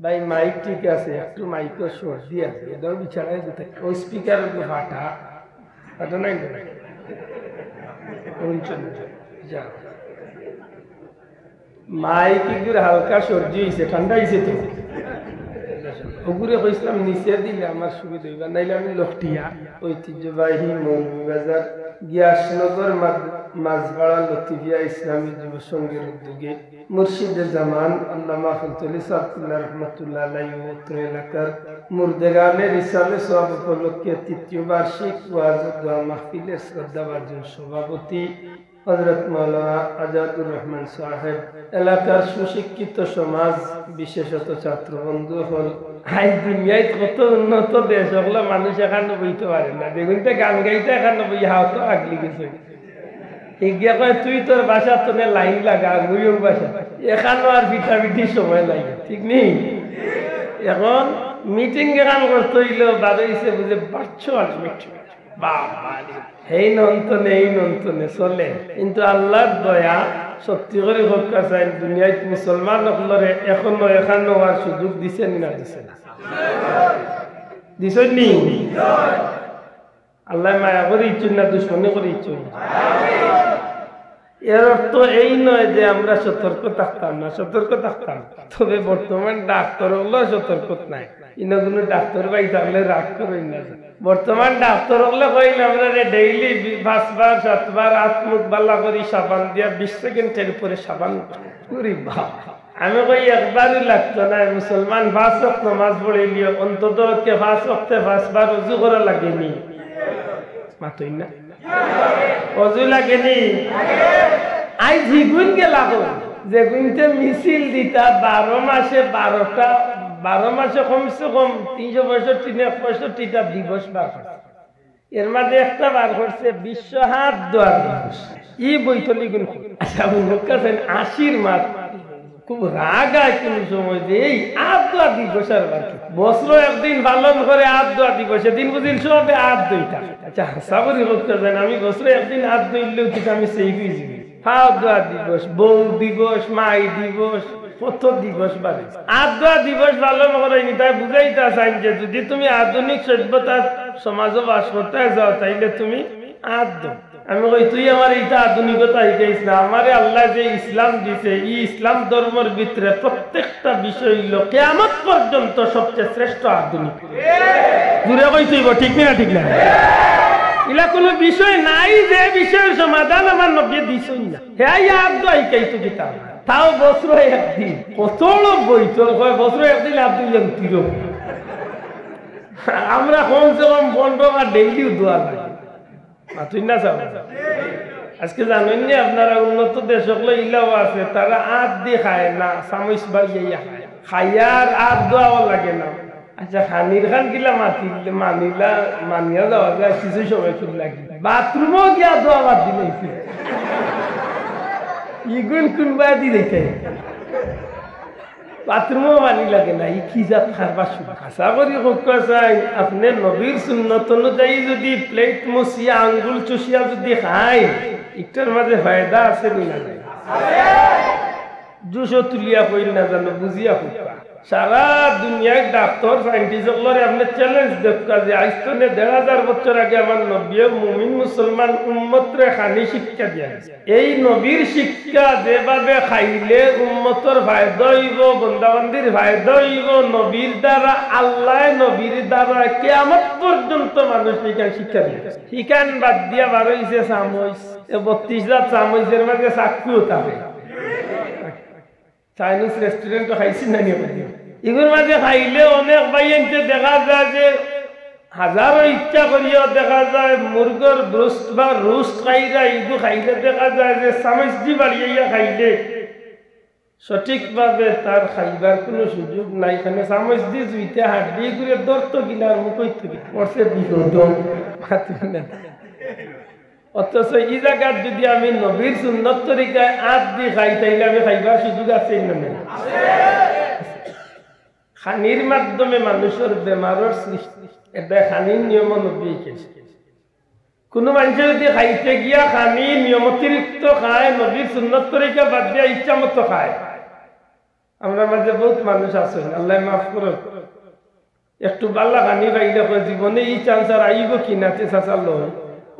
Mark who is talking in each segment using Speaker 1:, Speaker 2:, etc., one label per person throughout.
Speaker 1: ভাই মাইক ঠিক আছে, একটু মাইকের সর্দি আছে, এটাও বিছানায় দিতে ওই স্পিকার ফাটা ফাটা নাই মাইক একটু হালকা সর্দি হয়েছে, ঠান্ডা হয়েছে তো ওগুলো কইসলাম নিচে দিলে আমার সুবিধা হইবা, নাইলে আমি লখটিয়া ঐতিহ্যবাহী মৌলভীবাজার গিয়াসনগর মাঝপাড়া লতিফিয়া ইসলামী যুব সংঘের উদ্যোগে মুর্শিদে জামান আল্লামা ফজলে সাদুল্লাহ রহমতুল্লাহ আলাইহি উত্তর এলাকার মুর্দেগানে রিসালে সওয়াব উপলক্ষে তৃতীয় বার্ষিক ওয়াজ ও দোয়া মাহফিলের শ্রদ্ধাভাজন সভাপতি হযরত মাওলানা আজাদুর রহমান সাহেব, এলাকার সুশিক্ষিত সমাজ বিশেষত ছাত্র বন্ধু হল আজ দুনিয়ায় কত উন্নত দেশ, ওগুলো মানুষ এখানে বইতে পারে না, দেখুন তো গান গাইতে এখানে বই হাওয়া তো আগলি গেছে এগিয়া কয় তুই তোর বাসা তোনে লাইন লাগা মুইও বাসা, এখানেও আর পিঠাপিঠি সময় লাগে, ঠিক নেই। এখন মিটিং এখান করতে হইলেও বাড়াইছে বুঝে ভার্চুয়াল মিটিং, এই নন্তনে এই নন্তনে চলে, কিন্তু আল্লাহর দয়া সত্যি করে হকা চাই দুনিয়ায় মুসলমান সকলরে এখনো এখানো হওয়ার সুযোগ দিছে না দিছে না দিছ নি? আল্লাহ মায়া করে ইচ্ছুন না দুশ্মনী করে ইচ্ছুন। এর অর্থ এই নয় যে আমরা সতর্ক থাকতাম না, সতর্ক থাকতাম, তবে বর্তমান ডাক্তার হলো সতর্ক নাই, ইনো কোনো ডাক্তার ভাই থাকলে রাগ করে না। বর্তমান ডাক্তার হলে কইলে আমরা ডেইলি 5 বার 7 বার হাত মুখ বাল্লা করি সাবান দিয়া 20 সেকেন্ডের উপরে সাবান করি। আমি কই একবারই লাগতো না, মুসলমান 5 ওয়াক্ত নামাজ পড়ে লিও অন্তত 5 ওয়াক্তে 5 বার ওযু করা লাগেনি, মাতই না ওযু লাগেনি। আই জিগুন গেলাগো যে গুনতে মিছিল দিতা 12 মাসে 12টা 12 মাসে কমসে কম 365টা দিবস বার করছে, এর মাঝে একটা বার করছে বিশ্ব হাত দোয়া দিবস। ই বইতলি গুণ আচ্ছা বুঝছেন 80 মাস খুব রাগ হয় কোন সময় যে এই হাত দোয়া দিবস আর বাকি বছর একদিন পালন করে হাত দোয়া দিবস, এদিন বুঝিল সবে হাত দইটা। আচ্ছা হাসাবরি করতেছেন আমি বছরে একদিন হাত দইলেও ঠিক আমি সেই বুঝি হাত দোয়া দিবস, বউ দিবস, মাই দিবস, কত দিবস বাড়ে হাত দোয়া দিবস পালন করেনি। তাই বুঝাইতে চাই যে যদি তুমি আধুনিক সভ্যতার সমাজে বাস করতে যাও তাইলে তুমি হাত দো। আমি কই তুই আমার এইটা আধুনিকতা শিখাইস না, আমারে আল্লাহ যে ইসলাম দিছে এই ইসলাম ধর্মের ভিতরে প্রত্যেকটা বিষয় হইল কিয়ামত পর্যন্ত সবচেয়ে শ্রেষ্ঠ আধুনিক। দূরে কই তুইব, ঠিক না ঠিক না? ইলা কোনো বিষয় নাই যে বিষয়ের সমাধান আমার নবী দিছই না, হ্যাঁ হাত দোয়া শিখাইতো কিতাব, তাও বছরে একদিন কত লোক বইতো বছরে একদিন হাত দিলাম তির। আমরা কমসে কম 15 বার ডেইলিও দোয়া লাগে, মাতুই না চাও। আজকে জানেন নি আপনারা উন্নত দেশগুলো ইলাও আছে তারা হাত দিয়ে খায় না, চামচ বাড়িয়া খায়, খাইয়ার হাত দোয়াও লাগে না। আচ্ছা খানির খান গিলা মাতিলে মানিয়া যাওয়া যায় কিছু সময় খুব লাগে, বাথরুমও গিয়া দোয়া বাদ দিলে ইগুন কোনবা দি দেখে বাথরুমও পানি লাগে না, ই কি জাত খারবার আশা করি হোকা চাই আপনি নবীর সুন্নত অনুযায়ী যদি প্লেট মশিয়া আঙ্গুল চুষিয়া যদি খায় একটার মাঝে ফায়দা আছে না নাই? জুসও তুলিয়া কইল না জানো বুঝিয়া হোকা। সারা দুনিয়ায় ডাক্তার সাইন্টিস্টগুলোর আপনি চ্যালেঞ্জ দেখা যে আজ তো 1000 বছর আগে আমার নবী মুমিন মুসলমান উম্মতরে খানি শিক্ষা দিয়া, এই নবীর শিক্ষা যেভাবে খাইলে উম্মতর ফায়দা হইব, বন্দাবান্দির ফায়দা হইব, নবীর দ্বারা আল্লাহ নবীর দ্বারা কিয়ামত পর্যন্ত মানুষ শিক্ষা দিয়ে শিখান বাদ দিয়া বার হইছে চামচ, 32টা চামচের মাঝে চাকুও থাকে। চাইনিজ রেস্টুরেন্ট খাইছি না এগুলোর মাঝে খাইলে অনেক বাইনতে দেখা যায় যে হাজারো ইচ্ছা করিয়াও দেখা যায় মুরগর ব্রোস্ট বা রোস্ট খাইরা এগুলো খাইলে দেখা যায় যে চামচ দি বাড়িয়া খাইলে সঠিকভাবে তার খাইবার কোনো সুযোগ নাই। এখানে চামচ দি জুইতে হাড্ডি করে দর্ত কিনার মুখই থেকে পড়ছে বিপদ। অথচ এই জায়গার যদি আমি নবীর সুন্নত তরিকায় হাত দিয়ে খাই তাইলে আমি খাইবার সুযোগ আছে না? খানির মাধ্যমে মানুষের বেমারের সৃষ্টি, এটা খানির নিয়ম নবী কেছে। কোনো মানুষ যদি খাইতে গিয়া খানি নিয়ম অতিরিক্ত খায়, নবীর সুন্নত তরিকা বাদ দিয়া ইচ্ছা মতো খায়, আমরা মাঝে বহুত মানুষ আছেন, আল্লাহ মাফ করো, একটু বাল্লা খানি পাইলে জীবনে এই চান্স আর আইব কিনাতে চাচাল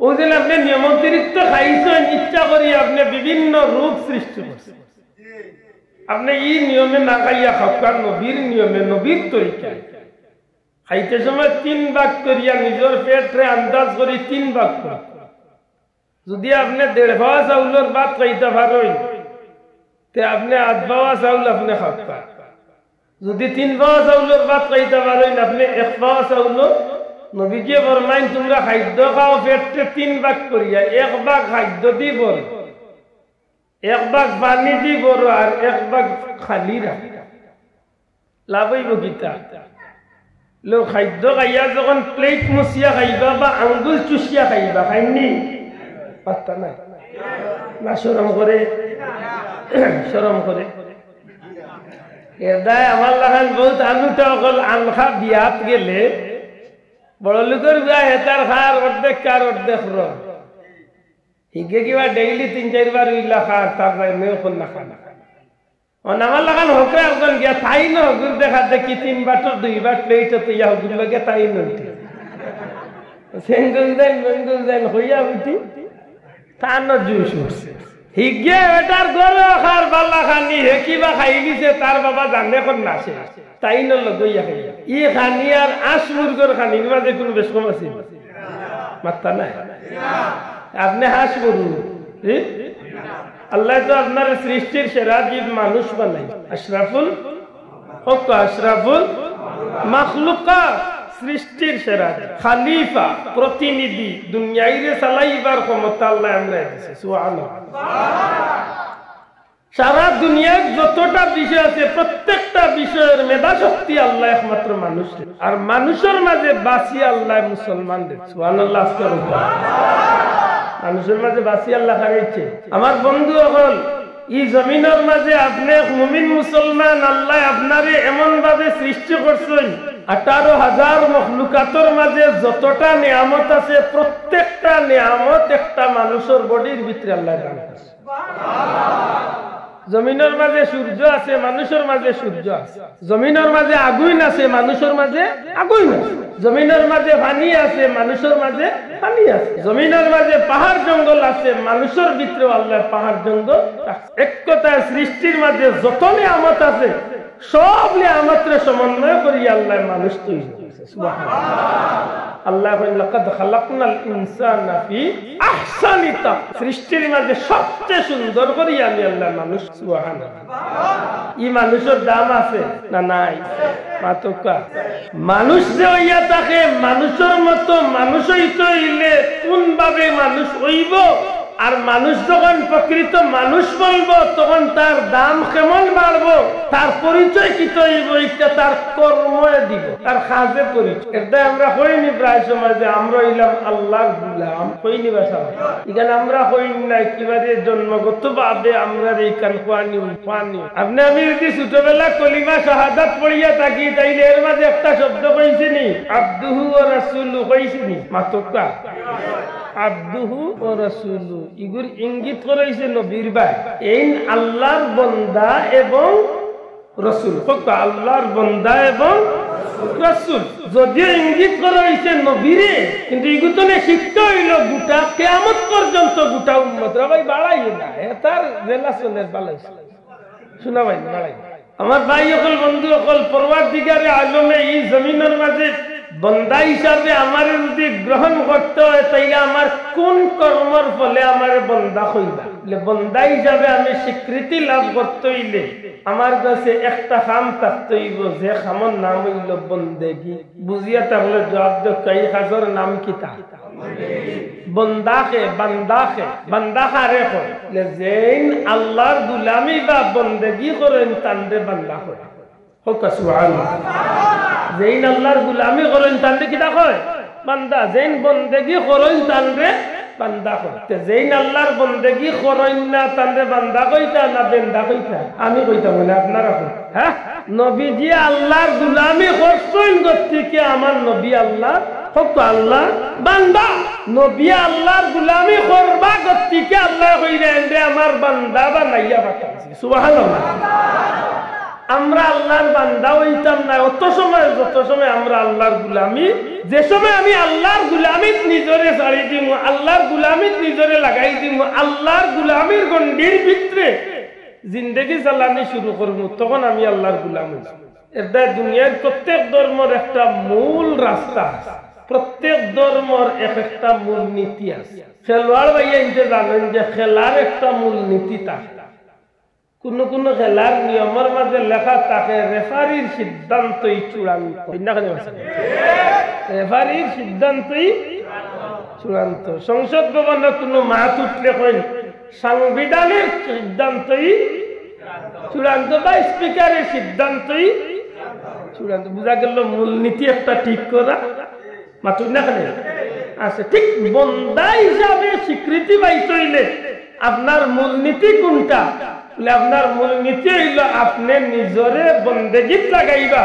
Speaker 1: ও যেন আপনি নিয়মতিরিক্ত খাইছেন, ইচ্ছা করি আপনি বিভিন্ন রোগ সৃষ্টি করছেন। আপনি এই নিয়মে না খাইয়া খাওয়ার নবীর নিয়মে নবীর তরিকায় খাইতে সময় 3 ভাগ করিয়া নিজের পেটে আন্দাজ করি 3 ভাগ করেন। যদি আপনি 1.5 ভাগ চাউলের ভাত খাইতে পারেন তে আপনি 8 ভাগ চাউল আপনি খাওয়া। যদি 3 ভাগ চাউলের ভাত খাইতে পারেন আপনি 1 ভাগ চাউল। নবীকে ফরমাইন তোমরা খাদ্য খাও পেটে 3 ভাগ করিয়া, 1 ভাগ খাদ্য দিব, 1 ভাগ পানি দিব আর 1 ভাগ খালি রাখি। লাভ হইব কিতা? লোক খাদ্য খাইয়া যখন প্লেট মুছিয়া খাইবা বা আঙ্গুল চুষিয়া খাইবা, খাইনি পাত্তা নাই না, শরম করে শরম করে। এদায় আমার লাগান বহুত আনুটা অকল আনখা বিয়াত গেলে বড় লোকের বিয়া হেতার খার অর্ধেক কার অর্ধেক হিগে কিবা ডেইলি 3-4 বার উইলা খার তার মেয়ে না খানা আমার লাগান হোকে একজন গিয়া তাই ন হগুর দেখা দেখি 3 বাটর 2 বার প্লেট ইয়া হগুর লগে তাই নটি সেঙ্গুল দেন হইয়া উঠি তার জুস উঠছে হিগে এটার গরো খার বাল্লা খানি হে কিবা খাই দিছে তার বাবা জানে কোন নাছে তাই ন লগইয়া খাইয়া ই খানি আর আশ মুরগর খানির মাঝে কোনো বেশ কম আছে মাত্তা নাই। আপনি হাস মুরগ আল্লাহ তো আপনার সৃষ্টির সেরা জীব মানুষ বানাই, আশরাফুল মাখলুকাত, সৃষ্টির সেরা খলিফা, প্রতিনিধি, দুনিয়াইরে চালাইবার ক্ষমতা আল্লাহ আমরা দিয়েছে। সুবহানাল্লাহ। সারা দুনিয়ার যতটা বিষয় আছে প্রত্যেকটা বিষয়ের মেধা শক্তি আল্লাহ একমাত্র মানুষ, আর মানুষের মাঝে বাঁচি আল্লাহ মুসলমানদের। সুবহানাল্লাহ। মানুষের মাঝে বাঁচি আল্লাহ খাইছে। আমার বন্ধু হল এই জমিনের মাঝে আপনি মুমিন মুসলমান আল্লাহ আপনারে এমন ভাবে সৃষ্টি করছেন 18,000 মখলুকাতের মাঝে যতটা নিয়ামত আছে প্রত্যেকটা নিয়ামত একটা মানুষের বডির ভিতরে আল্লাহ দান করছে। জমিনের মাঝে সূর্য আছে, মানুষের মাঝে সূর্য আছে। জমিনের মাঝে আগুন আছে, মানুষের মাঝে আগুন আছে। জমিনের মাঝে পানি আছে, মানুষের মাঝে পানি আছে। জমিনের মাঝে পাহাড় জঙ্গল আছে, মানুষের ভিতরে আল্লাহ পাহাড় জঙ্গল। এক কথায় সৃষ্টির মাঝে যত নিয়ামত আছে সব নিয়ামতের সমন্বয় করি আল্লাহ মানুষ তৈরি করেছে। সুবহানাল্লাহ। আল্লাহ লাকাদ খালাকনাল ইনসানা ফি আহসানি তাকওয়িম, সৃষ্টির মাঝে সবচেয়ে সুন্দর করি আমি আল্লাহ মানুষ। সুবহানাল্লাহ। এই মানুষের দাম আছে না নাই? মাতকা মানুষ যে হইয়া থাকে মানুষের মতো মানুষ হইতে হইলে কোন ভাবে মানুষ হইব, আর মানুষ যখন প্রকৃত মানুষ বলবো তখন তার দাম কেমন বাড়বো, তার পরিচয় কি হইব, এটা তার কর্মে দিব, তার কাজে পরিচয়। এটা আমরা হইনি প্রায় সময় যে আমরা হইলাম আল্লাহর গোলাম, হইনি বাসা এখানে আমরা হইন নাই কিভাবে জন্মগত ভাবে আমরা এইখান পানি। আপনি আমি যদি ছোটবেলা কলিমা শাহাদাত পড়িয়া থাকি তাইলে এর মাঝে একটা শব্দ কইছিনি আব্দুহু ওয়া রাসূলু কইছিনি মাতকা আব্দুহু ও রাসূলু, ইগুর ইঙ্গিত করেছে নবীর ভাই এই আল্লাহর বান্দা এবং রাসূল। কত আল্লাহর বান্দা এবং রাসূল যদিও ইঙ্গিত করেছে নবীরে, কিন্তু ইগুতনে শিখতে হইল গোটা কিয়ামত পর্যন্ত গোটা উম্মতরা ভাই বাড়াই না তার রিলেশনের বালাই শোনা ভাই বাড়াই। আমার ভাই সকল বন্ধু সকল পরওয়ারদিগারে আলমে এই জমিনের মাঝে বন্দা হিসাবে আমার যদি গ্রহণ করতে হয় তাইলে আমার কোন কর্মর ফলে আমার বন্দা হইবা, বন্দা হিসাবে আমি স্বীকৃতি লাভ করতে হইলে আমার কাছে একটা কাম থাকতে হইব, যে কামের নাম হইল বন্দেগি। বুঝিয়া তাহলে জবাব দেয় এই কাজের নাম কি? তা বন্দাকে বান্দাকে যেন আল্লাহর গুলামি বা বন্দেগি করেন তান্ডে বান্দা করে। যেইন আল্লাহর গুলামি করেন তান্ডে কিটা কয় বান্দা, যেইন বন্দেগি করেন তান্ডে বান্দা কইতে। যেইন আল্লাহর বন্দেগি করেন না তান্ডে বান্দা কইতা না বেন্দা কইতা? আমি কইতাম না, আপনারা কই। হ্যাঁ, নবীজি আল্লাহর গুলামি করছেন গতিকে আমার নবী আল্লাহ হক আল্লাহ বান্দা। নবী আল্লাহর গুলামি করবা গতিকে আল্লাহ কইলেন যে আমার বান্দা বানাইয়া পাঠাইছি। সুবহানাল্লাহ। আমরা আল্লাহর বান্দা হইতাম না অত সময় যত সময় আমরা আল্লাহর গুলামি, যে সময় আমি আল্লাহর গুলামিত নিজরে ছাড়ি দিমু, আল্লাহর গুলামিত নিজরে লাগাই দিমু, আল্লাহর গুলামির গণ্ডির ভিতরে জিন্দগি চালানি শুরু করবো, তখন আমি আল্লাহর গুলাম হইব। এটা দুনিয়ার প্রত্যেক ধর্মের একটা মূল রাস্তা আছে, প্রত্যেক ধর্মের একটা মূল নীতি আছে। খেলোয়াড় ভাইয়া ইনতে জানেন যে খেলার একটা মূল নীতি থাকে। কোন কোন খেলার নিয়মের মাঝে লেখা থাকে রেফারির সিদ্ধান্তই চূড়ান্ত। রেফারির সিদ্ধান্তই চূড়ান্ত। সংসদ ভবনে কোনো মাত উঠলে কইন সাংবিধানিক সিদ্ধান্তই চূড়ান্ত বা স্পিকারের সিদ্ধান্তই চূড়ান্ত। বুঝা গেল মূলনীতি একটা ঠিক করা মাতুই না কেন আছে। ঠিক বন্দা হিসাবে স্বীকৃতি পাইতে আপনার মূলনীতি কোনটা? আপনার মূলনীতি হইল আপনি নিজরে বন্দেগীত লাগাইবা,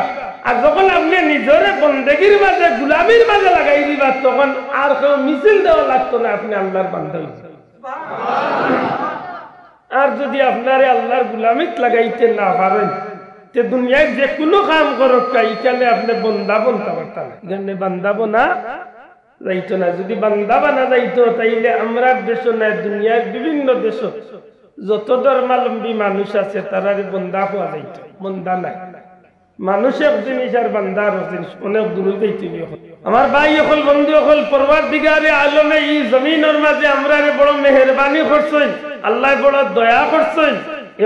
Speaker 1: আর যখন আপনি নিজরে বন্দেগীর মাঝে গুলামির মাঝে লাগাই দিবা তখন আর কেউ মিছিল দেওয়া লাগতো না, আপনি আল্লাহর বান্দা হইছেন। আর যদি আপনারে আল্লাহর গুলামিত লাগাইতে না পারেন তে দুনিয়ায় যে কোনো কাম করক এখানে আপনি বন্দা বনতে পারতেন, এখানে বান্দা বনা যাইতো না। যদি বান্দা বানা যাইতো তাইলে আমরা দেশ না দুনিয়ার বিভিন্ন দেশ যত ধর্মাবলম্বী মানুষ আছে তারা বন্দা পাওয়া যাইত। বন্দা নাই, মানুষ এক জিনিস আর বান্দা আর জিনিস, অনেক দূর যাইতে। আমার ভাই হল বন্ধু হল পরওয়ারদিগারে আলমে এই জমিনের মাঝে আমরা বড় মেহেরবানি করছেন, আল্লাহ বড় দয়া করছেন,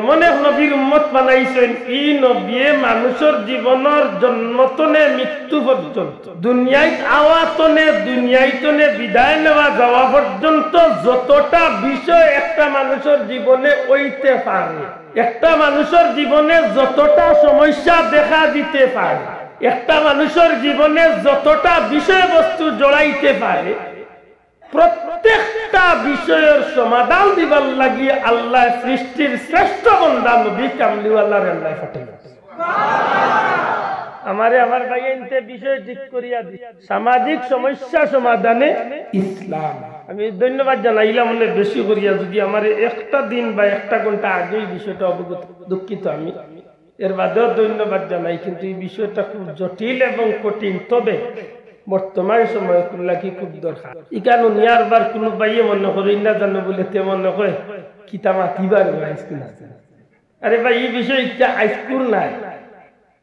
Speaker 1: এমন এক নবীর উম্মত বানাইছেন। এই নবী মানুষের জীবনের জন্মতনে মৃত্যু পর্যন্ত, দুনিয়ায় আওয়াতনে দুনিয়ায়তনে বিদায় নেওয়া যাওয়া পর্যন্ত যতটা বিষয় একটা মানুষের জীবনে হইতে পারে, একটা মানুষের জীবনে যতটা সমস্যা দেখা দিতে পারে, একটা মানুষের জীবনে যতটা বিষয়বস্তু জড়াইতে পারে, প্রত্যেকটা বিষয়ের সমাধান দিবার লাগিয়ে আল্লাহ সৃষ্টির শ্রেষ্ঠ বান্দা নবী কামলিওয়ালার আল্লাহ পাঠাইছেন। আমারে আমার ভাইয়েনতে বিষয় ঠিক করিয়া দি সামাজিক সমস্যা সমাধানে ইসলাম। আমি ধন্যবাদ জানাইলাম অনেক বেশি করিয়া, যদি আমার একটা দিন বা একটা ঘন্টা আগেই বিষয়টা অবগত, দুঃখিত আমি এর বাদেও ধন্যবাদ জানাই। কিন্তু এই বিষয়টা খুব জটিল এবং কঠিন, তবে বর্তমান সময় কি খুব দরকার। ইকান নিয়ার বার কোনো বাইয়ে মনে করি না জানো বলে তে মনে করে কিতা মাতিবার হাইস্কুল আছে। আরে ভাই এই বিষয় ইচ্ছা হাইস্কুল নাই।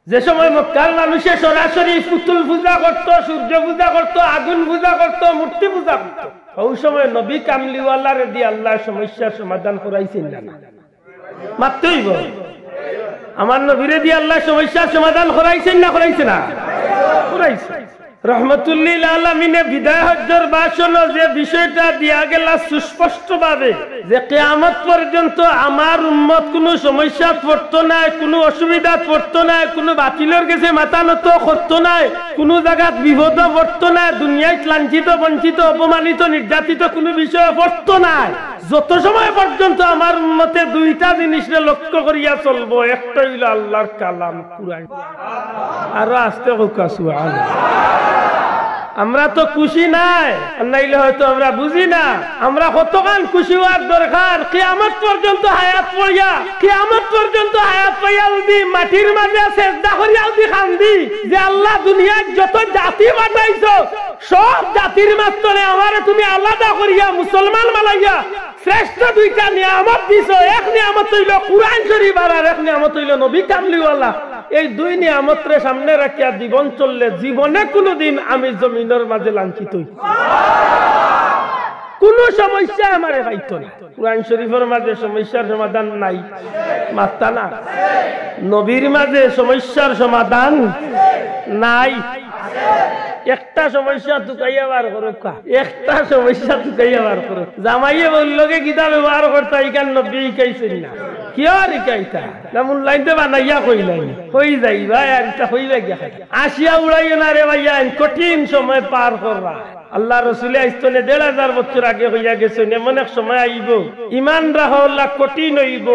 Speaker 1: যে সময় মক্কার মানুষে সরাসরি পুতুল পূজা করত, সূর্য পূজা করত, আগুন পূজা করত, মূর্তি পূজা করত, ওই সময় নবী কামলিওয়ালার দিয়ে আল্লাহ সমস্যার সমাধান করাইছেন না? মাত্রই বল আমার নবীরে দিয়ে আল্লাহ সমস্যার সমাধান করাইছেন না? করাইছে না? করাইছে। রহমতুল্লিল আলামিনে বিদায় হজ্জর ভাষণ যে বিষয়টা দিয়া গেল সুস্পষ্ট ভাবে যে কিয়ামত পর্যন্ত আমার উম্মত কোনো সমস্যা পড়তো না, কোনো অসুবিধা পড়তো না, কোনো বাতিলের কাছে মাথা নত করতো না, কোনো জায়গাত বিপদ পড়তো না, দুনিয়ায় লাঞ্ছিত বঞ্চিত অপমানিত নির্যাতিত কোনো বিষয় পড়তো না। যত সময় পর্যন্ত আমার উম্মতে দুইটা জিনিসে লক্ষ্য করিয়া চলবো, একটা হইল আল্লাহর কালাম কুরআন, আরো আস্তে হোকা সুবহানাল্লাহ। আমরা তো খুশি নাই, নাইলে হয়তো আমরা বুঝি না আমরা কতক্ষণ খুশি হওয়ার দরকার। কিয়ামত পর্যন্ত হায়াত পড়িয়া, কিয়ামত পর্যন্ত হায়াত পাইয়া যদি মাটির মাঝে সেজদা করিয়া যদি কান্দি যে আল্লাহ দুনিয়ার যত জাতি বানাইছো সব জাতির মাঝখানে আমারে তুমি আলাদা করিয়া মুসলমান বানাইয়া শ্রেষ্ঠ দুইটা নিয়ামত দিছো, এক নিয়ামত হইল কুরআন শরীফ আর এক নিয়ামত হইল নবী কামলিওয়ালা। এই দুই নিয়ামতরে সামনে রাখিয়া জীবন চললে জীবনে কোনোদিন আমি জমিনের মাঝে লাঞ্ছিত হই, কোন সমস্যা আমারে পাইতো না। কুরআন শরীফের মাঝে সমস্যার সমাধান নাই, মাত্তা না। নবীর মাঝে সমস্যার সমাধান নাই। একটা সমস্যা তুকাইয়া বার করো, একটা সমস্যা তুকাইয়া বার করো। জামাইয়ে বললোকে গীতা ব্যবহার করতে ইকান নবী শিখাইছেন না, কিয় শিখাইতা না? মূল্যায়নতে বানাইয়া কইলাই হই যাই ভাই, আর এটা হইবা গিয়া আসিয়া উড়াইও না রে ভাইয়া, কঠিন সময় পার করবা। আল্লাহ রসুল আইস্তনে ১,৫০০ বছর আগে হইয়া গেছেন, এমন এক সময় আইব ইমান রাখা কঠিন হইব,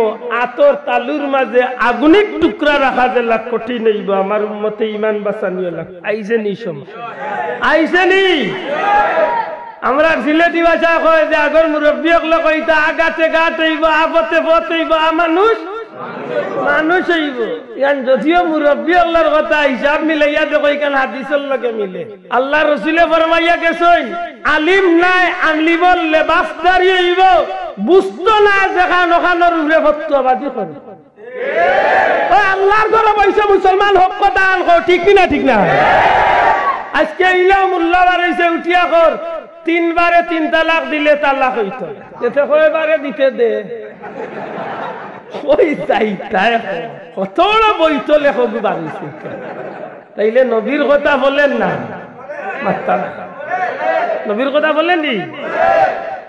Speaker 1: আতর তালুর মাঝে আগুনিক টুকরা রাখা যে কঠিন হইব। আমার উম্মতে ইমান বাঁচানিও লাগ আইছে নি সময়, আইছে নি? আমরা সিলেটি ভাষা কয় যে আগর মুরব্বী হইতা আগাতে গাত হইব, আপতে পথ হইব, মানুষ মানুষ হইব ইয়ান যদিও মুরব্বী আল্লাহর কথা হিসাব মিলাইয়া দেখো এখান হাদিসের লগে মিলে আল্লাহ রসুলে ফরমাইয়া গেছেন আলিম নাই আলিমর লেবাসদারি হইব বুঝতো না যেখান ওখানোর উপরে ফতোয়াবাজি করে আল্লাহর ঘরে বসে মুসলমান হক কথা আন ঠিক না ঠিক না আজকে ইলা মোল্লা বাড়াইছে উঠিয়া কর 3 বারে 3 তালাক দিলে তালাক হইতো এতে কয়বারে দিতে দে ওই তাই কতটা বইতো লেখক বাড়িছে তাইলে নবীর কথা বলেন না মাত্তা নবীর কথা বলেন নি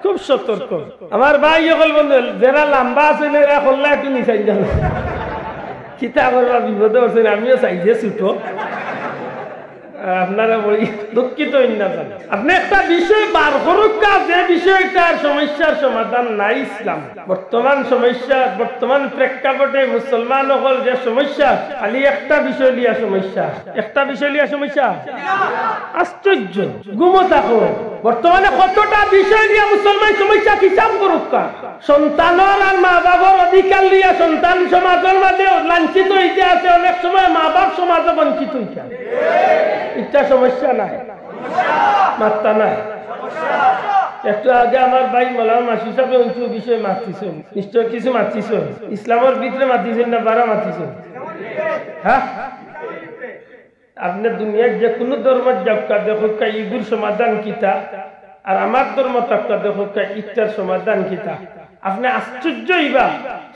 Speaker 1: খুব সতর্ক আমার ভাই সকল বন্ধু যারা লম্বা আছে না এরা করলে একটু নিচাই জানো কিতা করবা বিপদে পড়ছেন আমিও চাইছে ছুটো আপনারা বলি দুঃখিত না জানেন আপনি একটা বিষয় বার করুক যে বিষয়টার সমস্যার সমাধান নাই ইসলাম বর্তমান সমস্যা বর্তমান প্রেক্ষাপটে মুসলমান হল যে সমস্যা খালি একটা বিষয় লিয়া সমস্যা আশ্চর্য গুমো থাকো বর্তমানে কতটা বিষয় নিয়ে মুসলমান সমস্যা হিসাব করুক সন্তানের আর মা বাবার অধিকার লিয়া সন্তান সমাজের মাঝে লাঞ্ছিত হইতে আছে অনেক সময় মা বাপ সমাজে বঞ্চিত হইতে এটা সমস্যা নাই মাত্রা নাই একটু আগে আমার ভাই মৌলানা মাসি সাহেব অঞ্চল বিষয়ে মাতিছেন নিশ্চয় কিছু মাতিছেন ইসলামের ভিতরে মাতিছেন না বারা মাতিছেন হ্যাঁ আপনার দুনিয়ার যে কোনো ধর্মের যাবকা দেখুক ইগুর সমাধান কিতা আর আমার ধর্ম তাপকা দেখুক ইটার সমাধান কিতা আপনি আশ্চর্য হইবা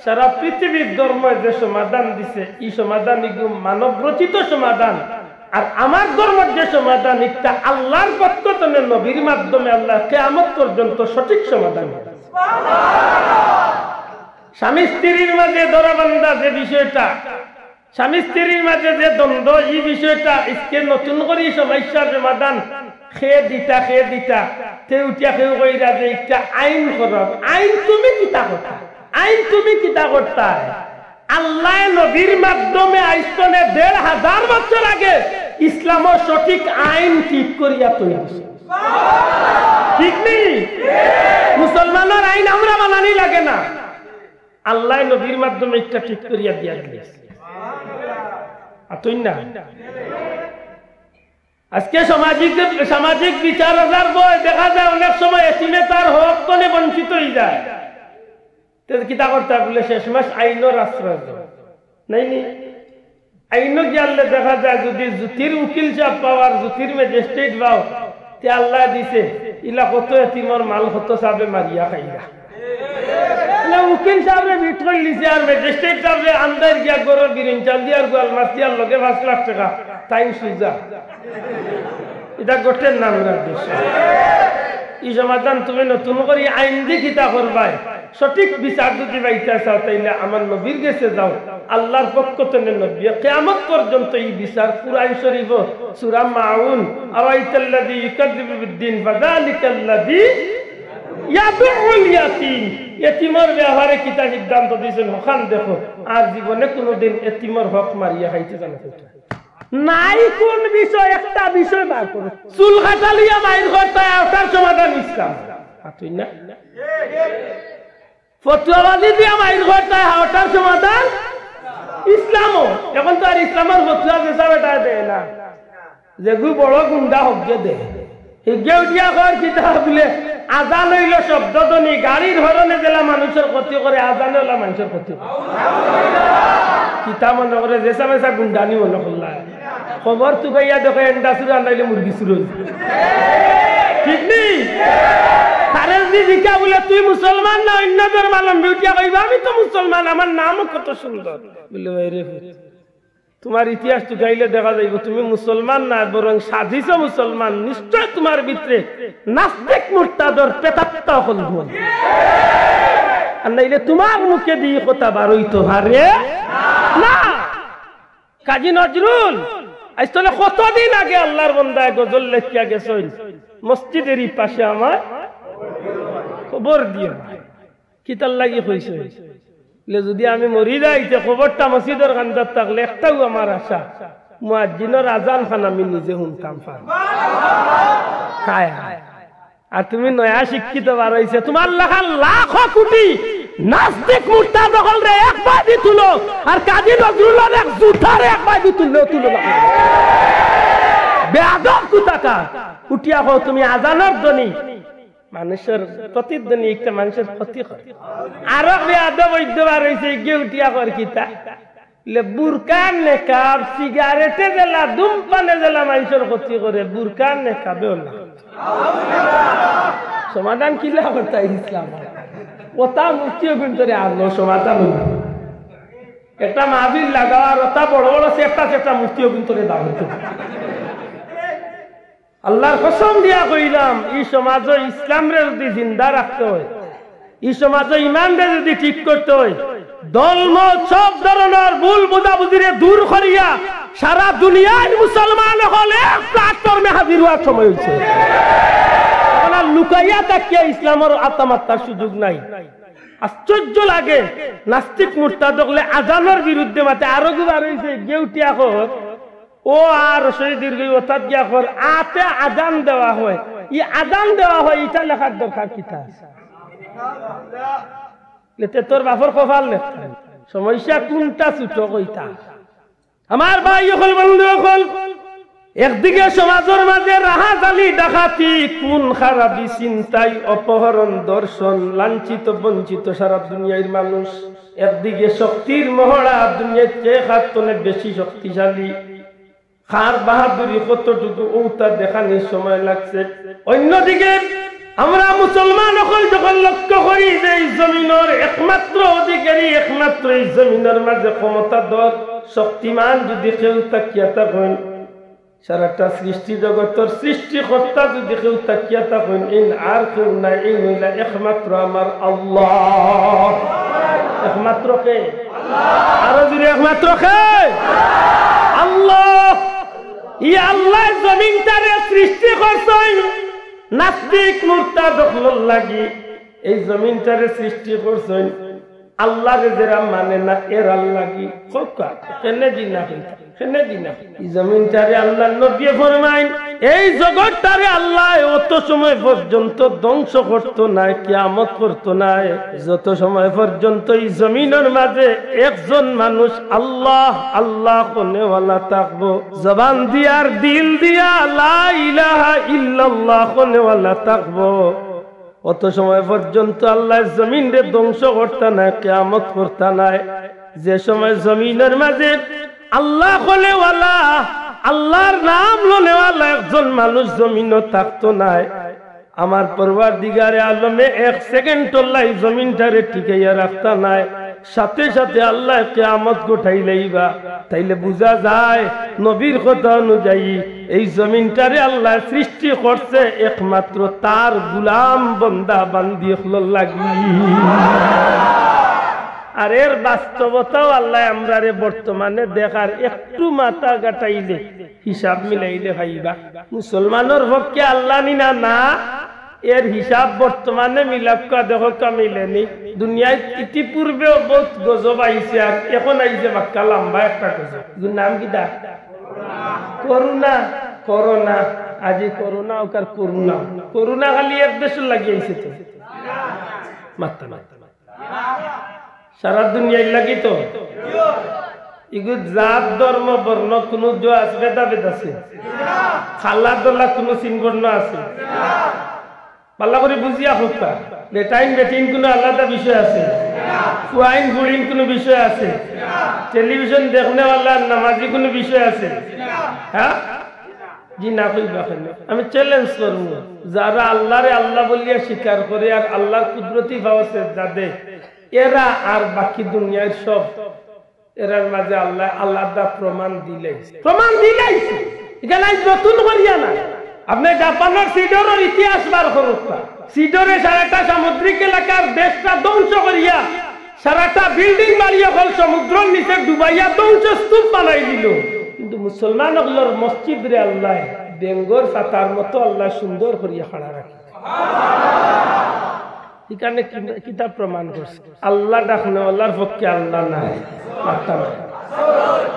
Speaker 1: সারা পৃথিবীর ধর্ম যে সমাধান দিছে এই সমাধান ইগু মানব রচিত সমাধান আর আমার ধর্মের যে সমাধান এটা আল্লাহর পক্ষ থেকে নবীর মাধ্যমে আল্লাহ কিয়ামত পর্যন্ত সঠিক সমাধান স্বামী স্ত্রীর মাঝে ধরাবান্ধা যে বিষয়টা স্বামী স্ত্রীর মাঝে যে দ্বন্দ্ব এই বিষয়টা ইসকে নতুন করে সমস্যার সমাধান খেয়ে দিতা তে উঠিয়া কেউ কইরা যে একটা আইন করব আইন তুমি কিতা করতা আল্লাহ নবীর মাধ্যমে আইস্তনে ১৫০০ বছর আগে ইসলামের সঠিক আইন ঠিক করিয়া তৈরি হয়েছে ঠিক নেই মুসলমানের আইন আমরা বানানি লাগে না আল্লাহ নবীর মাধ্যমে একটা ঠিক করিয়া দিয়া দিয়েছে না আজকে সামাজিক বিচার আচার বই দেখা যায় অনেক সময় এতিমে তার হক তনে বঞ্চিত হয়ে যায় কিতা করতে বলে শেষ মাস আইনের আশ্রয় নাই আইন গিয়ালে দেখা যায় যদি জ্যোতির উকিল সাহেব পাওয়ার জ্যোতির ম্যাজিস্ট্রেট পাও তে আল্লাহ দিছে ইলা কত এতিমর মাল কত সাবে মারিয়া খাইরা উকিল সাহেবের বিটকল দিছে আর ম্যাজিস্ট্রেট সাহেবের আন্দার গিয়া গরর বিরিন চাল দিয়ার গোয়াল মাসিয়ার লগে 5 লাখ টাকা টাইম সুজা এটা গোটের নাম রাখবে এই সমাধান তুমি নতুন করে আইন দিয়ে কিতা করবাই সঠিক বিচার যদি পাইতে চাও তাইলে আমার নবীর কাছে যাও আল্লাহর পক্ষ থেকে নবী কিয়ামত পর্যন্ত এই বিচার কুরআন শরীফ সূরা মাউন আরাইতাল্লাযী ইউকাযযিবু বিদ্দিন ফাযালিকাল্লাযী ইয়াদুল ইয়াতীম এতিমের ব্যাপারে কিতা সিদ্ধান্ত দিয়েছেন ওখান দেখো আর জীবনে কোনোদিন এতিমের হক মারিয়া খাইতে জানা নাই কোন বিষয় একটা বিষয় বার করো চুল কাটালিয়া মাইর করতে ওটার সমাধান ইসলাম তুই না ফতোয়াবাজি দিয়া মাইর করতে ওটার সমাধান ইসলামও এখন তো আর ইসলামের ফতোয়া হিসাব এটা দেয় না যেগু বড় গুন্ডা হোক যে দে হিগে উঠিয়া কর কিতা বলে আজান হইল শব্দধ্বনি গাড়ির হরণে গেলা মানুষের ক্ষতি করে আজানে হলা মানুষের ক্ষতি করে কিতা মনে করে যে সামেসা গুন্ডানি মনে করলা খবর তু গাইয়া দেখো এন্ডা চুরি আনাইলে মুরগি চুরি ঠিক নেই তারে জিজ্ঞা বলে তুই মুসলমান না অন্য ধর্মাবলম্বী উঠিয়া কইবা আমি তো মুসলমান আমার নামও কত সুন্দর বলে রে তোমার ইতিহাস তো গাইলে দেখা যাইব তুমি মুসলমান না বরং সাজিছ মুসলমান নিশ্চয় তোমার ভিতরে নাস্তিক মুরতাদর পেতাত্তা হল আর নাইলে তোমার মুখে দিয়ে কথা বার হইতো হারে না কাজী নজরুল আসলে কতদিন আগে আল্লাহর বান্দায় গজল লেখিয়া গেছেন মসজিদেরই পাশে আমার খবর দিয়ে কিতার লাগি হইছে যদি আমি মরি যাইতে খবরটা মসজিদের কান্দার থাকলে একটাও আমার আশা মুয়াজ্জিনের আজান খান আমি নিজে শুনতাম আর তুমি নয়া শিক্ষিত বার হইছে তোমার লেখা লাখ কোটি নাস্তিক মুরতাদ হল রে এক বাদি তুলো আর কাজী নজরুলের এক জুতার এক বাদি তুলো বেয়াদব কুতাকা উঠিয়া হও তুমি আজানের ধ্বনি মানুষের প্রতিধ্বনি একটা মানুষের ক্ষতি করে আরো বেয়াদব বৈদ্যবার হয়েছে গিয়ে উঠিয়া কর কিতা বুরকান নেকাব সিগারেটে জেলা ধূমপানে জেলা মানুষের ক্ষতি করে বুরকান নেকাবেও না সমাধান কিলা করতে ইসলাম ওটা মুক্তিও কিন্তু আলো সমাধান একটা মাহফিল লাগাওয়ার ওটা বড় বড় চেষ্টা মুক্তিও কিন্তু দাম হতো আল্লাহর কসম দিয়া কইলাম এই সমাজ ইসলামরে যদি জিন্দা রাখতে হয় এই সমাজ ইমানরে যদি ঠিক করতে হয় ধর্ম সব ধরনের ভুল বুঝাবুঝিরে দূর করিয়া সারা দুনিয়ার মুসলমান হলে প্ল্যাটফর্মে হাজির হওয়ার সময় হয়েছে লুকাইয়া তাকিয়া ইসলামের আত্মামাত্রার সুযোগ নাই আশ্চর্য লাগে নাস্তিক মুরতাদ হলে আজানের বিরুদ্ধে মাতে আরো গুবার হয়েছে গেউটিয়া কর ও আর শহীদের অর্থাৎ গিয়া কর আতে আজান দেওয়া হয় ই আজান দেওয়া হয় এটা লেখার দরকার কিতা লেতে তোর বাপর কপাল লেখা সমস্যা কোনটা ছোট কইতা আমার ভাই হল বন্ধু হল একদিকে সমাজের মাঝে রাহাজালি ডাকাতি খুন খারাপি চিন্তাই অপহরণ দর্শন লাঞ্ছিত বঞ্চিত সারা দুনিয়ার মানুষ একদিকে শক্তির মহড়া দুনিয়ার চেয়ে খাতনে বেশি শক্তিশালী খার বাহাদুরি কতটুকু ওটা দেখানোর সময় লাগছে অন্যদিকে আমরা মুসলমান হল যখন লক্ষ্য করি যে এই জমিনের একমাত্র অধিকারী একমাত্র এই জমিনের মাঝে ক্ষমতাধর শক্তিমান যদি কেউ তাকিয়া থাকেন সারাটা সৃষ্টি জগতের সৃষ্টিকর্তা যদি কেউ তাকিয়া থাকেন এই আর কেউ নাই এই মহিলা একমাত্র আমার আল্লাহ একমাত্র কে আরো যদি একমাত্র কে আল্লাহ ই আল্লাহ জমিনটারে সৃষ্টি করছেন নাস্তিক মুরতাদ হল লাগি এই জমিনটারে সৃষ্টি করছেন আল্লাহরে যারা মানে না এর আল্লাহ কি কেনে দিনা এই জমিনটারে আল্লাহ নবী ফরমাইন এই জগৎটারে আল্লাহ অত সময় পর্যন্ত ধ্বংস করতো না কিয়ামত করতো না যত সময় পর্যন্ত এই জমিনের মাঝে একজন মানুষ আল্লাহ আল্লাহ কোনেওয়ালা থাকবো জবান দিয়ার দিল দিয়া লা ইলাহা ইল্লাল্লাহ কোনেওয়ালা থাকবো অত সময় পর্যন্ত আল্লাহ জমিনরে ধ্বংস করতে না কিয়ামত করতে নাই যে সময় জমিনের মাঝে আল্লাহ কোনেওয়ালা আল্লাহর নাম লোনেওয়ালা একজন মানুষ জমিনও থাকতো নাই আমার পরওয়ারদিগারে আলমে এক সেকেন্ড আল্লাহ জমিনটারে টিকাইয়া রাখতা নাই সাথে সাথে আল্লাহ কিয়ামত গোঠাইলেইবা তাইলে বুঝা যায় নবীর কথা অনুযায়ী এই জমিনটারে আল্লাহ সৃষ্টি করছে একমাত্র তার গোলাম বান্দা বান্দি লাগি আর এর বাস্তবতাও আল্লাহ আমরারে বর্তমানে দেখার একটু মাথা গাটাইলে হিসাব মিলাইলে ভাইবা মুসলমানের পক্ষে আল্লাহ নিনা না এর হিসাব বর্তমানে মিলাপকা দেখো কামিলেনি দুনিয়ায় ইতিপূর্বেও বহুত গজব আইছে আর এখন আইছে বাক্কা লম্বা একটা গজব নাম কি দা করোনা করোনা আজি করোনা ওকার করোনা করোনা খালি এক দেশ লাগিয়েছে তো মাত্রা সারা দুনিয়ায় লাগি তো ইগু জাত ধর্ম বর্ণ কোনো ভেদাভেদ আছে খালা দোলা কোনো চিনবর্ণ আছে পাল্লা করে বুঝিয়া হোক বেটাইন বেটিন কোনো আলাদা বিষয় আছে ফুয়াইন ফুড়িন কোনো বিষয় আছে টেলিভিশন দেখনেওয়ালা নামাজি কোনো বিষয় আছে হ্যাঁ জি না কইবা আমি চ্যালেঞ্জ করব যারা আল্লাহরে আল্লাহ বলিয়া স্বীকার করে আর আল্লাহর কুদরতি ভাবছে যাদের এরা আর বাকি দুনিয়ার সব এরার মাঝে আল্লাহ আল্লাহ দা প্রমাণ দিলে এখানে নতুন করিয়া না আপনি জাপানের সিডরের ইতিহাস বার করুক সিডরে সারাটা সামুদ্রিক এলাকার দেশটা ধ্বংস করিয়া সারাটা বিল্ডিং মারিয়া ফল সমুদ্রের নিচে ডুবাইয়া ধ্বংস স্তূপ বানাই দিল কিন্তু মুসলমান হলোর মসজিদ রে আল্লাহ বেঙ্গর পাতার মতো আল্লাহ সুন্দর করিয়া খাড়া রাখে এখানে কিতাব প্রমাণ করছে আল্লাহ ডাকনেওয়ালার পক্ষে আল্লাহ নাই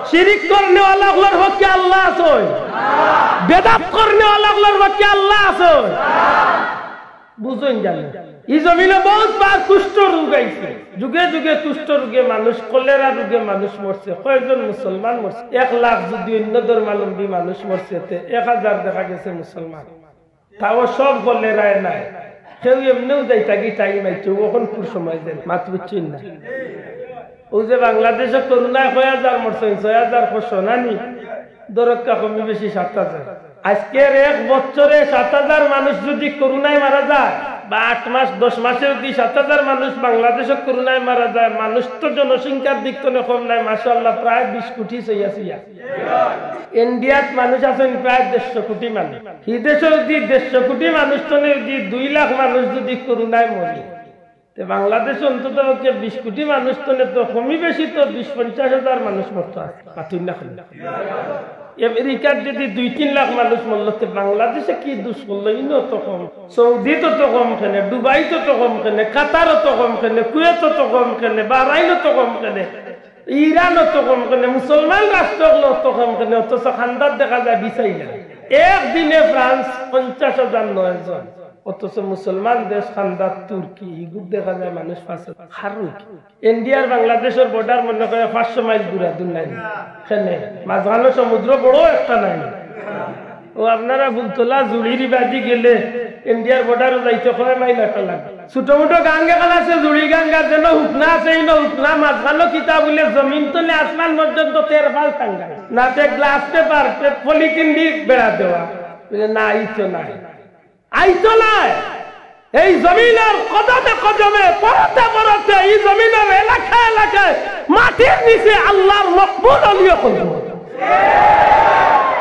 Speaker 1: শিরিক করনেওয়ালার পক্ষে আল্লাহ আছে, বেদাত করনেওয়ালার পক্ষে আল্লাহ আছে। বুঝুন জানো এই জমিনে বহুত বার কুষ্ঠ রোগ আইছে যুগে যুগে কুষ্ঠ রোগে মানুষ কলেরা রোগে মানুষ মরছে কয়েকজন মুসলমান মরছে 1 লাখ যদি অন্য ধর্মাবলম্বী মানুষ মরছে 1000 দেখা গেছে মুসলমান তাও সব কলেরায় নাই কেউ এমনিও যাই থাকি টাইম আইছে ওখন পুর সময় দেন মাত বুঝছেন না ও যে বাংলাদেশে করোনায় 6000 মরছে 6000 শোনানি দরকা কমে বেশি 7000 আজকের 1 বছরে 7000 মানুষ যদি করোনায় মারা যায় বা 8 মাস 10 মাসে যদি 7000 মানুষ বাংলাদেশে করোনায় মারা যায় মানুষ তো জনসংখ্যার দিক থেকে কম নাই মাশাআল্লাহ প্রায় 20 কোটি হইয়াছে ইন্ডিয়াত মানুষ আছেন প্রায় 150 কোটি মানুষ এই দেশে যদি 150 কোটি মানুষ তো যদি 2 লাখ মানুষ যদি করোনায় মরে তে বাংলাদেশে অন্তত 20 কোটি মানুষ তো কমই বেশি তো 20-50 হাজার মানুষ মরতো আছে পাতুন না আমেরিকার যদি 2-3 লাখ মানুষ মরল তো বাংলাদেশে কি দোষ করলো ইনো তো কম সৌদি তো কম কেনে দুবাই তো কম কেনে কাতার তো কম কেনে কুয়েত তো কম কেনে বাহরাইন তো কম কেনে ইরান তো কম কেনে মুসলমান রাষ্ট্রগুলো তো কম কেনে অথচ খান্দার দেখা যায় বিছাই না একদিনে ফ্রান্স 50,009 জন অথচ মুসলমান দেশ খান্দার তুর্কি ইগুব দেখা যায় মানুষ 5 হারুক ইন্ডিয়ার বাংলাদেশের বর্ডার মনে করে 500 মাইল দূরে দুনিয়ায় কেনে মাঝখানে সমুদ্র বড় একটা নাই ও আপনারা বুলতলা জুড়িরি বাজি গেলে ইন্ডিয়ার বর্ডারে যাইতে কয় মাইল একটা লাগে ছোট মোটো গাঙ্গে কাল আছে জুড়ি গাঙ্গার যেন হুকনা আছে এই হুকনা মাঝখানো কিতাব বলে জমিন তলে আসমান পর্যন্ত 13 ফাল টাঙ্গা নাতে গ্লাস পেপার পলিথিন দিয়ে বেড়া দেওয়া বলে না আইতো নাই এই জমিনের কদমে কদমে পরতে পরতে এই জমিনের এলাকায় মাটির নিচে আল্লাহর মকবুল ওলিয়া করব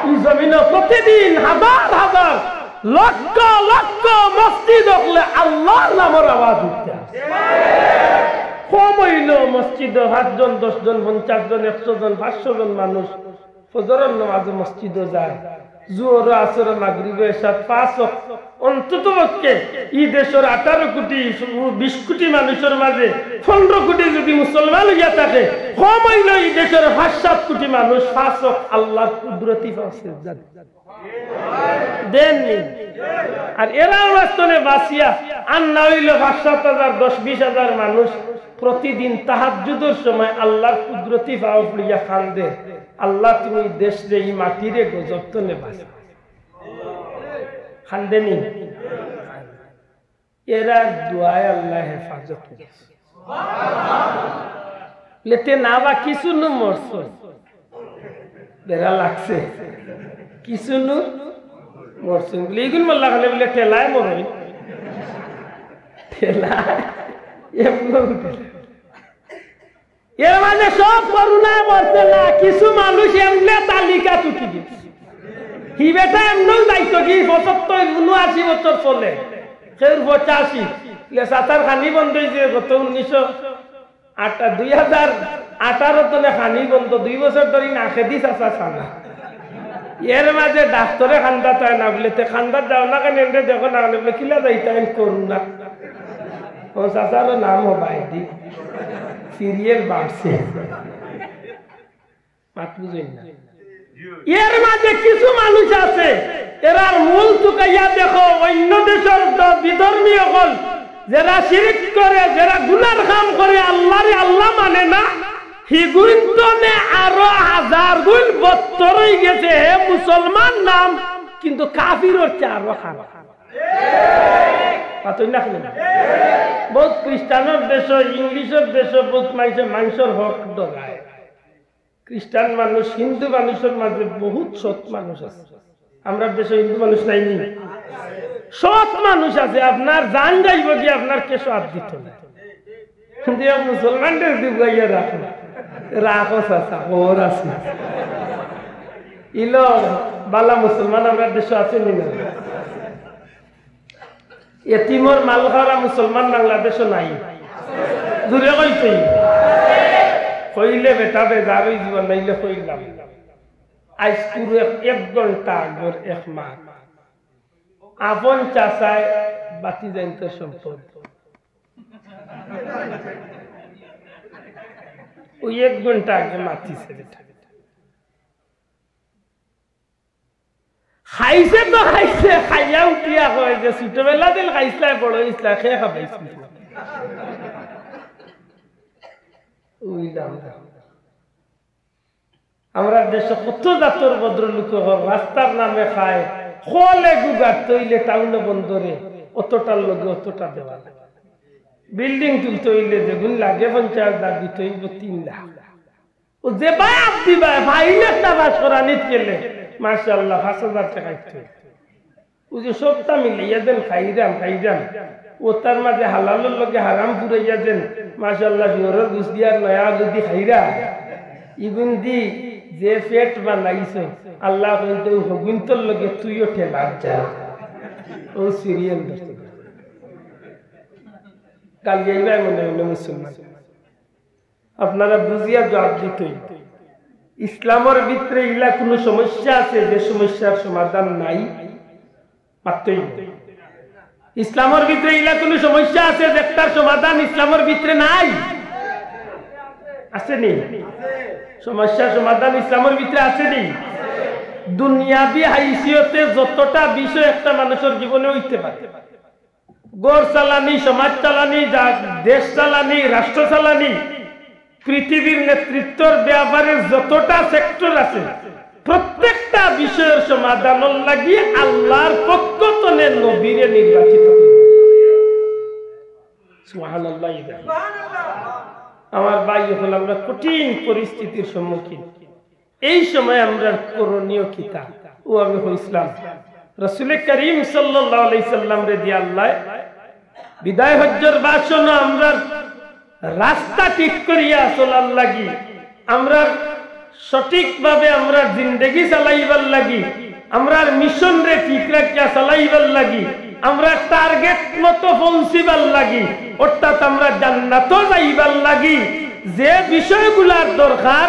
Speaker 1: এই জমিনে প্রতিদিন হাজার লক্ষ লক্ষ মসজিদ হলে আল্লাহর নামের আওয়াজ উঠতে আছে কম হইল মসজিদে 5 জন 10 জন 50 জন 100 জন 500 জন মানুষ ফজরের নামাজে মসজিদে যায় জোহর আসর মাগরিবে 5 ওয়াক্ত অন্তত পক্ষে এই দেশের 18 কোটি 20 কোটি মানুষের মাঝে 15 কোটি যদি মুসলমান হইয়া থাকে কম হইল এই দেশের 5-7 কোটি মানুষ 5 ওয়াক্ত আল্লাহর কুদরতি পাশে দেননি আর এরা বাস্তবে বাসিয়া আর না হইল 5-7 হাজার 10-20 হাজার মানুষ প্রতিদিন তাহাজ্জুদের সময় আল্লাহর কুদরতি পাও পড়িয়া কান্দে আল্লাহ তুমি দেশ রে এই মাটিরে গজব তো নেবাস খান্দেনি এরা দুআয় আল্লাহ হেফাজত করেছে লেতে না বা কিছু নু মরছ বেড়া লাগছে কিছু নু মরছ বলে এগুলো মোল্লা খালে বলে ঠেলায় মরই ঠেলায় এর মাঝে সব করুণায় মরছে না কিছু মানুষ এমনি তালিকা টুকি দিচ্ছে হি বেটা এমনও দায়িত্ব কি 75-79 বছর চলে ফের 85 সাতার খানি বন্ধ হয়েছে গত 2018 তনে খানি বন্ধ 2 বছর ধরে না খেদি চাষা ছানা এর মাঝে ডাক্তারে খান্দা চায় না বলে খান্দার যাও না কেন দেখো না বলে কিলা যাইতে করুণা ও চাচার নাম হবাই দি সিরিয়াল বাড়ছে এর মাঝে কিছু মানুষ আছে এরার মূল চুকাইয়া দেখো অন্য দেশের বিধর্মী হল যারা শিরিক করে যারা গুনার কাম করে আল্লাহ মানে না হিগুন্তনে আরো 1000 গুণ বত্তর হয়ে গেছে মুসলমান নাম কিন্তু কাফিরের চেয়ে আরো খারাপ বহুত খ্রিস্টানের দেশ ইংলিশের দেশ বহুত মানুষের হক ডরায় খ্রিস্টান মানুষ হিন্দু মানুষের মাঝে বহুত সৎ মানুষ আছে আমরা দেশে হিন্দু মানুষ নাই সৎ মানুষ আছে আপনার জান যাইব কি আপনার কেসো হাত দিত না মুসলমানদের দিবাইয়া রাখো রাখো চাচা ওর আছে ইলো বালা মুসলমান আমরা দেশে আছে নি না এতিমর মাল খাওয়া মুসলমান বাংলাদেশও নাই দূরে কইতে কইলে বেটা বেজার হয়ে জীবন নাইলে কইলাম আজ পুরো 1 ঘন্টা আগর 1 মাস আপন চাচায় বাতি জানত সম্পদ ওই 1 ঘন্টা আগে মাতিছে বেটা খাইছে তো খাইছে, খাইয়া উঠিয়া কয় যে ছোটবেলা দিল খাইছিলা বড় হইছিলা খেয়ে খাবাইছি। আমরা দেশে কত জাতর ভদ্রলোক রাস্তার নামে খায়, খোলে গুগার তৈলে টাউনে বন্দরে অতটার লগে অতটা দেওয়া লাগে। বিল্ডিং তুলতে হইলে যেগুন লাগে 50 লাখ দিতে হইব 3 লাখ। ও যে ভাই আপনি ভাই ভাইলে টাকা সরানিত গেলে মাশাআল্লাহ 5000 টাকা দিতে। ও যে সবটা মিলাইয়া দেন খাইরাম ও তার মাঝে হালালের লগে হারাম পুরাইয়া দেন মাশাআল্লাহ জোরের ঘুষ দিয়ার নয়া যদি খাইরা ইগুন দি যে পেট বানাইছে আল্লাহ কইতে হগুন্তর লগে তুইও ঠেলা যা। ও সিরিয়াল দস্ত কাল যাইবাই মনে হলো মুসলমান। আপনারা বুঝিয়া জবাব দিতে, ইসলামের ভিতরে ইলা কোন সমস্যা আছে যে সমস্যার সমাধান নাই? মাত্রই ইসলামের ভিতরে ইলা কোন সমস্যা আছে যেটার সমাধান ইসলামের ভিতরে নাই? আছে নি? সমস্যার সমাধান ইসলামের ভিতরে আছে নি? দুনিয়াবি হাইসিয়তে যতটা বিষয় একটা মানুষের জীবনে হইতে পারে, গড় চালানি, সমাজ চালানি, দেশ চালানি, রাষ্ট্র চালানি, পৃথিবীর নেতৃত্বর ব্যাপারে যতটা সেক্টর আছে প্রত্যেকটা বিষয়ের সমাধান লাগিয়ে আল্লাহর পক্ষ থেকে নবীরে নির্বাচিত। সুবহানাল্লাহ। আমার ভাই হল আমরা কঠিন পরিস্থিতির সম্মুখীন, এই সময় আমরা করণীয় কিতা ও আমি হইছিলাম রাসূল করিম সাল্লাল্লাহু আলাইহি সাল্লাম রে দিয়ে আল্লাহ বিদায় হজ্জের ভাষণ আমরা রাস্তা ঠিক করিয়া চলার লাগি, আমরা সঠিকভাবে আমরা জিন্দেগি চালাইবার লাগি, আমরা মিশন রে ঠিক রাখিয়া চালাইবার লাগি, আমরা টার্গেট মতো পৌঁছিবার লাগি, অর্থাৎ আমরা জান্নাতও যাইবার লাগি, যে বিষয়গুলার দরকার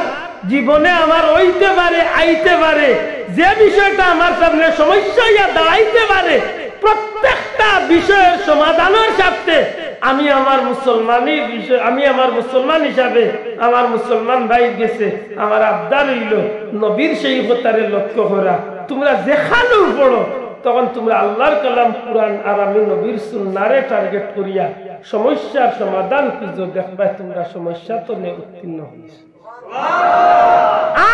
Speaker 1: জীবনে আমার হইতে পারে আইতে পারে, যে বিষয়টা আমার সামনে সমস্যা হইয়া দাঁড়াইতে পারে, প্রত্যেকটা বিষয়ের সমাধানের স্বার্থে আমি আমার মুসলমান হিসাবে আমার মুসলমান ভাই গেছে আমার আবদার হইল নবীর সেই কথারে লক্ষ্য করা। তোমরা যেখানেও পড়ো তখন তোমরা আল্লাহর কালাম কুরআন আর আমি নবীর সুন্নাহরে টার্গেট করিয়া সমস্যার সমাধান খুঁজো, দেখবা তোমরা সমস্যা তো নে উত্তীর্ণ হইছো।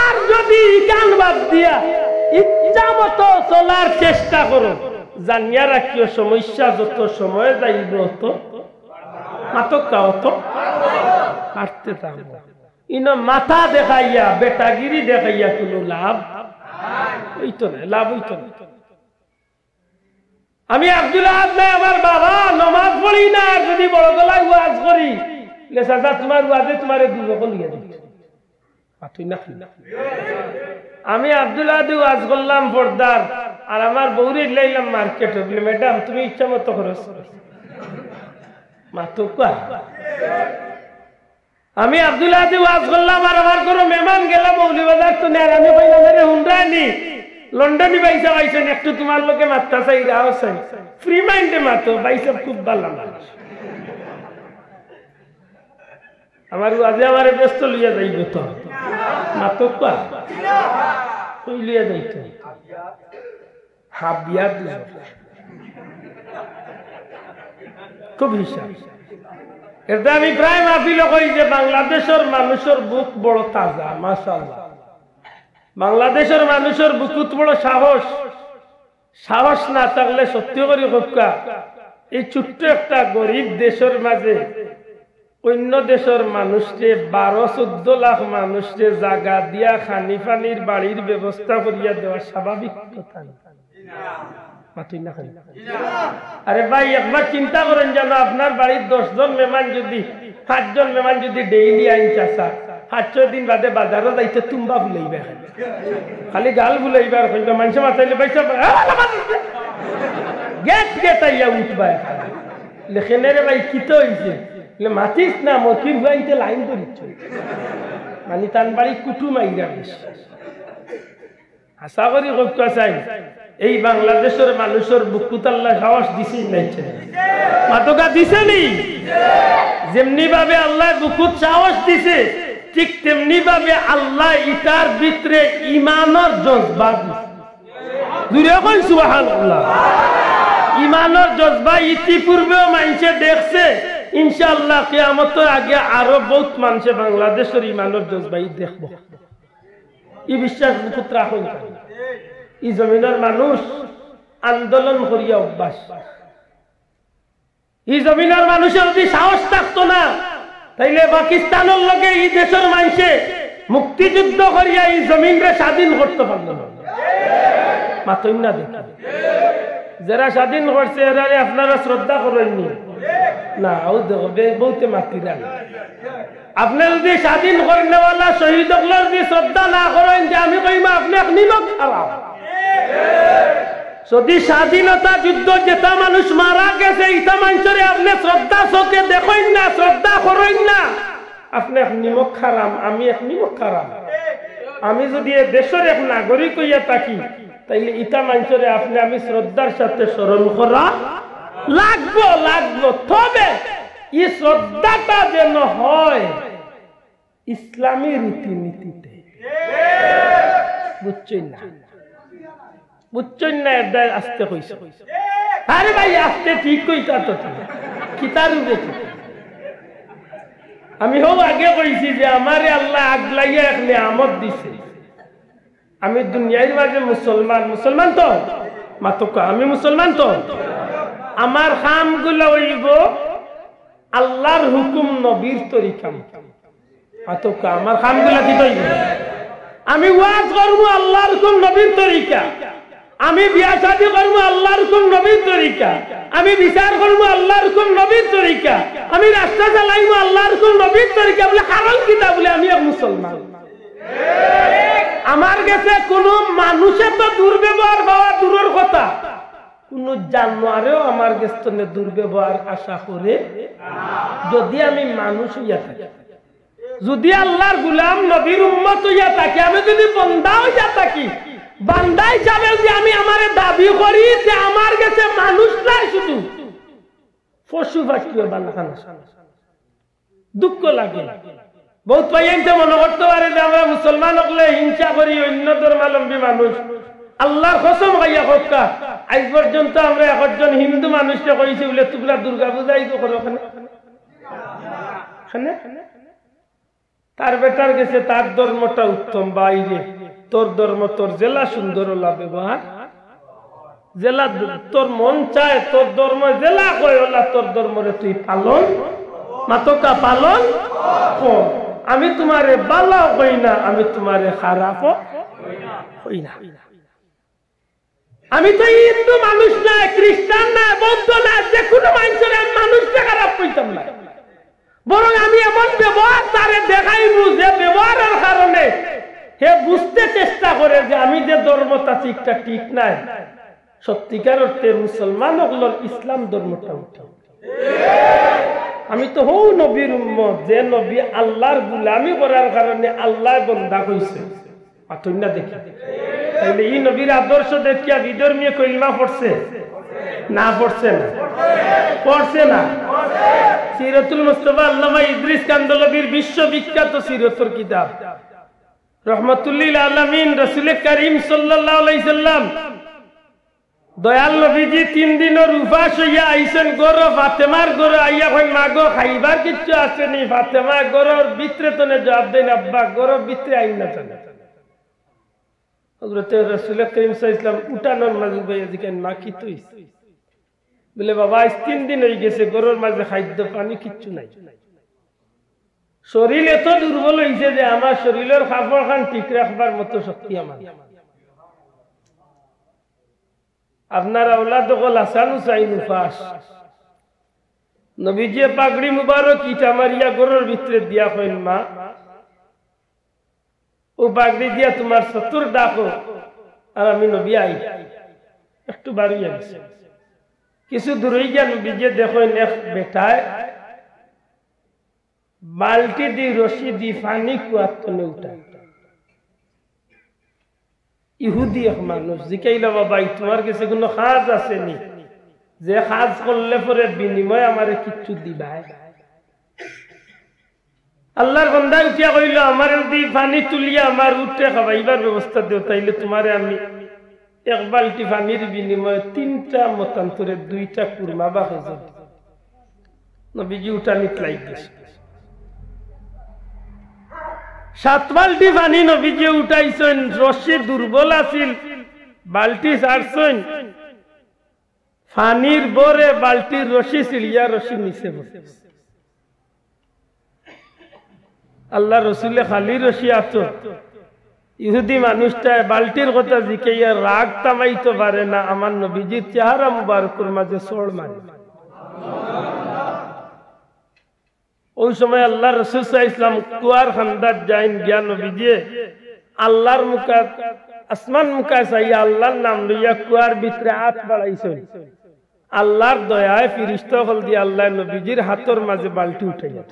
Speaker 1: আর যদি গান বাদ দিয়া ইচ্ছা মতো চলার চেষ্টা করো, জানিয়া রাখিও সমস্যা যত সময় যাইব তো মাতকা হতো হাঁটতে থাকবো। ইনো মাথা দেখাইয়া বেটাগিরি দেখাইয়া কোনো লাভ হইতো না, লাভ হইতো না। আমি আব্দুল আহাদ নাই, আমার বাবা নমাজ পড়ি না, যদি বড় গলায় ওয়াজ করি চাচা তোমার ওয়াজে তোমার দুজক লিয়া দিচ্ছে। আমি আব্দুল আহাদ ওয়াজ করলাম পর্দার, আর আমার বউরে লাইলাম মার্কেটে, বলে ম্যাডাম তুমি ইচ্ছা মতো খরচ করো। আমি আব্দুল আহাদ ওয়াজ করলাম আর আমার কোনো মেহমান গেলাম মৌলিবাজার তো নেই, আমি কইলাম আরে হুন্ডানি লন্ডনি বাইসা পাইছেন একটু তোমার লোকে মাত্রা চাই রাহছেন ফ্রি মাইন্ডে মাতো বাইসা খুব ভালো মানুষ। আমার আজে আমার ব্যস্ত লইয়া যাইব তো মাতো কই লইয়া যাইত হাবিয়াত খুব হিসাব। এটা আমি প্রায় মাহফিল কই যে বাংলাদেশের মানুষের বুক বড় তাজা, মাশাআল্লাহ। বাংলাদেশের মানুষের বুকুত বড় সাহস, সাহস না থাকলে সত্যি করে হকা এই ছোট্ট একটা গরিব দেশের মাঝে অন্য দেশের মানুষকে 12-14 লাখ মানুষকে জায়গা দিয়া খানি পানির বাড়ির ব্যবস্থা করিয়া দেওয়া স্বাভাবিক কথা না। আরে ভাই একবার চিন্তা করেন, যেন আপনার বাড়ির 10 জন মেহমান যদি 5 জন মেহমান যদি ডেইলি আইন চাষা 5-6 দিন বাদে বাজারও যাইতে তুম্বা ভুলাইবে, খালি গাল ভুলাইবার মানুষ মাথাইলে পয়সা গেট গেট আইয়া উঠবা লেখেনে রে ভাই কি তো হয়েছে মাতিস না মকির ভাইতে লাইন করিচ্ছ মানে তার বাড়ি কুটুম আইরা বেশি। আশা করি হকা চাই এই বাংলাদেশের মানুষের বুকুত আল্লাহ সাহস দিছে নাইছে মাতকা দিছে নি, যেমনি ভাবে আল্লাহ বুকুত সাহস দিছে ঠিক তেমনি ভাবে আল্লাহ ইটার ভিতরে ঈমানের জজবা দিছে। জুড়ে কই সুবহানাল্লাহ। ইমানের জজবা ইতিপূর্বেও মানুষে দেখছে, ইনশাআল্লাহ কিয়ামতের আগে আরো বহুত মানুষে বাংলাদেশের ইমানের জজবাই দেখব। এই বিশ্বাস বুকুত রাখুন। এই জমিনের মানুষ আন্দোলন করিয়া অভ্যাস। এই জমিনের মানুষের যদি সাহস থাকতো না, তাইলে পাকিস্তানের লগে এই দেশের মানুষে মুক্তিযুদ্ধ করিয়া এই জমিনকে স্বাধীন করতে পারল না। মাতই না দেখি যারা স্বাধীন করছে এরারে আপনারা শ্রদ্ধা করেননি না, ও দেখবে বহুতে মাতিরা। আপনি যদি স্বাধীন করে নেওয়ালা শহীদ যদি শ্রদ্ধা না করেন, যে আমি কইমা আপনি নিমক খারাপ। যদি স্বাধীনতা যুদ্ধ যেটা মানুষ মারা গেছে ইটা মানুষের আপনি শ্রদ্ধা চোখে দেখেন না, শ্রদ্ধা করেন না, আপনি এক নিমক খারাম, আমি এক নিমক খারাম। আমি যদি এ দেশের এক নাগরিক হইয়া থাকি, তাইলে ইটা মানুষের আপনি আমি শ্রদ্ধার সাথে স্মরণ করা লাগবো। তবে এই শ্রদ্ধাটা যেন হয় ইসলামী রীতিনীতিতে। বুঝছেন না? বুঝছেন না? এর আসতে কইছে। আরে ভাই আসতে ঠিক কইতা তো কিতার দেখি। আমি হোক আগে কইছি যে আমারে আল্লাহ আগলাইয়া এক নিয়ামত দিছে। আমি দুনিয়ার মাঝে মুসলমান তো মাতকা, আমি মুসলমান তো আমার কামগুলো হইব আল্লাহর হুকুম নবীর তরিকা মাতকা। আমার কামগুলো কি হইব? আমি ওয়াজ করব আল্লাহর হুকুম নবীর তরিকা, আমি বিয়া শাদী করব আল্লাহর হুকুম নবীর তরিকা, আমি বিচার করব আল্লাহর হুকুম নবীর তরিকা, আমি রাস্তা চালাইব আল্লাহর হুকুম নবীর তরিকা। বলে কারণ কিতা? বলে আমি এক মুসলমান। আমার কাছে কোন মানুষের তো দুর্ব্যবহার হওয়া দূরের কথা, কোন জানোয়ারেও আমার কাছে দুর্ব্যবহার আশা করে যদি আমি মানুষ হইয়া থাকি, যদি আল্লাহর গোলাম নবীর উম্মত হইয়া থাকি, আমি যদি বান্দা হইয়া থাকি, বান্দা হিসাবে যদি আমি আমারে দাবি করি যে আমার কাছে মানুষ নাই, শুধু পশু পাখিও বানাখানা, দুঃখ লাগে। বহুত ভাইয়াইতে মনে করতে পারে যে আমরা মুসলমান হলে হিংসা করি অন্য ধর্মাবলম্বী মানুষ। আল্লাহর কসম খাইয়া হকা আজ পর্যন্ত আমরা একজন হিন্দু মানুষকে কইছি বলে তোমরা দুর্গা পূজাই তো করো ওখানে, তার বেটার গেছে তার ধর্মটা উত্তম, বাইরে তোর ধর্ম তোর জেলা সুন্দর হলা ব্যবহার, জেলা তোর মন চায় তোর ধর্ম জেলা কয় হলা তোর ধর্মরে তুই পালন মাতকা পালন কর। আমি তোমারে ভালো হই না, আমি তোমারে খারাপ হই না। আমি তো হিন্দু মানুষ না, খ্রিস্টান না, বৌদ্ধ না, যে কোনো মানুষের মানুষকে খারাপ কইতাম না, বরং আমি এমন ব্যবহার তারে দেখাইব যে ব্যবহারের কারণে হে বুঝতে চেষ্টা করে যে আমি যে ধর্মটা ঠিকটা ঠিক নাই, সত্যিকার অর্থে মুসলমান হলোর ইসলাম ধর্মটা উঠা। আমি তো হৌ নবীর উম্মত, যে নবী আল্লাহর গোলামি করার কারণে আল্লাহ বন্দা কইছে। আতইনা দেখি তাইলে এই নবীর আদর্শ দেখিয়া বিধর্মীয় কলমা পড়ছে না? পড়ছে না? পড়ছে না? সিরাতুল মুস্তাফা আল্লামা ইদ্রিস কান্দলবির বিশ্ববিখ্যাত সিরাতুল কিতাব রহমাতুল্লিল আলামিন রাসূল করিম সাল্লাল্লাহু আলাইহি সাল্লাম দয়াল নবীজি 3 দিনের উপাস হইয়া আইছেন গর ফাতেমার গর আইয়া কই মাগো খাইবার কিচ্ছু আছে নি? ফাতেমা গরর ভিতরে তনে জবাব দেন আব্বা গরর ভিতরে আইন না জানে। হযরত রাসূল করিম সাল্লাল্লাহু আলাইহি সাল্লাম উঠানোর মাঝে বইয়া জিকেন মা কি তুই? বলে বাবা আজ 3 দিন হয়ে গেছে গরর মাঝে খাদ্য পানি কিচ্ছু নাই, শরীর এত দুর্বল হইছে যে আমার শরীরের খাবার খান ঠিক রাখবার মতো শক্তি আমার। আপনার আওলাদ হল হাসান হুসাইন উপাস, নবীজি পাগড়ি মুবারক ইটা মারিয়া গরুর ভিতরে দিয়া কইন মা ও পাগড়ি দিয়া তোমার সতুর ডাকো আর আমি নবী আই। একটু বাড়িয়ে গেছে, কিছু দূর হয়ে গিয়া নবীজি দেখেন এক বেটায় বালতি দি রশি দি পানি কুয়ার তলে উঠায়। ইহুদি এক মানুষ জিকাইল বাবা তোমার কাছে কোনো কাজ আছে নি যে কাজ করলে পরে বিনিময় আমারে কিচ্ছু দিবা? আল্লাহর বান্দা উঠিয়া কইল আমার যদি পানি তুলিয়া আমার উঠে খাবাইবার ব্যবস্থা দিও তাইলে তোমারে আমি এক বালতি পানির বিনিময়ে 3টা মতান্তরে 2টা কুরমা বা খেজুর নবীজি উঠানিত লাইতেছে। 7 বালতি পানি নবীজি উঠাইছেন, রশি দুর্বল আছিল, বালতি ছাড়ছেন, পানির বরে বালতির রশি ছিড়িয়া রশি নিচে বসে। আল্লাহ রসুলে খালি রশি আছো, ইহুদি মানুষটা বালতির কথা জিকাইয়া রাগ তামাইতে পারে না, আমার নবীজির চেহারা মুবারকের মাঝে চড় মারে। ওই সময় আল্লাহ রাসূল সাল্লাল্লাহু আলাইহি ওয়াসাল্লাম কুয়ার খান্দাত যাইন গিয়া নবীজি আল্লাহর মুখা আসমান মুখা চাইয়া আল্লাহর নাম লইয়া কুয়ার ভিতরে হাত বাড়াইছেন। আল্লাহর দয়ায় ফিরিস্তা হল দিয়ে আল্লাহ নবীজির হাতের মাঝে বালতি উঠাইয়া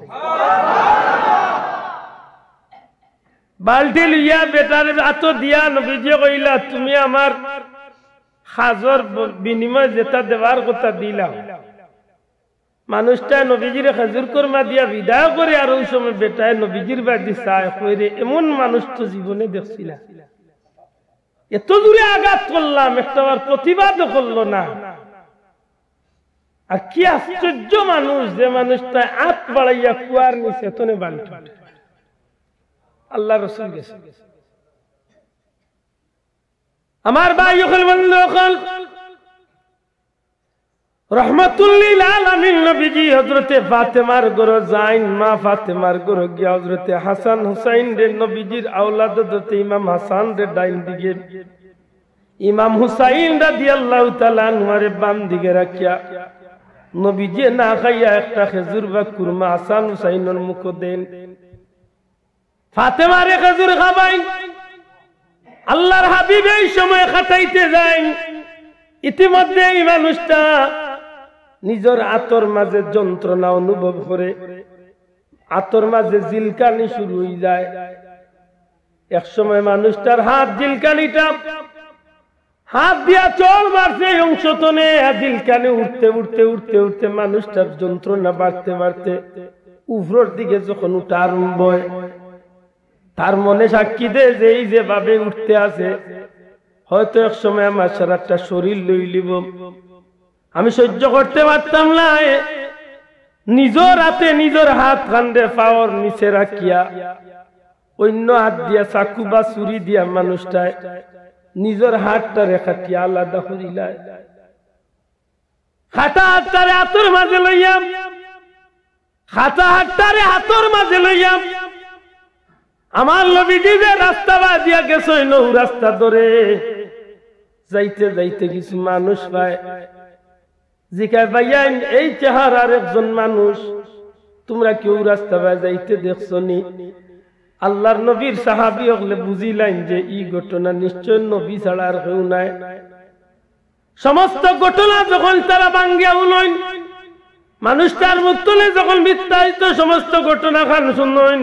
Speaker 1: বালতি লইয়া বেটার হাত দিয়া নবীজি কইলা, তুমি আমার খাজর বিনিময় যেটা দেওয়ার কথা দিলা। মানুষটা নবীজির খেজুর কর্মা দিয়া বিদায় করে, আর ওই সময় বেটায় নবীজির বাড়ি চায় কইরে, এমন মানুষ তো জীবনে দেখছি না, এত দূরে আঘাত করলাম, একটা প্রতিবাদ করলো না। আর কি আশ্চর্য মানুষ, যে মানুষটা হাত বাড়াইয়া কুয়ার নিচে তনে বালতি। আল্লাহ রাসূল গেছে। আমার ভাই ওখানে বন্ধু ওখান রহমাতুল লিল আলামিন নবীজি হযরতে ফাতেমার ঘরে যাইন। মা ফাতেমার ঘরে গিয়া হযরতে হাসান হুসাইন রে নবীজির আওলাদ হযরতে ইমাম হাসান রে ডাইন দিকে, ইমাম হুসাইন রাদিয়াল্লাহু তাআলা আনহুরে বাম দিকে রাখিয়া নবীজি না খাইয়া একটা খেজুর বা কুরমা হাসান হুসাইনের মুখ দেন। ফাতেমারে খেজুর খাবাই। আল্লাহর হাবিব এই সময় খাটাইতে যায়, ইতিমধ্যে এই মানুষটা নিজের আতর মাঝে যন্ত্রণা অনুভব করে, আতর মাঝে জিলকানি শুরু হয়ে যায়। এক সময় মানুষটার হাত জিলকানিটা হাত দিয়া চল মারছে, অংশ তনে জিলকানি উঠতে উঠতে উঠতে উঠতে মানুষটার যন্ত্রণা বাড়তে বাড়তে উপরের দিকে যখন উঠা আরম্ভ হয়, তার মনে সাক্ষী দেয় যে এই যেভাবে উঠতে আছে, হয়তো এক সময় আমার সারাটা শরীর লই লিব, আমি সহ্য করতে পারতাম না। নিজের হাতে নিজের হাত কান্দে পাওয়ার নিচে রাখিয়া অন্য হাত দিয়া চাকু বা ছুরি দিয়া মানুষটায় নিজের হাতটা রেখাটিয়া আলাদা করিলায়। খাটা হাতটারে হাতের মাঝে লইয়াম, খাটা হাতটারে হাতের মাঝে লইয়াম। আমার নবীজি যে রাস্তা বাদিয়া গেছে, নৌ রাস্তা ধরে যাইতে যাইতে কিছু মানুষ পায়, জিজ্ঞাসা ভাইয়া এই চেহারার একজন মানুষ, তোমরা কেউ রাস্তা বাই যাইতে দেখছো নি? আল্লাহর নবীর সাহাবী হলে বুঝিলেন যে এই ঘটনা নিশ্চয় নবী ছাড়া আর কেউ নাই। সমস্ত ঘটনা যখন তারা ভাঙ্গিয়া উলইন, মানুষটার মুখ তুলে যখন বিস্তারিত সমস্ত ঘটনা খান শুনইন,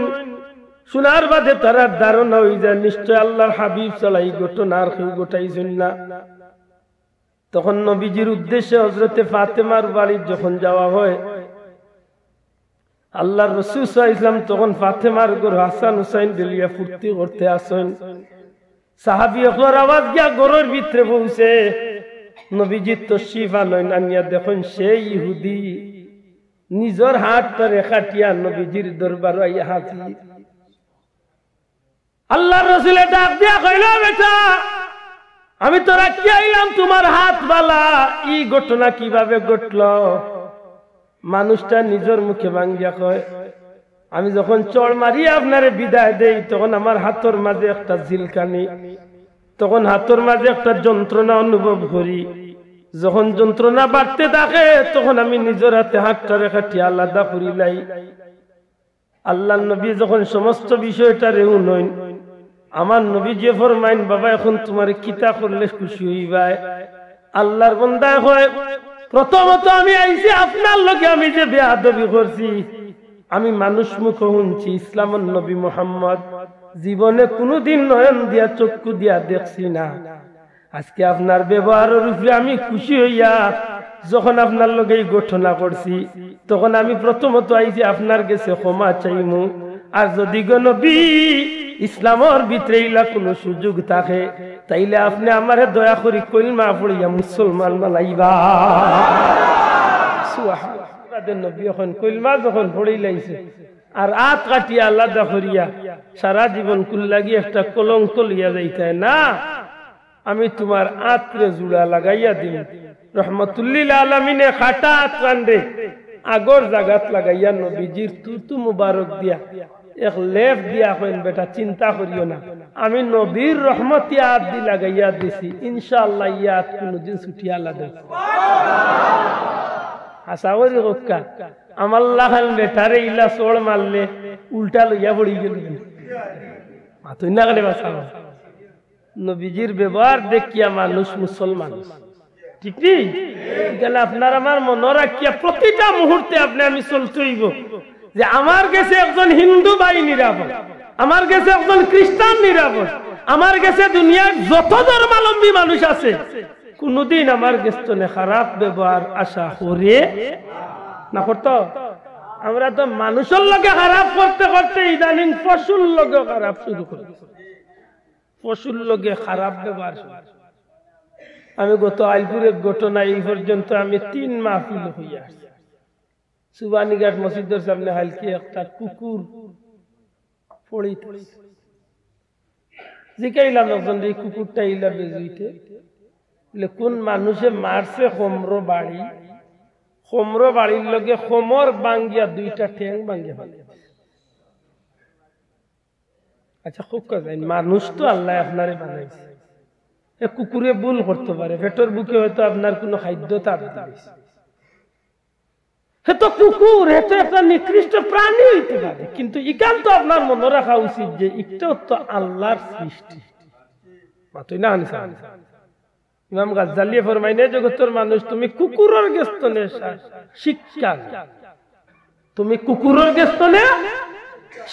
Speaker 1: শোনার বাদে তারা ধারণা হয়ে যায় নিশ্চয় আল্লাহর হাবিব ছাড়া এই ঘটনা আর কেউ ঘটাইছেন না। তখন নবীজির উদ্দেশ্যে হযরতে ফাতেমার বাড়ি যখন যাওয়া হয়, আল্লাহর রাসূল সাল্লাল্লাহু আলাইহি ওয়াসাল্লাম তখন ফাতেমার ঘর হাসান হুসাইন দিলিয়া ফুর্তি করতে আসেন। সাহাবী ওর আওয়াজ গিয়া ঘরের ভিতরে পৌঁছে নবীজি তশরিফ আনয়ন, আনিয়া দেখেন সেই ইহুদি নিজের হাতটা রেখাটিয়া নবীজির দরবারে আইয়া হাজির। আল্লাহর রাসূল ডাক দিয়া কইল, বেটা আমি তো রাখি আইলাম তোমার হাত বালা, এই ঘটনা কিভাবে ঘটলো? মানুষটা নিজের মুখে ভাঙ্গিয়া কয়, আমি যখন চড় মারিয়া আপনারে বিদায় দেই তখন আমার হাতের মাঝে একটা জিলকানি, তখন হাতের মাঝে একটা যন্ত্রণা অনুভব করি। যখন যন্ত্রণা বাড়তে থাকে তখন আমি নিজের হাতে হাতটা রেখাটি আলাদা করিলাই। আল্লাহ নবী যখন সমস্ত বিষয়টা রেউনইন, আমার নবী যে ফরমাইন, বাবা এখন তোমার কিতা করলে খুশি হইবাই? আল্লাহর বান্দা হয়, প্রথমত আমি আইছি আপনার লগে আমি যে বেয়াদবি করছি, আমি মানুষ মুখ শুনছি, ইসলামের নবী মুহাম্মদ জীবনে কোনোদিন নয়ন দিয়া চক্ষু দিয়া দেখছি না। আজকে আপনার ব্যবহারের উপরে আমি খুশি হইয়া যখন আপনার লগে এই ঘটনা করছি, তখন আমি প্রথমত আইছি আপনার কাছে ক্ষমা চাইমু। আর যদি গো নবী ইসলামের ভিতরে ইলা কোনো সুযোগ থাকে তাইলে আপনি আমারে দয়া করি কলমা পড়িয়া মুসলমান বানাইবা। সুবহানাল্লাহ। নবী এখন কলমা যখন পড়ি লাইছে আর আত কাটিয়া আলাদা করিয়া সারা জীবন কুল্লাগি একটা কলঙ্ক লিয়া যাইতে না, আমি তোমার আত্রে জুড়া লাগাইয়া দিন। রহমতুল্লিল আলামিনে খাটা আত্রান রে আগর জাগাত লাগাইয়া নবীজির তুতু মুবারক দিয়া এক লেফ দিয়া কইন বেটা চিন্তা করিও না, আমি নবীর রহমতি আত দি লাগাইয়া দিছি, ইনশাআল্লাহ ইয়াত কোনদিন ছুটিয়া লাগে। হাসাওরি হক্কা আমার লাহান বেটারে ইলা সোড় মারলে উল্টা লইয়া পড়ি গেল। মাতুই না গেলে বাঁচাও। নবীজির ব্যবহার দেখিয়া মানুষ মুসলমান, ঠিক নেই? এখানে আপনার আমার মনে রাখিয়া প্রতিটা মুহূর্তে আপনি আমি চলতে হইব যে আমার কাছে একজন হিন্দু ভাই নিরাপদ, আমার কাছে একজন খ্রিস্টান নিরাপদ, আমার কাছে দুনিয়ার যত ধর্মাবলম্বী মানুষ আছে, কোনদিন আমার গেস্তনে খারাপ ব্যবহার আশা করে না করতো। আমরা তো মানুষের লগে খারাপ করতে করতে ইদানিং পশুর লগে খারাপ শুরু করি, পশুর লগে খারাপ ব্যবহার। আমি গত আইলপুরের ঘটনা এই পর্যন্ত আমি 3 মাহফিল হইয়া আসছি। সুবানীঘাট মসজিদের সামনে হালকি একটা কুকুর পড়ি জিকাইলাম একজন এই কুকুরটা ইলা বেজুইতে কোন মানুষে মারছে হোমরো বাড়ি, হোমরো বাড়ির লগে হোমর বাঙ্গিয়া 2টা ঠ্যাং বাঙ্গিয়া ফেলে। আচ্ছা খুব কথা, মানুষ তো আল্লাহ আপনারে বানাইছে, কুকুরে ভুল করতে পারে, পেটের বুকে হয়তো আপনার কোন খাদ্য তার দিয়েছে, তো কুকুর এটা একটা নিকৃষ্ট প্রাণী হইতে পারে, কিন্তু ইকান তো আপনার মনে রাখা উচিত যে এটাও তো আল্লাহর সৃষ্টি। মাতুই না আনিসা ইমাম গাজ্জালি ফরমাইনে জগতের মানুষ তুমি কুকুরের গেস্তনে শিক্ষা, তুমি কুকুরের গেস্তনে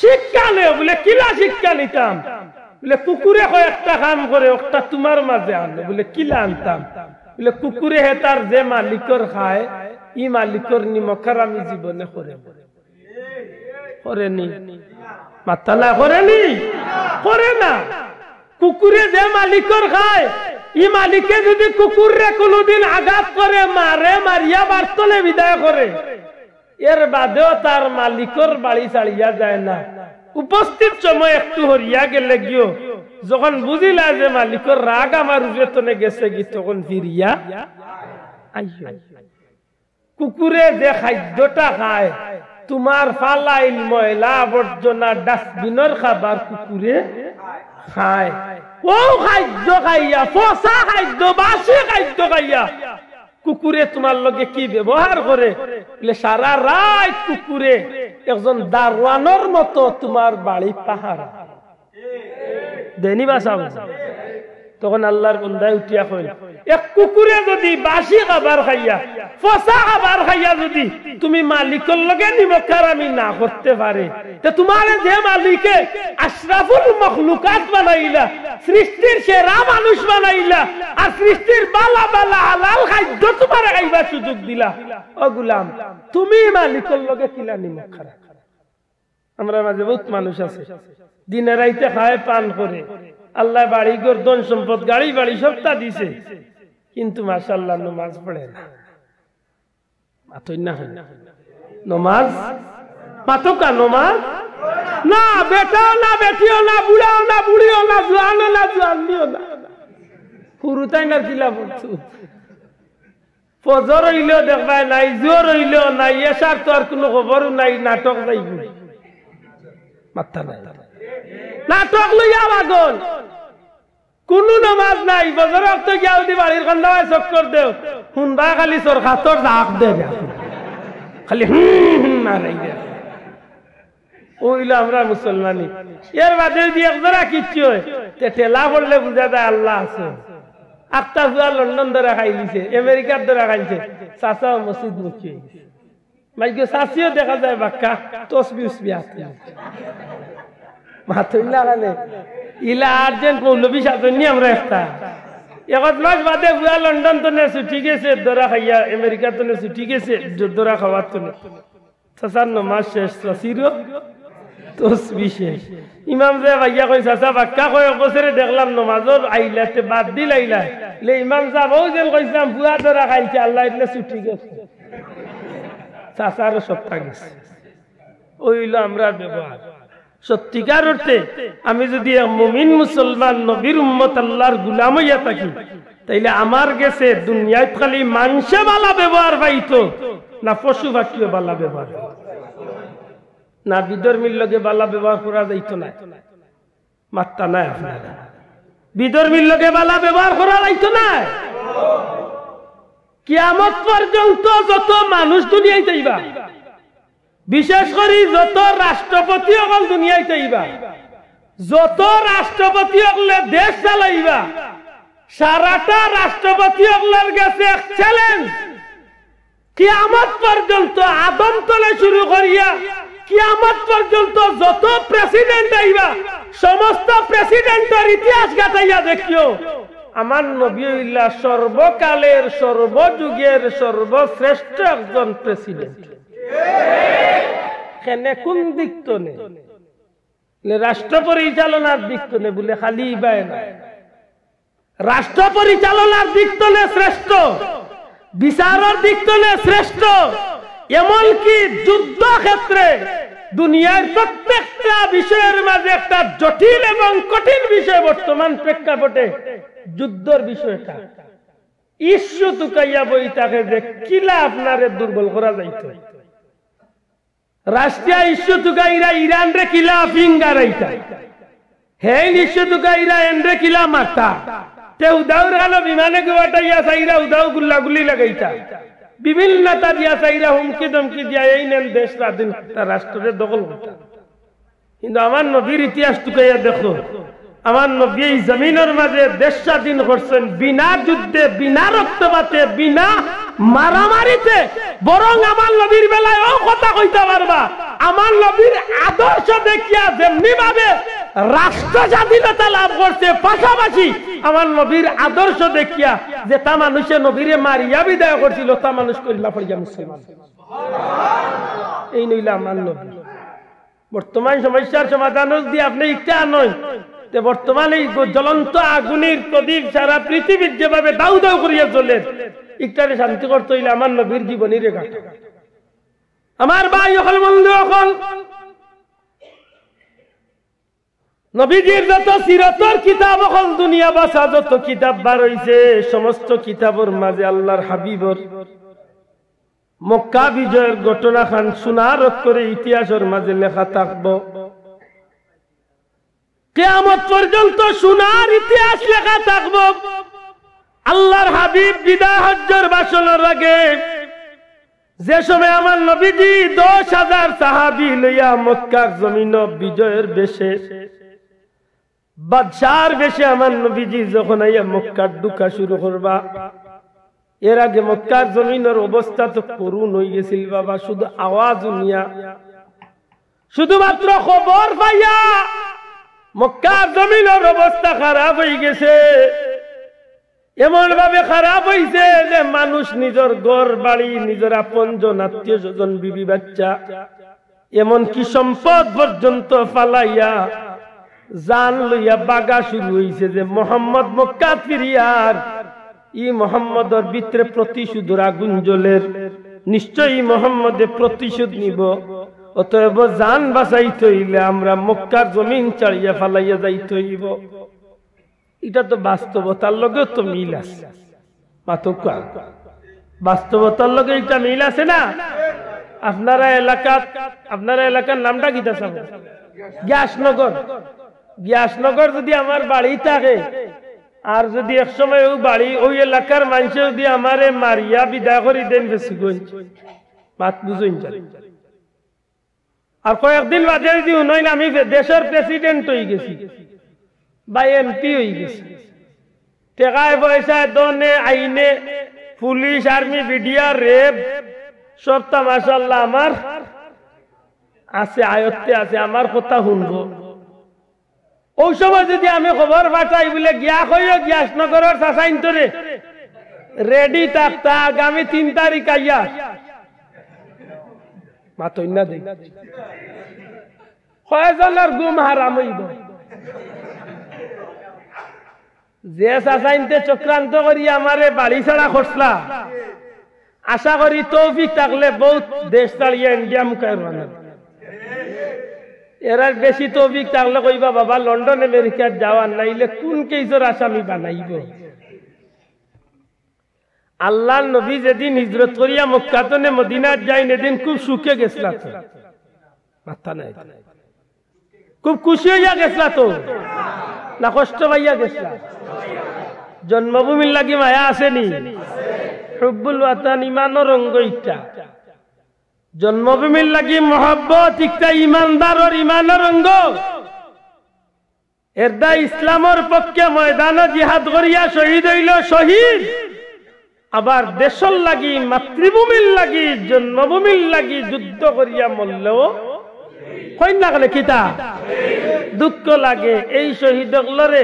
Speaker 1: শিক্ষা নেও। বলে কিলা শিক্ষা নিতাম? বলে কুকুরে কয়েকটা কাম করে ওটা তোমার মাঝে আনলো। বলে কিলা আনতাম? বলে কুকুরে হে তার যে মালিকর খায় ই মালিকর নিমখার আমি জীবনে করেনি। মাথা না করেনি, করে না। কুকুরে যে মালিকর খায় ই মালিকে যদি কুকুরে কোনদিন আঘাত করে, মারে, মারিয়া বার্তলে বিদায় করে, এর বাদেও তার মালিকর বাড়ি ছাড়িয়া যায় না। উপস্থিত সময় একটু হরিয়া গেলে গিয়েও যখন বুঝিলা যে মালিকর রাগ আমার উপরে গেছে কি, তখন ফিরিয়া আইয়া। কুকুরে যে খাদ্যটা খায়, তোমার ফালাইল ময়লা আবর্জনা ডাস্টবিনের খাবার কুকুরে খায়। ও খাদ্য খাইয়া, পচা খাদ্য, বাসি খাদ্য খাইয়া কুকুরে তোমার লগে কি ব্যবহার করে? সারা রাত কুকুরে একজন দারোয়ানের মতো তোমার বাড়ি পাহারা দেনি বাসাও। তখন আল্লাহর বান্দায় উঠিয়া কইল, এক কুকুরে যদি বাসি খাবার খাইয়া, পচা খাবার খাইয়া যদি তুমি মালিকের লগে নিমখার আমি না করতে পারে, তো তোমার যে মালিকে আশরাফুল মখলুকাত বানাইলা, সৃষ্টির সেরা মানুষ বানাইলা, আর সৃষ্টির বালা বালা হালাল খাদ্য তোমার খাইবার সুযোগ দিলা, ও গোলাম তুমি মালিকের লগে কিলা নিমখার? আমরা মাঝে বহুত মানুষ আছে দিনে রাইতে খায়, পান করে, আল্লাহ বাড়ি ঘর ধন সম্পদ গাড়ি বাড়ি সবটা দিছে, কিন্তু মাশাআল্লাহ নামাজ পড়ে না। মাতই না নমাজ মাতকা নমাজ না, বেটাও না, বেটিও না, বুড়াও না, বুড়িও না, জোয়ানও না, জোয়ানিও না, পুরুতাই না কিলা বলছো। ফজর হইলেও দেখবাই নাই, জোর হইলেও নাই, এসার তো আর কোনো খবরও নাই, নাটক যাইব, মাথা নাই, নাটক লইয়া পাগল, কোন নামাজ নাই। বজর তো গিয়া উঠি বাড়ির কান্দায় চক্কর দেও, শুনবা খালি তোর হাতর দাগ দে, খালি মারাই দে। ওইল আমরা মুসলমানি। এর বাদে যদি একজোড়া কিচ্ছু হয়, ঠেলা পড়লে বুঝা যায় আল্লাহ আছে। আটটা জুয়া লন্ডন ধরে খাইলিছে, আমেরিকার ধরে খাইছে, চাচাও মসজিদ মুখি মাইকে, চাচিও দেখা যায় বাক্কা তসবি উসবি হাতে মাথুই লাগালে ইলা আর্জেন্ট মৌলবী সাজনি আমরা একটা এক মাস বাদে বুয়া লন্ডন তো নে ছুটি গেছে দরা খাইয়া, আমেরিকা তো নে ছুটি গেছে দরা খাওয়ার তো চাচার নমাজ শেষ, চাষিরও তসবিহ শেষ ইমাম সাহেব আইয়া কই চাচা বাক্কা কয় বছরে দেখলাম নমাজর আইলাতে বাদ দিল আইলা লে ইমাম সাহেব ও যেন কইছিলাম বুয়া ধরা খাইছে আল্লাহ ইতলে ছুটি গেছে চাচারও সপ্তাহ গেছে ওইলো আমরা ব্যবহার সত্যিকার অর্থে আমি যদি মুমিন মুসলমান নবীর উম্মত আল্লাহর গোলাম হইয়া থাকি তাইলে আমার গেছে দুনিয়ায় খালি মানুষে বালা ব্যবহার পাইতো না পশু পাখিও বালা ব্যবহার না বিধর্মীর লগে বালা ব্যবহার করা যাইতো না মাত্রা নাই আপনারা বিধর্মীর লগে বালা ব্যবহার করা যাইতো না কিয়ামত পর্যন্ত যত মানুষ দুনিয়ায় যাইবা বিশেষ করে যত রাষ্ট্রপতি সকল দুনিয়ায় চাইবা যত রাষ্ট্রপতি সকলে দেশ চালাইবা সারাটা রাষ্ট্রপতি সকলের কাছে চ্যালেঞ্জ কিয়ামত পর্যন্ত আদম তলে শুরু করিয়া কিয়ামত পর্যন্ত যত প্রেসিডেন্ট আইবা সমস্ত প্রেসিডেন্টের ইতিহাস গাতাইয়া দেখিও আমার নবী হইলা সর্বকালের সর্বযুগের সর্বশ্রেষ্ঠ একজন প্রেসিডেন্ট কোন দিক তো নেই রাষ্ট্র পরিচালনার দিক তো নেই বলে খালি রাষ্ট্র পরিচালনার দিক তো নেই শ্রেষ্ঠ বিচারের দিক তো নেই শ্রেষ্ঠ এমনকি যুদ্ধ ক্ষেত্রে দুনিয়ার প্রত্যেকটা বিষয়ের মাঝে একটা জটিল এবং কঠিন বিষয় বর্তমান প্রেক্ষাপটে যুদ্ধের বিষয়টা ইস্যু তুকাইয়া বই তাকে যে কিলা আপনারে দুর্বল করা যাইতো রাষ্ট্রীয় ইস্যু তুকাইরা ইরান রে কিলা ফিঙ্গার আইতা হে ইস্যু তুকাইরা এন্ডে কিলা মারতা তে উদাউর গালো বিমানে গোটাইয়া সাইরা উদাউ গুল্লা গুলি লাগাইতা বিভিন্ন নেতা দিয়া সাইরা হুমকি ধমকি দিয়া এই নেন দেশ স্বাধীন রাষ্ট্রের দখল করতা কিন্তু আমার নবীর ইতিহাস তুকাইয়া দেখো আমার নবী এই জমিনের মাঝে দেশ স্বাধীন করছেন বিনা যুদ্ধে বিনা রক্তপাতে বিনা মারামারিতে বরং আমার নবীর বেলায় ও কথা কইতে পারবা আমার নবীর আদর্শ দেখিয়া যেমনি ভাবে রাষ্ট্র স্বাধীনতা লাভ করছে পাশাপাশি আমার নবীর আদর্শ দেখিয়া যে তা মানুষে নবীরে মারিয়া বিদায় করছিল তা মানুষ কইলা পড়িয়া মুসলমান এই নইলা আমার নবী বর্তমান সমস্যার সমাধান দিয়ে আপনি ইচ্ছা নয় বর্তমানে জ্বলন্ত আগুনের প্রদীপ সারা পৃথিবীর যেভাবে দাউ দাউ করিয়া চলে ইকটারে শান্তি করতে হইলে আমার নবীর জীবনী রেখা আমার ভাই হল বন্ধু হল নবীজির যত সিরাতের কিতাব হল দুনিয়া বাসা যত কিতাব বার হইছে সমস্ত কিতাবের মাঝে আল্লাহর হাবিবর মক্কা বিজয়ের ঘটনা খান শোনার করে ইতিহাসের মাঝে লেখা থাকবো কিয়ামত পর্যন্ত সোনার ইতিহাস লেখা থাকবো আল্লাহর হাবিব বিদায় হজ্জের ভাষণের আগে যে সময় আমার নবীজি 10,000 সাহাবী লইয়া মক্কার জমিন বিজয়ের বেশে বাদশার বেশে আমার নবীজি যখন আইয়া মক্কার ঢুকা শুরু করবা এর আগে মক্কার জমিনের অবস্থা তো করুণ হয়ে গেছিল বাবা শুধু আওয়াজ শুনিয়া শুধুমাত্র খবর পাইয়া মক্কার জমিনের অবস্থা খারাপ হয়ে গেছে এমন ভাবে খারাপ হয়েছে যে মানুষ নিজের ঘর বাড়ি নিজের আপনজন আত্মীয় স্বজন বিবি বাচ্চা এমনকি সম্পদ পর্যন্ত ফালাইয়া জান লইয়া বাগা শুরু হয়েছে যে মোহাম্মদ মক্কা ফিরিয়ার ই মোহাম্মদের ভিতরে প্রতিশোধের আগুন জ্বলের নিশ্চয়ই মোহাম্মদে প্রতিশোধ নিব অতএব জান বাঁচাইতে হইলে আমরা মক্কার জমিন ছাড়িয়া ফালাইয়া যাইতে হইব এটা তো বাস্তবতার লগে তো মিল আছে মাতকা বাস্তবতার লগে এটা মিল আছে না আপনারা এলাকার নামটা কি দাস গ্যাসনগর যদি আমার বাড়ি থাকে আর যদি এক সময় ওই বাড়ি ওই এলাকার মানুষ যদি আমারে মারিয়া বিদায় করি দেন বেশি মাত বুঝুন আর কয়েকদিন বাদে যদি উন্নয়ন আমি দেশের প্রেসিডেন্ট হয়ে গেছি বা এমপি হয়ে গেছি টেকায় পয়সায় দনে আইনে পুলিশ আর্মি বিডিআর রেপ সব তা মাশাআল্লাহ আমার আছে আয়ত্তে আছে আমার কথা শুনবো ওই সময় যদি আমি খবর পাঠাই বলে গিয়া কইও গ্যাসনগরের চাচাইন্তরে রেডি থাকতা আগামী 3 তারিখ আইয়া মাতই না দেই কয়জনের ঘুম হারাম হইব যে চাচাইনতে চক্রান্ত করি আমারে বাড়ি ছাড়া খসলা আশা করি তৌফিক থাকলে বহুত দেশ ছাড়িয়ে ইন্ডিয়া মুখে রানা এরা বেশি তৌফিক থাকলে কইবা বাবা লন্ডন আমেরিকার যাওয়ার নাইলে কোন কেসর আসামি বানাইব আল্লাহ নবী যেদিন হিজরত করিয়া মক্কাতনে মদিনাত যাইন এদিন খুব সুখে গেছলা তো মাথা নাই খুব খুশি হইয়া গেছলা তো না কষ্ট পাইয়া গেছলা জন্মভূমির লাগি মায়া আসেনি হুব্বুল ওয়াতান ইমানের রঙ্গ ইটা জন্মভূমির লাগি মহব্বত একটা ইমানদারর ইমানের রঙ্গ এরদা ইসলামের পক্ষে ময়দানে জিহাদ করিয়া শহীদ হইল শহীদ আবার দেশের লাগি মাতৃভূমির লাগি জন্মভূমির লাগি যুদ্ধ করিয়া মরলেও কইন না গেলে কিতা দুঃখ লাগে এই শহীদগুলোরে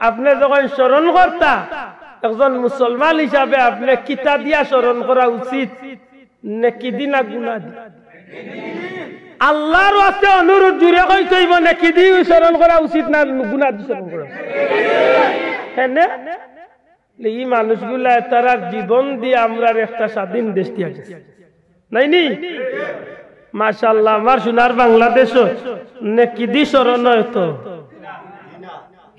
Speaker 1: আপনি যখন স্মরণ করতা একজন মুসলমান হিসাবে আপনি কিতা দিয়া স্মরণ করা উচিত নেকি দিনা গুনাহ দি আল্লাহর ওয়াস্তে অনুরোধ জুড়ে কই কইব নেকি দি স্মরণ করা উচিত না গুনাহ দি স্মরণ করা হ্যাঁ এই মানুষগুলা তারা জীবন দিয়ে আমরা একটা স্বাধীন দেশ দিয়া গেছে নাই নি মাশাআল্লাহ আমার সোনার বাংলাদেশ নেকি দি স্মরণ হয়তো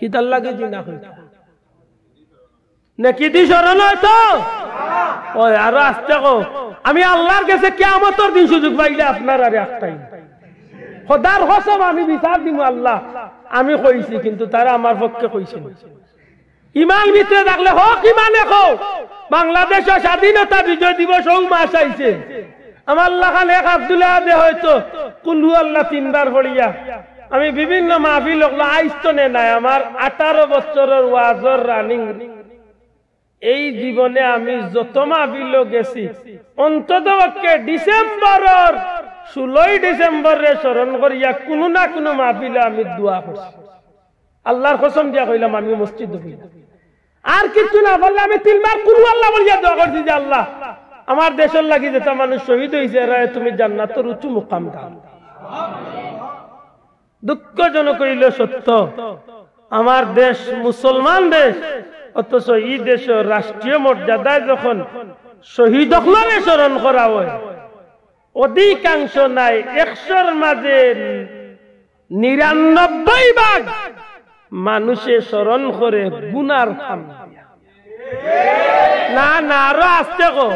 Speaker 1: কিতার লাগে জিনা হইতো নাকি দি স্মরণ হয়তো ওই আরো আসতে কো আমি আল্লাহর কাছে কিয়ামতের দিন সুযোগ পাইলে আপনার আর একটাই খোদার কসম আমি বিচার দিব আল্লাহ আমি কইছি কিন্তু তারা আমার পক্ষে কইছে ইমান ভিতরে থাকলে হোক ইমানে কো বাংলাদেশের স্বাধীনতা বিজয় দিবস ও মাস আইছে আমার আল্লাহ খান এক আব্দুল্লাহ দে হয়তো কুলহু আল্লাহ তিনবার পড়িয়া আমি বিভিন্ন মাহফিল ওগুলো আইতো নাই আমার 18 বছরের ওয়াজর রানিং এই জীবনে আমি যত মাহফিল গেছি অন্তত ডিসেম্বরের 16 ডিসেম্বরে স্মরণ করিয়া কোনো না কোনো মাহফিলে আমি দোয়া করছি আল্লাহর কসম দিয়া কইলাম আমি মসজিদে হইলাম আর কিছু না বললে আমি তিনবার কুলহু আল্লাহ বলিয়া দোয়া করছি যে আল্লাহ আমার দেশের লাগি যেটা মানুষ শহীদ হইছে রায় তুমি জান্নাতের উঁচু মুকাম দাও দুঃখজনক হইল সত্য আমার দেশ মুসলমান দেশ অথচ এই দেশের রাষ্ট্রীয় মর্যাদায় যখন শহীদ হকলরে স্মরণ করা হয় অধিকাংশ নাই 100-র মাঝে 99% মানুষে স্মরণ করে গুনার খাম না না আরো আসতে গো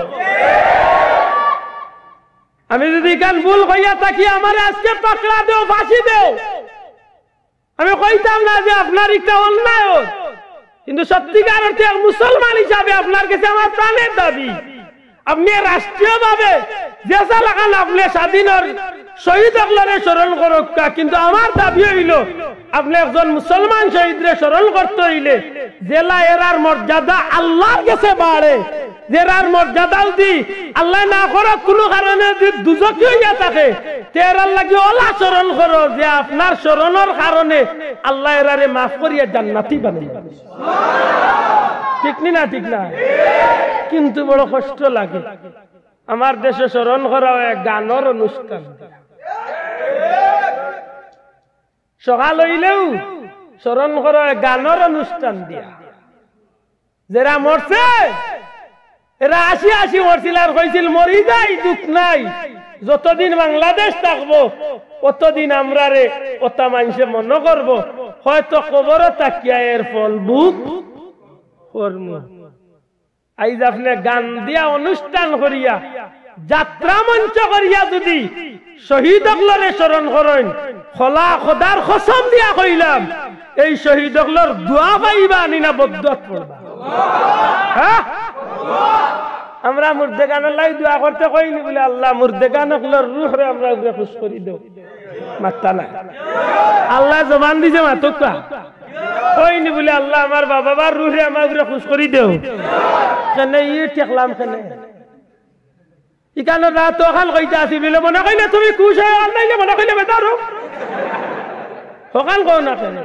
Speaker 1: আমি যদি গান ভুল হইয়া থাকি আমার আজকে পাকড়া দেও ফাঁসি দেও আমি কইতাম না যে আপনার একটা অন্যায় কিন্তু সত্যিকার অর্থে মুসলমান হিসাবে আপনার কাছে আমার প্রাণের দাবি আপনি রাষ্ট্রীয় ভাবে যেসা লাগান আপনি স্বাধীনের শহীদ হকলরে স্মরণ করুক কিন্তু আমার দাবি হইল আপনি একজন মুসলমান শহীদরে স্মরণ করতে হইলে জেলা এরার মর্যাদা আল্লাহর কাছে বাড়ে জেরার মর্যাদাও দি আল্লাহ না করো কোনো কারণে যদি দুজকি হইয়া থাকে তেরার লাগি ওলা স্মরণ করো যে আপনার স্মরণের কারণে আল্লাহ এরারে মাফ করিয়া জান্নাতি বানাইবে ঠিক না ঠিক না কিন্তু বড় কষ্ট লাগে আমার দেশে স্মরণ করা হয় গানের অনুষ্ঠান সকাল হইলেও স্মরণ করা হয় গানের অনুষ্ঠান দিয়া যারা মরছে এরা 80 মরছিল আর কইছিল মরি যাই দুঃখ নাই যতদিন বাংলাদেশ থাকবো ততদিন আমরা রে ওটা মানুষে মনে করবো হয়তো কবরও তাকিয়া এর ফল বুক কর্ম আইজ আপনি গান দিয়া অনুষ্ঠান করিয়া যাত্রা মঞ্চ করিয়া যদি শহীদ হকলরে স্মরণ করেন খোলা খোদার কসম দিয়া কইলাম এই শহীদ হকলর দোয়া পাইবা না বদদুয়া করবা হ্যাঁ আমরা মুর্দে গানের লাই দোয়া করতে কইনি বলে আল্লাহ মুর্দে গান হকলর রূহরে আমরা উপরে খুশ করি দেও মাত্তা না আল্লাহ জবান দিছে মাতকা কইনি বলে আল্লাহ আমার বাবা বার রূহরে আমার উপরে খুশ করি দেও কেন ই ঠেকলাম কেন ইকানো রাত ওখান কইতা আসি বলে মনে কই না তুমি খুশ হয়ে আর নাইলে মনে কইলে বেদারো ওখান কও না কেন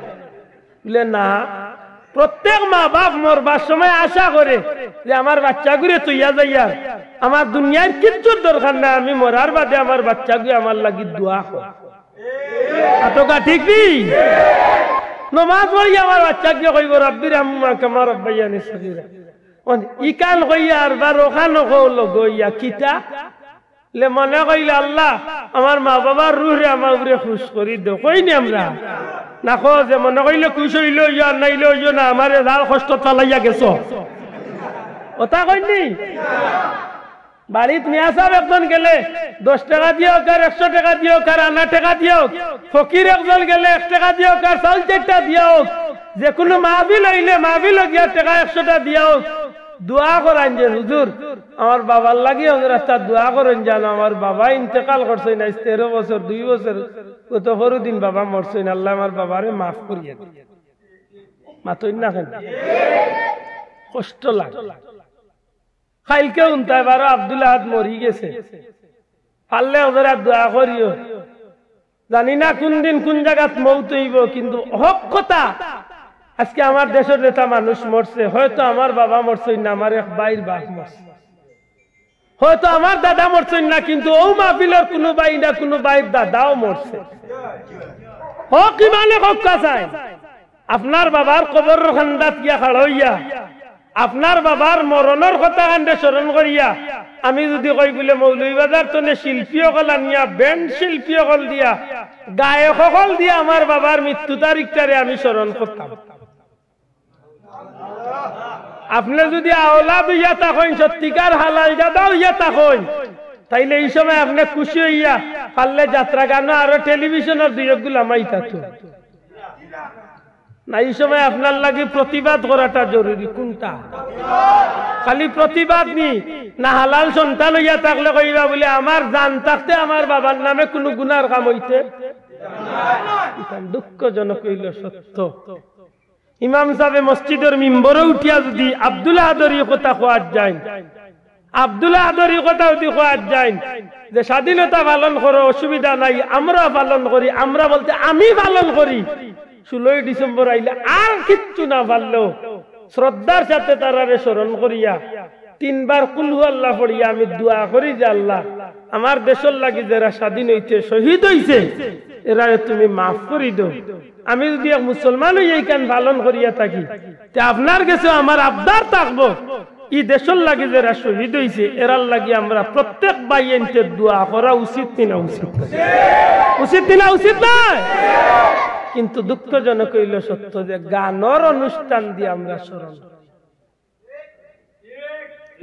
Speaker 1: বলে না প্রত্যেক মা বাপ মরবার সময় আশা করে যে আমার বাচ্চা গুলো তুইয়া যাইয়া আমার দুনিয়ার কিচ্ছুর দরকার না আমি মরার বাদে আমার বাচ্চা গুলো আমার লাগি দোয়া কর আতকা ঠিক নেই নমাজ পড়ি আমার বাচ্চাকে কইব রব্বির আম্মা কামা রব্বায়ানি সগীরা ইকান কইয়া আর বার ওখানো কইলো গইয়া কিতা লে মনে কইলে আল্লাহ আমার মা বাবার রুহে আমার উপরে খুশ করি দাও কইনি আমরা না কো যে মনে কইলে খুশ হইলো ইয়া নাইলো ইয়া না আমারে যার কষ্ট চালাইয়া গেছো ওটা কইনি বাড়িতে মিয়া সাহেব একজন গেলে 10 টাকা দিও কার 100 টাকা দিও কার 9 টাকা দিও ফকির একজন গেলে 1 টাকা দিও কার 4 টাকা দিও যে কোনো মাহফিল হইলে মাহফিল গিয়া টাকা 100 টাকা দিও দোয়া করেন যে হুজুর আমার বাবার লাগি রাস্তা দোয়া করেন জানো আমার বাবা ইন্তেকাল করছেন আজ 13 বছর 2 বছর কত বড়দিন বাবা মরছেন আল্লাহ আমার বাবারে মাফ করিয়ে দেন মাতই না কেন কষ্ট লাগে কালকে উনতাই বারো আব্দুল আহাদ মরি গেছে পারলে ওরা দোয়া করিও জানি না কোন দিন কোন জায়গাত মৌত হইব কিন্তু হক কথা আজকে আমার দেশের নেতা মানুষ মরছে হয়তো আমার বাবা মরছেন না আমার এক ভাইয়ের বাপ মরছে হয়তো আমার দাদা মরছেন না কিন্তু ও মাহফিলের কোনো ভাই না কোনো ভাইয়ের দাদাও মরছে হক ইমানে হক্কা চাই আপনার বাবার কবর খান্দাত গিয়া খাড়ইয়া আপনার বাবার মরণের কথা কান্দে স্মরণ করিয়া আমি যদি কই বলে মৌলভীবাজার তনে শিল্পী সকল আনিয়া ব্যান্ড শিল্পী সকল দিয়া গায়ক সকল দিয়া আমার বাবার মৃত্যু তারিখটারে আমি স্মরণ করতাম আপনি যদি আওলা হইয়া থাকেন সত্যিকার হালাল জাদা হইয়া থাকেন তাইলে এই সময় আপনি খুশি হইয়া পারলে যাত্রা গান আরো টেলিভিশনের দুইগুলা মাইতা তো না এই সময় আপনার লাগে প্রতিবাদ করাটা জরুরি কোনটা খালি প্রতিবাদ নি না হালাল সন্তান হইয়া থাকলে কইবা বলে আমার জান থাকতে আমার বাবার নামে কোনো গুনার কাম হইতে দুঃখজনক হইল সত্য ইমাম সাহেব মসজিদের মিম্বরে উঠিয়া যদি আব্দুল আহাদের কথা কোয়া যায় আব্দুল আহাদের কথা যদি কোয়া যায় যে স্বাধীনতা পালন করো অসুবিধা নাই আমরা পালন করি আমরা বলতে আমি পালন করি 16 ডিসেম্বর আইলে আর কিচ্ছু না পারলো শ্রদ্ধার সাথে তারারে স্মরণ করিয়া 3 বার কুল হু আল্লাহ পড়িয়া আমি দোয়া করি যে আল্লাহ আমার দেশের লাগি যারা স্বাধীন হইতে শহীদ হইছে এরা তুমি মাফ করি দাও আমি যদি এক মুসলমান হই এই কান পালন করিয়া থাকি তে আপনার কাছে আমার আবদার থাকবো এই দেশের লাগি যারা শহীদ হইছে এরার লাগি আমরা প্রত্যেক বাইয়েন্টের দোয়া করা উচিত না উচিত উচিত না উচিত নয় কিন্তু দুঃখজনক হইল সত্য যে গানের অনুষ্ঠান দিয়ে আমরা স্মরণ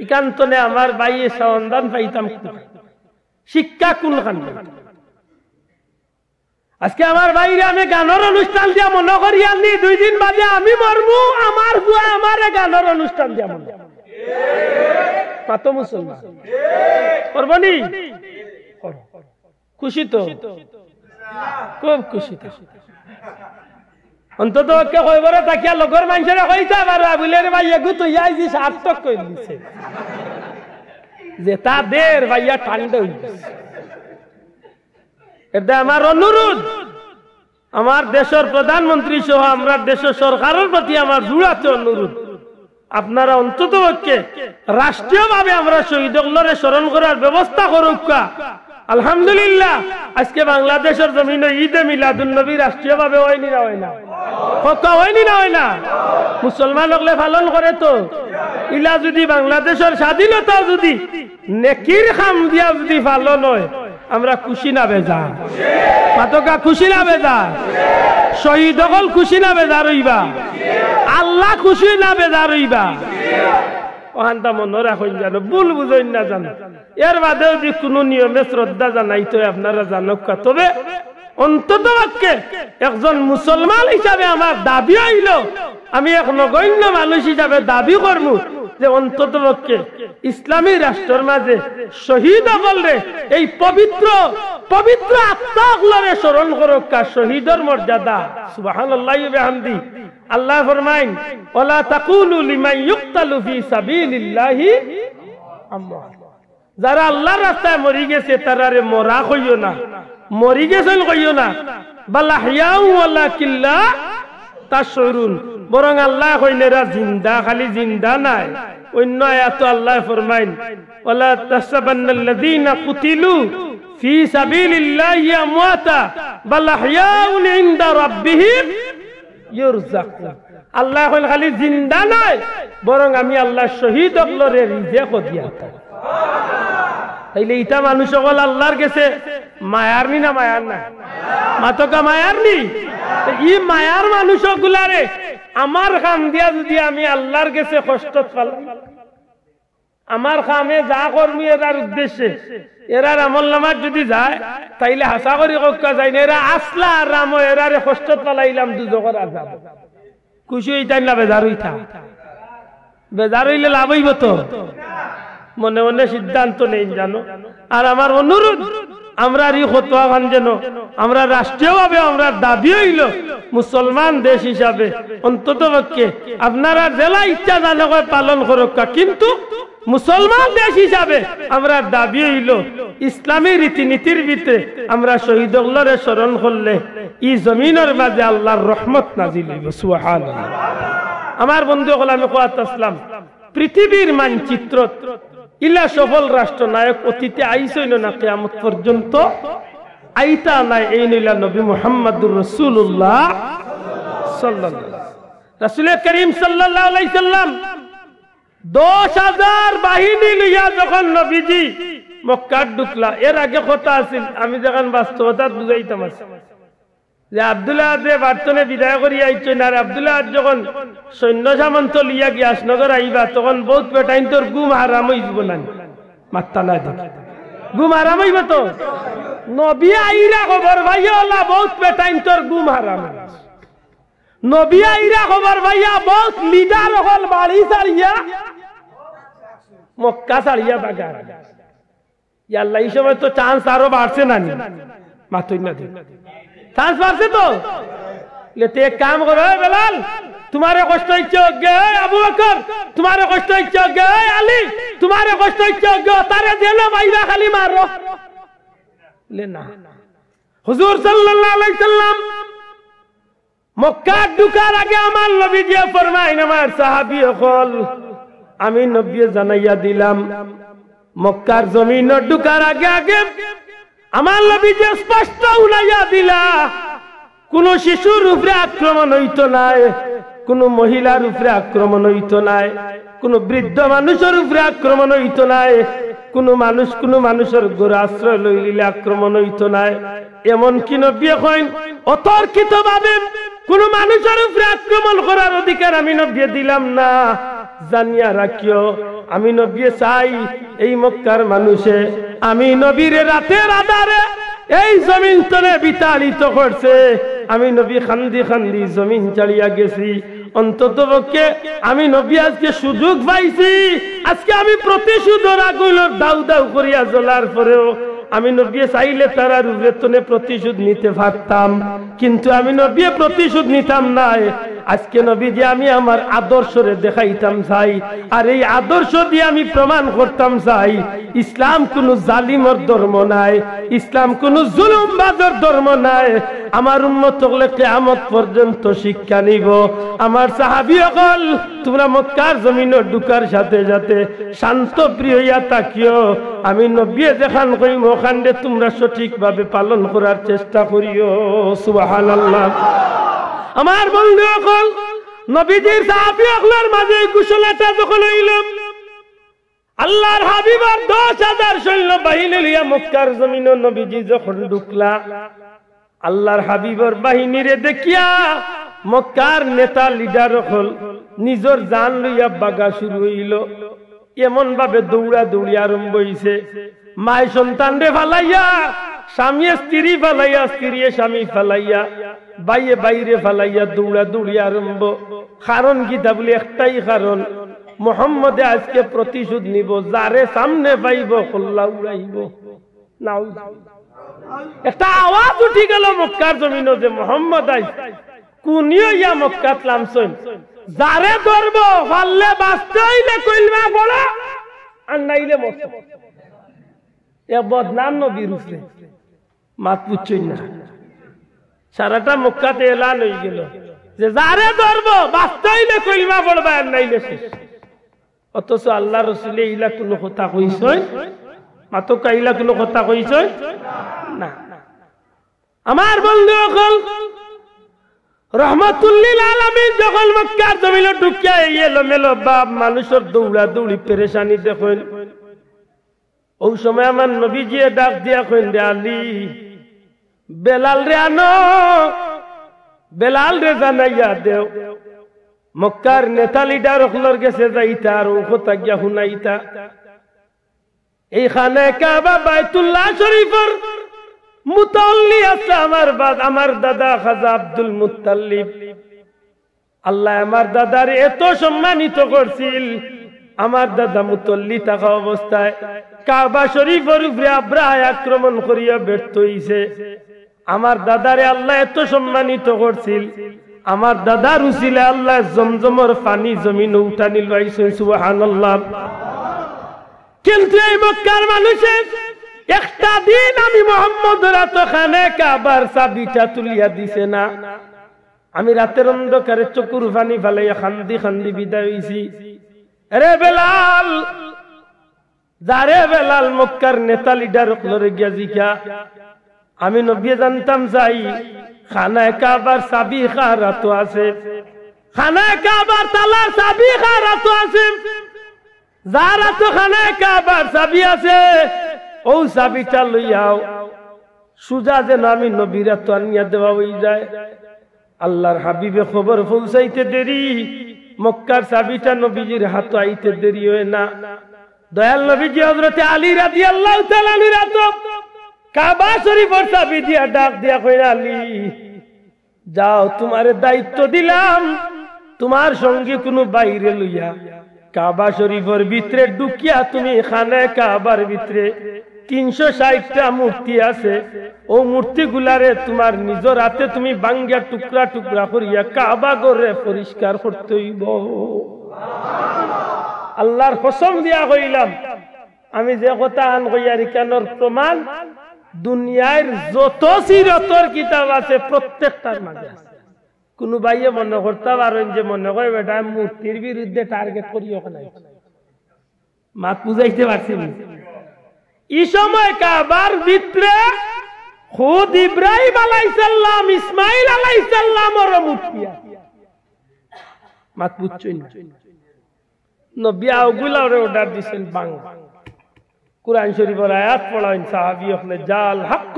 Speaker 1: একান্তনে আমার বাইয়ে সন্ধান পাইতাম শিক্ষা কোনখান আজকে আমার বাইরে আমি গানের অনুষ্ঠান দিয়া মনে করি আনি 2 দিন বাদে আমি মরমু আমার হুয়া আমার গানের অনুষ্ঠান দিয়া মনে কত মুসলমান করবনি খুশি তো খুব খুশি অন্তত কে কইবরে তাকিয়া লগর মানুষেরা কইতা পারো বলে রে ভাই এগু তো ইয়াইছি সার্থক কই দিছে যে তাদের ভাইয়া ঠান্ডা হইছে এটা আমার অনুরোধ আমার দেশের প্রধানমন্ত্রী সহ আমরা দেশের সরকারের প্রতি আমার জোরাতে অনুরোধ আপনারা অন্ততপক্ষে রাষ্ট্রীয়ভাবে আমরা শহীদগুলোরে স্মরণ করার ব্যবস্থা করুক আলহামদুলিল্লাহ আজকে বাংলাদেশের জমিনে ঈদে মিলাদুন নবী রাষ্ট্রীয়ভাবে হয়নি না হয় না কথা হয়নি না হয় না মুসলমান হলে পালন করে তো ইলা যদি বাংলাদেশের স্বাধীনতা যদি নেকির খাম দিয়া যদি পালন হয় আমরা খুশি না বেজার মাতকা খুশি না বেজার শহীদ হল খুশি না বেজার হইবা আল্লাহ খুশি না বেজার হইবা ওখানটা মনে রাখুন জানো ভুল বুঝেন না জানো এর বাদেও যে কোনো নিয়মে শ্রদ্ধা জানাইতে আপনারা জানক তবে অন্তত পক্ষে একজন মুসলমান হিসাবে আমার দাবি হইল আমি এক নগণ্য মানুষ হিসাবে দাবি করবো যে অন্তত পক্ষে ইসলামী রাষ্ট্রের মাঝে শহীদ হলে এই পবিত্র পবিত্র আত্মাগুলোরে স্মরণ করুক শহীদের মর্যাদা সুবহানাল্লাহি ওয়া বিহামদি আল্লাহ ফরমাইন ওয়ালা তাকুলু লিমান ইউকতালু ফি সাবিলিল্লাহি আমওয়াত যারা আল্লাহর রাস্তায় মরি গেছে তারারে মরা কইও না মরি গেছেন কইও না বাল আহইয়াউ ওয়ালাকিন লা তাশউরুন বরং আল্লাহ কইনেরা জিন্দা খালি জিন্দা নাই অন্য আয়াতে আল্লাহ ফরমাইন ওয়ালা তাসাবান্নাল্লাযীনা কুতিলু ফি সাবিলিল্লাহি আমওয়াতা বাল আহইয়াউন ইনদা রাব্বিহিম ইরযাকুন। আল্লাহ হল খালি জিন্দা নয়, বরং আমি আল্লাহ শহীদ হকলরে রিজেক দিয়া থাকি। তাইলে ইটা মানুষ সকল আল্লাহর কাছে মায়ার নি না মায়ার না? মাতকা মায়ার নি? ই মায়ার মানুষ গুলারে আমার কাম দিয়া যদি আমি আল্লাহর কাছে কষ্ট পালাম, আমার কামে যা করবি এরার উদ্দেশ্যে এরার আমল নামাজ যদি যায়, তাইলে হাসা করি কক্কা যায় না, এরা আসলা আর রাম এরারে কষ্ট পালাইলাম দুজকের আজাব। খুশি হইতাই না বেজার হইতা? বেজার হইলে লাভ হইব তো? মনে মনে সিদ্ধান্ত নেই জানো। আর আমার অনুরোধ, আমরা এই ফতোয়া খান যেন আমরা রাষ্ট্রীয়ভাবে আমরা দাবি হইল মুসলমান দেশ হিসাবে অন্তত পক্ষে আপনারা জেলা ইচ্ছা জানো পালন করুক, কিন্তু মুসলমান দেশ হিসাবে আমরা দাবি হইল ইসলামী রীতিনীতির ভিতরে আমরা শহীদগুলোরে স্মরণ করলে এই জমিনের মাঝে আল্লাহর রহমত নাজিল হইব। সুবহানাল্লাহ। আমার বন্ধু হল আমি কোয়াত আসলাম, পৃথিবীর মানচিত্র ইলা সফল রাষ্ট্র নায়ক অতীতে আইসইল না, কিয়ামত পর্যন্ত আইতা নাই। এই নইলা নবী মুহাম্মদুর রাসূলুল্লাহ সাল্লাল্লাহু আলাইহি ওয়াসাল্লাম। রাসূল করিম সাল্লাল্লাহু আলাইহি সাল্লাম 10,000 বাহিনী লইয়া যখন নবীজি মক্কা ঢুকলা, এর আগে কথা আছিল আমি যখন বাস্তবতা বুঝাইতাম যে আব্দুল্লাহ যে বার্তনে বিদায় করি আইছেন, আর আব্দুল্লাহ যখন সৈন্য সামন্ত লিয়া গিয়াসনগর আইবা তখন বহুত বেটাইন তোর গুম হারাম হইব না, মাত্তা না দিন গুম হারাম হইব তো। নবী আইরা খবর ভাইয়া বহুত বেটাইন তোর গুম হারাম। নবী আইরা খবর ভাইয়া বহুত লিডার হল বাড়ি ছাড়িয়া মক্কা ছাড়িয়া বাগার। আল্লাহ এই সময় তো চান্স আরো বাড়ছে না, মাতুই না দিন চান্স বাড়ছে তো। এক কাম করো বেলাল, তোমারে কষ্ট ইচ্ছে গে আবু বকর, তোমারে কষ্ট ইচ্ছে গে আলী, তোমারে কষ্ট ইচ্ছে গে তারে জেলে বাইবা খালি মারো লে না। হুজুর সাল্লাল্লাহু আলাইহি সাল্লাম মক্কা ঢুকার আগে আমার নবী যে ফরমাইন, আমার সাহাবী হল আমি নবী জানাইয়া দিলাম মক্কার জমিন ঢুকার আগে আগে আমার নবী যে স্পষ্ট উনাইয়া দিলা কোন শিশুর উপরে আক্রমণ হইতো নাই, কোন মহিলার উপরে আক্রমণ হইতো নাই, কোন বৃদ্ধ মানুষের উপরে আক্রমণ হইতো নাই, কোন মানুষের গোর আশ্রয় লইলে আক্রমণ হইতো নাই। এমন কি নবী কইন অতর্কিত ভাবে কোন মানুষের উপরে আক্রমণ করার অধিকার আমি নবী দিলাম না। জানিয়া রাখিও আমি নবী চাই এই মক্কার মানুষে আমি নবীর রাতের আধারে এই জমিন তলে বিতাড়িত করছে। আমি নবী খান্দি খান্দি জমিন ছাড়িয়া গেছি, অন্তত পক্ষে আমি নবী আজকে সুযোগ পাইছি, আজকে আমি প্রতিশোধ আগুনের দাউ দাউ করিয়া জ্বলার পরেও আমি নবী চাইলে তারা রুবেতনে প্রতিশোধ নিতে পারতাম, কিন্তু আমি নবী প্রতিশোধ নিতাম নাই। আজকে নবী যে আমি আমার আদর্শরে দেখাইতাম চাই, আর এই আদর্শ দিয়ে আমি প্রমাণ করতাম চাই ইসলাম কোন জালিমর ধর্ম নাই, ইসলাম কোন জুলুমবাজের ধর্ম নাই। আমার উম্মত হলে কিয়ামত পর্যন্ত শিক্ষা নিব। আমার সাহাবী হল তোমরা মক্কার জমিনে ঢুকার সাথে সাথে শান্ত প্রিয় হইয়া তাকিও, আমি নবী দেখান কইম ওখানে তোমরা সঠিকভাবে পালন করার চেষ্টা করিও। সুবহানাল্লাহ। আমার বন্ধু হল নবীজির সাহাবী হলের মাঝে ঘোষণাটা যখন হইল, আল্লাহর হাবিবের 10,000 সৈন্য বাহিনী লিয়া মক্কার জমিনে নবীজি যখন ঢুকলা, আল্লাহর হাবিবের বাহিনীরে দেখিয়া মক্কার নেতা লিডার হল নিজের জান লইয়া বাগা শুরু হইল। এমন ভাবে দৌড়া দৌড়ি আরম্ভ হইছে, মায় সন্তান রে ফালাইয়া, স্বামী স্ত্রী ফালাইয়া, স্ত্রী স্বামী ফালাইয়া, বাইয়ে বাইরে ফালাইয়া দৌড়া দৌড়ি আরম্ভ। কারণ কি তা বলি একটাই কারণ, মুহাম্মদে আজকে প্রতিশোধ নিব, যারে সামনে পাইব কল্লা উড়াইব। নাও একটা আওয়াজ উঠি গেল মক্কার জমিনে যে মুহাম্মদ আইছে, কুনিও ইয়া মক্কাত লামছইন, যারে ধরব পারলে বাঁচতে হইলে কইলমা পড়া আর নাইলে মরতে। এ বদনাম নবীর উপরে মাত পুচ্ছই না। সারাটা মক্কাতে এলান হয়ে গেল যে যারে ধরব বাঁচতে হইলে কইলমা পড়বা আর নাইলে শেষ। অথচ আল্লাহ রাসূল এইলা কোন কথা কইছেন মাতো কাইলা কোনো কথা কইছ না। আমার বন্ধু সকল রহমাতুল্লিল আলামিন যখন মক্কার জমিনে ঢুকিয়া এলো মেলো বাপ মানুষের দৌড়া দৌড়ি পেরেশানি দেখেন, ওই সময় আমার নবীজি ডাক দিয়া কইন রে আলী বেলাল রে আনো, বেলাল রে জানাইয়া দেও মক্কার নেতা লিডার হলর গেছে যাইতা আর ও কথা গিয়া শুনাইতা। এই খানে কাবা বাইতুল্লাহ শরীফের মুতাল্লি আছে আমার দাদা খাজা আব্দুল মুত্তালিব। আল্লাহ আমার দাদার এত সম্মানিত করছিল, আমার দাদা মুতল্লি থাকা অবস্থায় কাবা শরীফের উপরে আব্রাহায় আক্রমণ করিয়া ব্যর্থ হইছে। আমার দাদারে আল্লাহ এত সম্মানিত করছিল, আমার দাদার উসিলে আল্লাহ জমজমের পানি জমিন উঠানি লাইছেন, সুবহানাল্লাহ। কিন্তু এই মক্কার মানুষের একটা দিন আমি মোহাম্মদ রাতখানে কাবার চাবিটা তুলিয়া দিছে না। আমি রাতের অন্ধকারে চকুর পানি ফালাইয়া খান্দি খান্দি বিদায় হইছি। আরে বেলাল যারে বেলাল মক্কার নেতা লিডার লরে গিয়া জিকা আমি নবী জানতাম যাই খানায় কাবার চাবি খারাত আছে, খানায় কাবার তালার চাবি খারাত আছে, যার তো খানায় কাবার চাবি আছে ও চাবিটা লইয়াও সুজা যেন আমি নবীরা তো আনিয়া দেওয়া হয়ে যায়। আল্লাহর হাবিবে খবর পৌঁছাইতে দেরি, মক্কার চাবিটা নবীজির হাতে আইতে দেরি হয় না। দয়াল নবীজি হযরতে আলী রাদিয়াল্লাহু তাআলা আনহু রাত কাবা শরীফের চাবি দিয়া ডাক দিয়া কইরা আলী যাও তোমারে দায়িত্ব দিলাম, তোমার সঙ্গে কোনো বাইরে লইয়া কাবা শরীফের ভিতরে ঢুকিয়া তুমি খানায় কাবার ভিতরে 360টা মূর্তি আছে, ও মূর্তি গুলারে তোমার নিজের হাতে তুমি ভাঙ্গিয়া টুকরা টুকরা করিয়া কাবা ঘরে পরিষ্কার করতে হইব। আল্লাহর কসম দিয়া কইলাম, আমি যে কথা আন কইয়ার কেনর প্রমাণ দুনিয়ার যত সিরতর কিতাব আছে প্রত্যেকটার মাঝে আছে। কোন ভাইয়ে মনে করতে পারেন যে মনে করে বেটা মূর্তির বিরুদ্ধে টার্গেট করিও না, মাত বুঝাইতে পারছি। এই সময় কাবার ভিতরে খুদ ইব্রাহিম আলাইহিস সালাম ইসমাইল আলাইহিস সালামের মূর্তি আছে, মাত বুঝছই না। নবী ওগুলারে অর্ডার দিবেন বাংলা কুরআন শরীফের আয়াত পড়াইন সাহাবী হলে জাল হক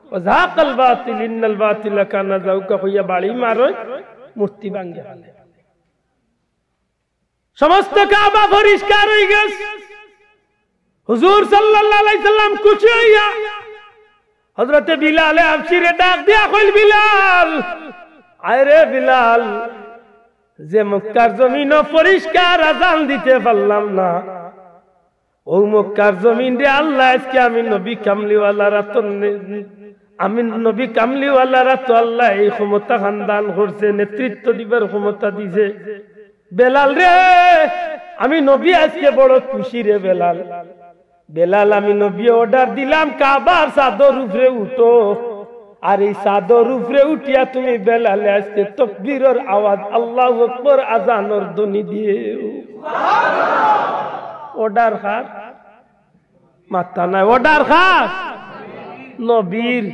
Speaker 1: ওয়া যাকাল বাতিল ইন্নাল বাতিলা কানা যাউকা কইয়া বাড়ি মারো মূর্তি ভাঙে ফেলে। সমস্ত কাবা পরিষ্কার হয়ে গেছে। হুজুর সাল্লাল্লাহু আলাইহি সাল্লাম খুশি হইয়া হযরতে বিলাল আবশিরে ডাক দিয়া কইল বিলাল আয় রে বিলাল, যে মক্কার জমিন পরিষ্কার আযান দিতে পারলাম না, ও মক্কার জমিন রে আল্লাহ আজকে আমি নবী কামলিওয়ালারা তো আমি নবী কামলিওয়ালারা তো আল্লাহ এই ক্ষমতা খানদান করছে, নেতৃত্ব দিবার ক্ষমতা দিছে। বেলাল রে আমি নবী আজকে বড় খুশি রে বেলাল। বেলাল আমি নবী অর্ডার দিলাম কাবার চাদর উপরে উঠো, আর এই চাদর উপরে উঠিয়া তুমি বেলালে আজকে তাকবীরের আওয়াজ আল্লাহু আকবার আযানের ধ্বনি দিয়ে অর্ডার খা মাথা নাই অর্ডার খা নবীর।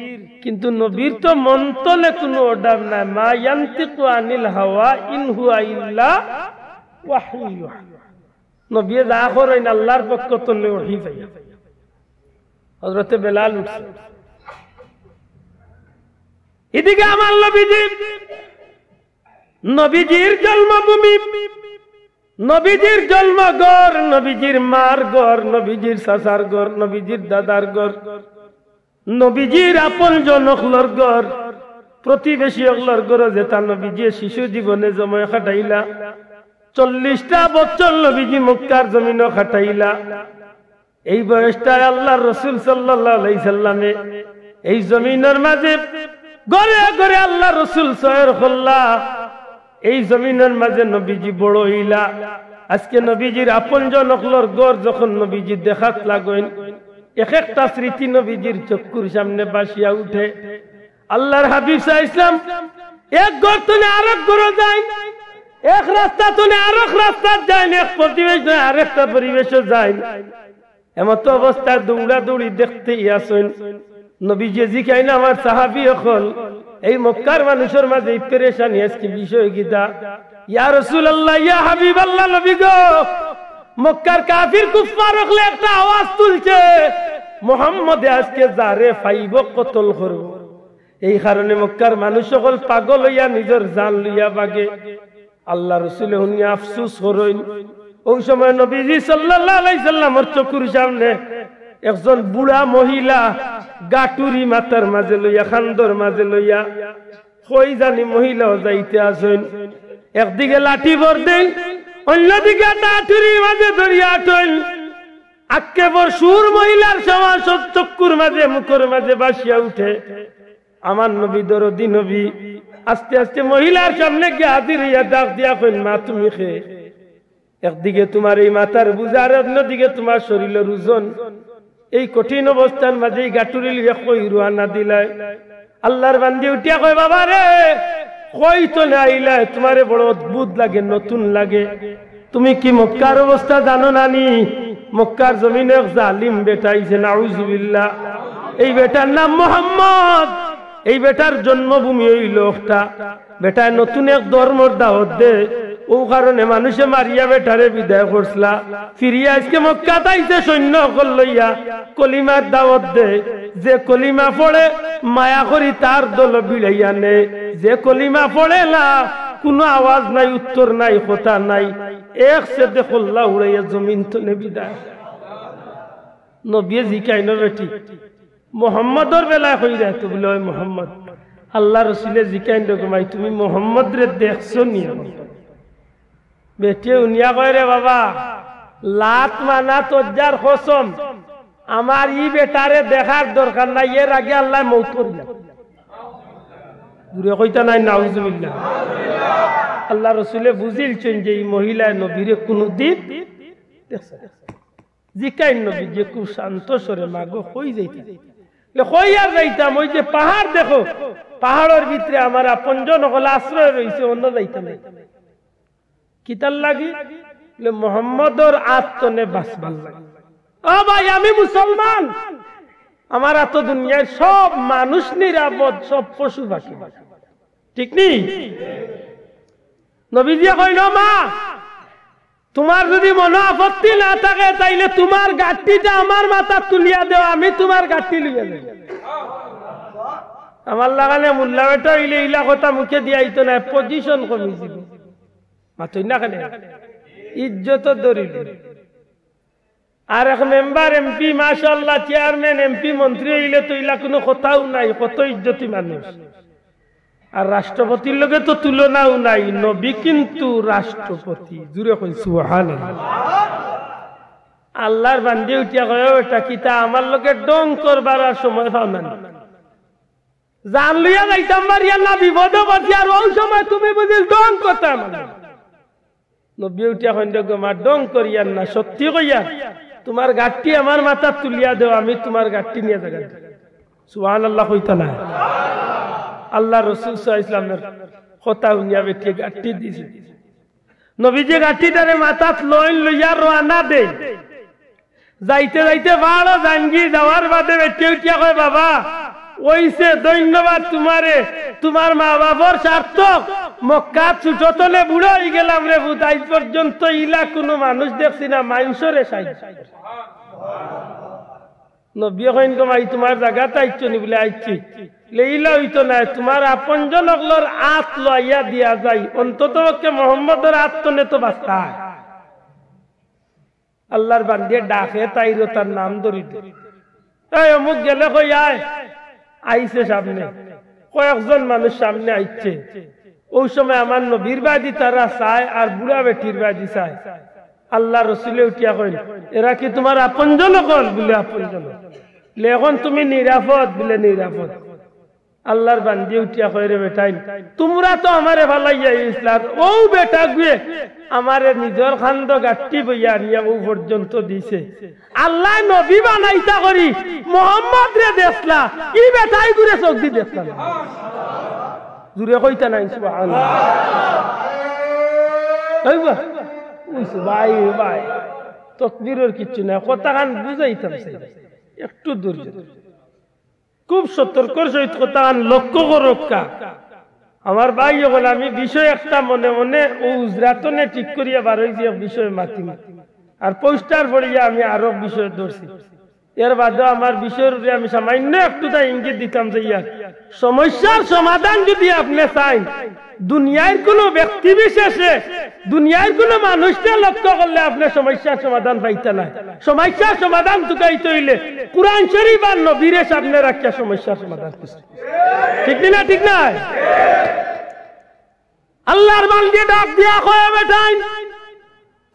Speaker 1: কিন্তু নবীর তো মন্তলে কোনো অর্ডার নাই, মা ইয়ান্তিকু আনিল হাওয়া ইন হুয়া ইল্লা ওয়াহয়ু। নবী যা করেন আল্লাহর পক্ষ থেকে ওহী পাই। হযরতে বেলাল উঠছে, এদিকে আমার নবীজির জন্মভূমি, নবীজির জন্মঘর, নবীজির মার ঘর, নবীজির চাচার ঘর, নবীজির দাদার ঘর, নবীজির আপন জনকলর ঘর, প্রতিবেশী অগলর ঘরে যেটা নবীজি শিশু জীবনে জময় খাটাইলা। 40টা বছর নবীজি মক্কার জমিনও খাটাইলা। এই বয়সটায় আল্লাহর রাসূল সাল্লাল্লাহু আলাইহি সাল্লামে এই জমিনের মাঝে ঘরে ঘরে আল্লাহ রাসূল সয়র করলা। এই জমিনের মাঝে নবীজি বড় হইলা। আজকে নবীজির আপন জনকলর ঘর যখন নবীজি দেখাত লাগেন, এক একটা স্মৃতি নবীজির চক্ষুর সামনে বাসিয়া উঠে। আল্লাহর হাবিব সাল্লাল্লাহু আলাইহি সাল্লাম এক ঘর থেকে আরেক ঘরে যায়, এক রাস্তা থেকে আরেক রাস্তা যায়, এক পরিবেশ থেকে আরেকটা পরিবেশে যায়। এমত অবস্থায় দৌড়া দৌড়ি দেখতে আসেন নবীজি জিকাইন আমার সাহাবী হল এই মক্কার মানুষের মাঝে পেরেশানি আজকে বিষয় গীতা ইয়া রাসূলুল্লাহ ইয়া হাবিবাল্লাহ নবী গো মক্কার কাফির কুফার হলে একটা আওয়াজ তুলছে মুহাম্মদ আজকে যারে ফাইব কতল করব এই কারণে মক্কার মানুষ সকল পাগল হইয়া নিজের জান লইয়া বাগে আল্লাহ রাসূল হুনি আফসোস করেন ওই সময় নবীজি সাল্লাল্লাহু আলাইহি সাল্লামের চোখের সামনে একজন বুড়া মহিলা গাটুরি মাথার মাঝে লইয়া খান্দর মাঝে লইয়া কই জানি মহিলাও যাইতে আসেন একদিকে লাঠি ভর দেন অন্যদিকে গাটুরি মাঝে ধরিয়া আটল আক্কেবর সুর মহিলার সমান চক্ষুর মাঝে মুখের মাঝে বাসিয়া উঠে আমার নবী দরদি নবী আস্তে আস্তে মহিলার সামনে গিয়ে হাজির হইয়া ডাক দিয়া কইন মা তুমি খে একদিকে তোমার এই মাথার বুঝা আর অন্যদিকে তোমার শরীরের ওজন এই কঠিন অবস্থার মাঝে গাটুরি লিয়ে কই রুয়ানা দিলাই আল্লাহর বান্দি উঠিয়া কয় বাবা রে কই তো না আইলা তোমারে বড় অদ্ভুত লাগে নতুন লাগে তুমি কি মক্কার অবস্থা জানো নানি মক্কার জমিনে এক জালিম বেটা আইছে নাউজুবিল্লাহ এই বেটার নাম মুহাম্মদ এই বেটার জন্মভূমি হইল একটা বেটায় নতুন এক ধর্মর দাওয়াত দে ও কারণে মানুষে মারিয়া বেটারে বিদায় করছলা ফিরিয়া আজকে মক্কা তাইছে সৈন্য সকল লইয়া কলিমার দাওয়াত দে যে কলিমা পড়ে মায়া করি তার দল বিড়াইয়া নে যে কলিমা পড়ে না কোনো আওয়াজ নাই উত্তর নাই কথা নাই এক সে দেখল্লা উড়াইয়া জমিন তো নে বিদায় নবী জিকাইন বেটি মোহাম্মদর বেলায় কই যায় তো বলে ওই মোহাম্মদ আল্লাহ রসুলে জিকাইন রকমাই তুমি মোহাম্মদ রে দেখছো নি বেটি উনিয়া কয় রে বাবা লাত মানা তজ্জার কসম আমার ই বেটারে দেখার দরকার নাই এর আগে আল্লাহ মৌত করিলাম দূরে কইতা নাই নাউজুবিল্লাহ আল্লাহ রসুলে বুঝিলছেন যে এই মহিলায় নবীরে কোনদিন দেখছে জিকাইন নবী যে খুব শান্ত সরে মাগো কই যাইতা কই আর যাইতাম ওই যে পাহাড় দেখো পাহাড়ের ভিতরে আমার আপনজন হল আশ্রয় রয়েছে অন্য যাইতাম কিতার লাগি মোহাম্মদর আত্মনে বাঁচবার লাগে ও ভাই আমি মুসলমান আমার এত দুনিয়ায় সব মানুষ নিরাপদ সব পশু পাখি ঠিক নেই নবীজি কইল মা তোমার যদি মনে আপত্তি না থাকে তাইলে তোমার গাঠটিটা আমার মাথা তুলিয়া দেও আমি তোমার গাঠটি লইয়া দেব আমার লাগানে মুল্লা বেটা হইলে ইলা কথা মুখে দিয়াইতো না পজিশন কমিছিল মাতই না কেন ইজ্জত দরিল আর এক মেম্বার এমপি মাশাআল্লাহ চেয়ারম্যান এমপি মন্ত্রী হইলে তো ইলা কোনো কথাও নাই কত ইজ্জতি মানুষ আর রাষ্ট্রপতির লগে তো তুলনাও নাই নবী কিন্তু রাষ্ট্রপতি জুড়ে কই সুবহানাল্লাহ আল্লাহর বান্দি উঠিয়া কয় এটা কিতা আমার লগে ডং করবার সময় পাও না জান লইয়া যাইতাম মারিয়া না বিপদে পড়ছি আর ওই সময় তুমি বুঝিল ডং কথা মানে নবী উঠিয়া কইন গো মা ডং করিয়া না সত্যি কইয়া তোমার গাঠটি আমার মাথা তুলিয়া দেও আমি তোমার গাঠটি নিয়ে যাই সুবহানাল্লাহ কইতা না আল্লাহ রাসূল সাল্লাল্লাহু আলাইহি ওয়াসাল্লামের কথা উনিয়া বেটি গাঠটি দিছে নবীজি গাঠটিটারে মাথাত লইয়া রওনা দেই যাইতে যাইতে ভালো জাঙ্গি যাওয়ার বাদে বেটি উঠিয়া কয় বাবা ওইছে ধন্যবাদ তোমারে তোমার মা বাবার সার্থক মক্কা ছুটতলে বুড়ো হয়ে গেলাম রে বুঝাই পর্যন্ত ইলা কোনো মানুষ দেখছি না মানুষরে সাইজ নবী কইন কমাই তোমার জায়গাতে আইছো নি বলে আইছি লেইলা হইতো না তোমার আপনজন লগর আত লইয়া দিয়া যাই অন্তত পক্ষে মুহাম্মদের আত্মনে তো বাস্তা আল্লাহর বান্দি ডাকে তাইরো তার নাম ধরি এই অমুক গেলে কই আয় আইছে সামনে কয়েকজন মানুষ সামনে আইছে ওই সময় আমার নবীর বাদি তারা চায় আর বুড়া বেটির বাদি চায় আল্লাহ রসুলে উঠিয়া কইল এরা কি তোমার আপনজন কল বলে আপনজন এখন তুমি নিরাপদ বলে নিরাপদ আল্লাহর বান্দি উঠিয়া কয় রে বেটাই তোমরা তো আমারে ভালাইয়া ইসলাম ও বেটা গুয়ে আমারে নিজের খান্দ গাঠটি বইয়া নিয়া ও পর্যন্ত দিছে আল্লাহ নবী বানাইতা করি মুহাম্মদ রে দেখলা কি বেটাই গুরে চোখ দি দেখলা জুরে কইতা নাই সুবহানাল্লাহ ভাই ভাই তকবীরের কিছু না, কথা গান বুঝাইতাম একটু ধৈর্য, খুব সতর্কর সহিত কথা গান লক্ষ্য করক্কা। আমার ভাই বলে আমি বিষয় একটা মনে মনে ও উজরাতনে ঠিক করিয়া বার হয়েছি বিষয় মাতি আর পোস্টার পড়িয়া আমি আরো বিষয় ধরছি। এর বাদেও আমার বিষয়ের উপরে আমি সামান্য একটু ইঙ্গিত দিতাম যে ইয়ার সমস্যার সমাধান যদি আপনি চাই, দুনিয়ার কোন ব্যক্তি বিশেষে দুনিয়ার কোন মানুষকে লক্ষ্য করলে আপনি সমস্যার সমাধান পাইতে না। সমস্যার সমাধান চুকাইতে হইলে কুরআন শরীফ আর নবীর সামনে রাখিয়া সমস্যার সমাধান করতে, ঠিক না? ঠিক না? আল্লাহর বান্দে ডাক দিয়া কয় বেটাই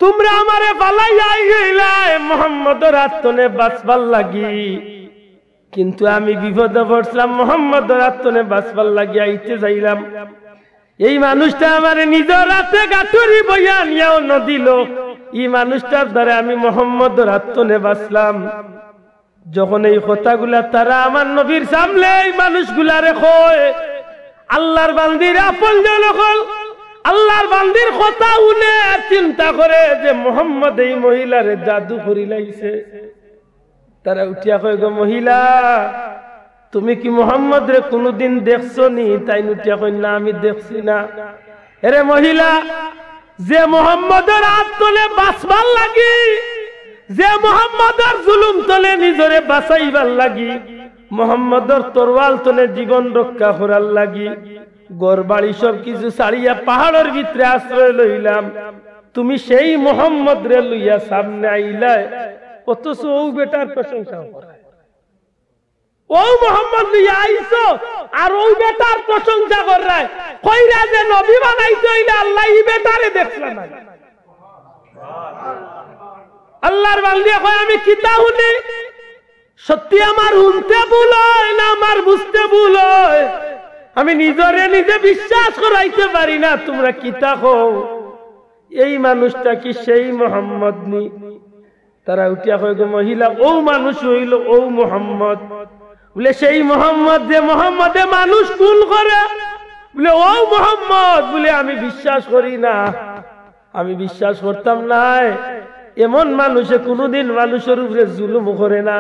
Speaker 1: তোমরা আমারে পালাইয়া গেলা মুহাম্মদের আত্মনে বাঁচবার লাগি, কিন্তু আমি বিপদে পড়ছিলাম মুহাম্মদের আত্মনে বাঁচবার লাগি আইতে যাইলাম। এই মানুষটা আমারে নিজের রাতে গাঠুরি বইয়া নিয়েও নদিল, এই মানুষটার দ্বারা আমি মুহাম্মদের আত্মনে বাঁচলাম। যখন এই কথাগুলা তারা আমার নবীর সামনে এই মানুষগুলারে কয়, আল্লাহর বান্দির আপনজন হল আল্লাহর বান্দির কথা শুনে চিন্তা করে যে মুহাম্মদ এই মহিলারে জাদু করি লাইছে। তারা উঠিয়া কয়, গো মহিলা তুমি কি মুহাম্মদ রে কোনদিন দেখছো নি? তাই উঠিয়া কয়, না আমি দেখছি না। এরে মহিলা, যে মুহাম্মদের হাত তলে বাঁচবার লাগি, যে মুহাম্মদের জুলুম তলে নিজরে বাঁচাইবার লাগি, মুহাম্মদের তরওয়াল তলে জীবন রক্ষা করার লাগি ঘর বাড়ি সব কিছু ছাড়িয়া পাহাড়ের ভিতরে আশ্রয় লইলাম, তুমি সেই মুহাম্মদ রে লইয়া সামনে আইলা, অথচ ও বেটার প্রশংসা করে। ও মুহাম্মদ লইয়া আইছো আর ও বেটার প্রশংসা করে কইরা যে নবী বানাইতে হইলে আল্লাহ এই বেটারে দেখলা না। আল্লাহর বান্দা কয় আমি কিতা শুনি, সত্যি আমার শুনতে ভুল হয় না আমার বুঝতে ভুল হয়, আমি নিজরে নিজে বিশ্বাস করাইতে পারি না। তোমরা কিতা কও, এই মানুষটা কি সেই মুহাম্মদ নি? তারা উঠিয়া কয়, গো মহিলা ও মানুষ হইল ও মুহাম্মদ। বলে সেই মুহাম্মদ যে মুহাম্মদে মানুষ কুল করে, বলে ও মুহাম্মদ। বলে আমি বিশ্বাস করি না, আমি বিশ্বাস করতাম না। এমন মানুষে কোনদিন মানুষের উপরে জুলুম করে না,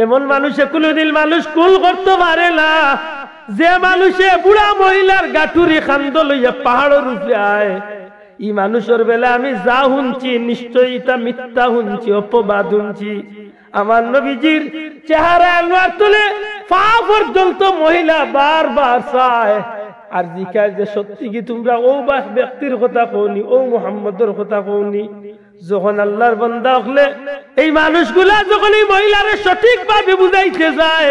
Speaker 1: এমন মানুষে কোনদিন মানুষ কুল করতে পারে না। যে মানুষে বুড়া মহিলার গাঠুরি খান্দ লইয়া পাহাড়ের উপরে আয়, এই মানুষের বেলা আমি যা শুনছি নিশ্চয়ই তা মিথ্যা শুনছি, অপবাদ শুনছি। আমার নবীজির চেহারা আনোয়ার তুলে পা পর্যন্ত মহিলা বারবার চায় আর জিজ্ঞাসা যে সত্যি কি তোমরা ও ব্যক্তির কথা কওনি, ও মুহাম্মদের কথা কওনি? যখন আল্লাহর বান্দা হলে এই মানুষগুলা যখন এই মহিলারে সঠিক ভাবে বুঝাইতে যায়,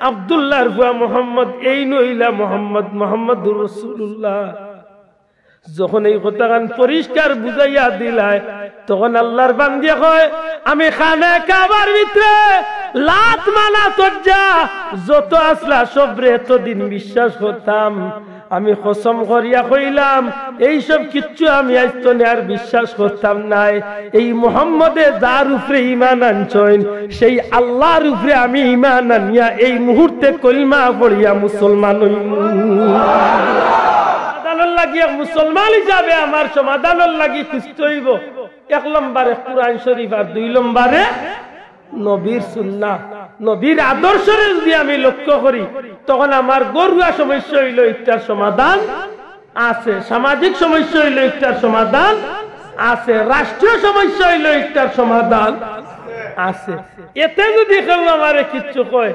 Speaker 1: আব্দুল্লাহর ফুয়া মুহাম্মদ এই নইলা মুহাম্মদ মুহাম্মদুর রাসূলুল্লাহ, যখন এই কথাগান পরিষ্কার বুঝাইয়া দিলায়, তখন আল্লাহর বান্দা কয় আমি খানা কাবার ভিতরে লাত মানা তজ্জা যত আসলা সবরে এতদিন বিশ্বাস করতাম, আমি কসম করিয়া কইলাম এইসব কিচ্ছু আমি আজ তো আর বিশ্বাস করতাম নাই। এই মুহাম্মদে যার উপরে ঈমান আনছেন সেই আল্লাহর উপরে আমি ঈমান আনিয়া এই মুহূর্তে কলিমা পড়িয়া মুসলমান হইমু। সমাধানের লাগিয়া মুসলমান হিসাবে আমার সমাধানের লাগি খুঁজতে হইব ১ নম্বরে কুরআন শরীফ আর ২ নম্বরে নবীর সুন্নাহ, নবীর আদর্শরে যদি আমি লক্ষ্য করি তখন আমার গরুয়া সমস্যা হইল একটার সমাধান আছে, সামাজিক সমস্যা হইল একটার সমাধান আছে, রাষ্ট্রীয় সমস্যা হইল একটার সমাধান আছে। এতে যদি কেউ আমারে কিচ্ছু কয়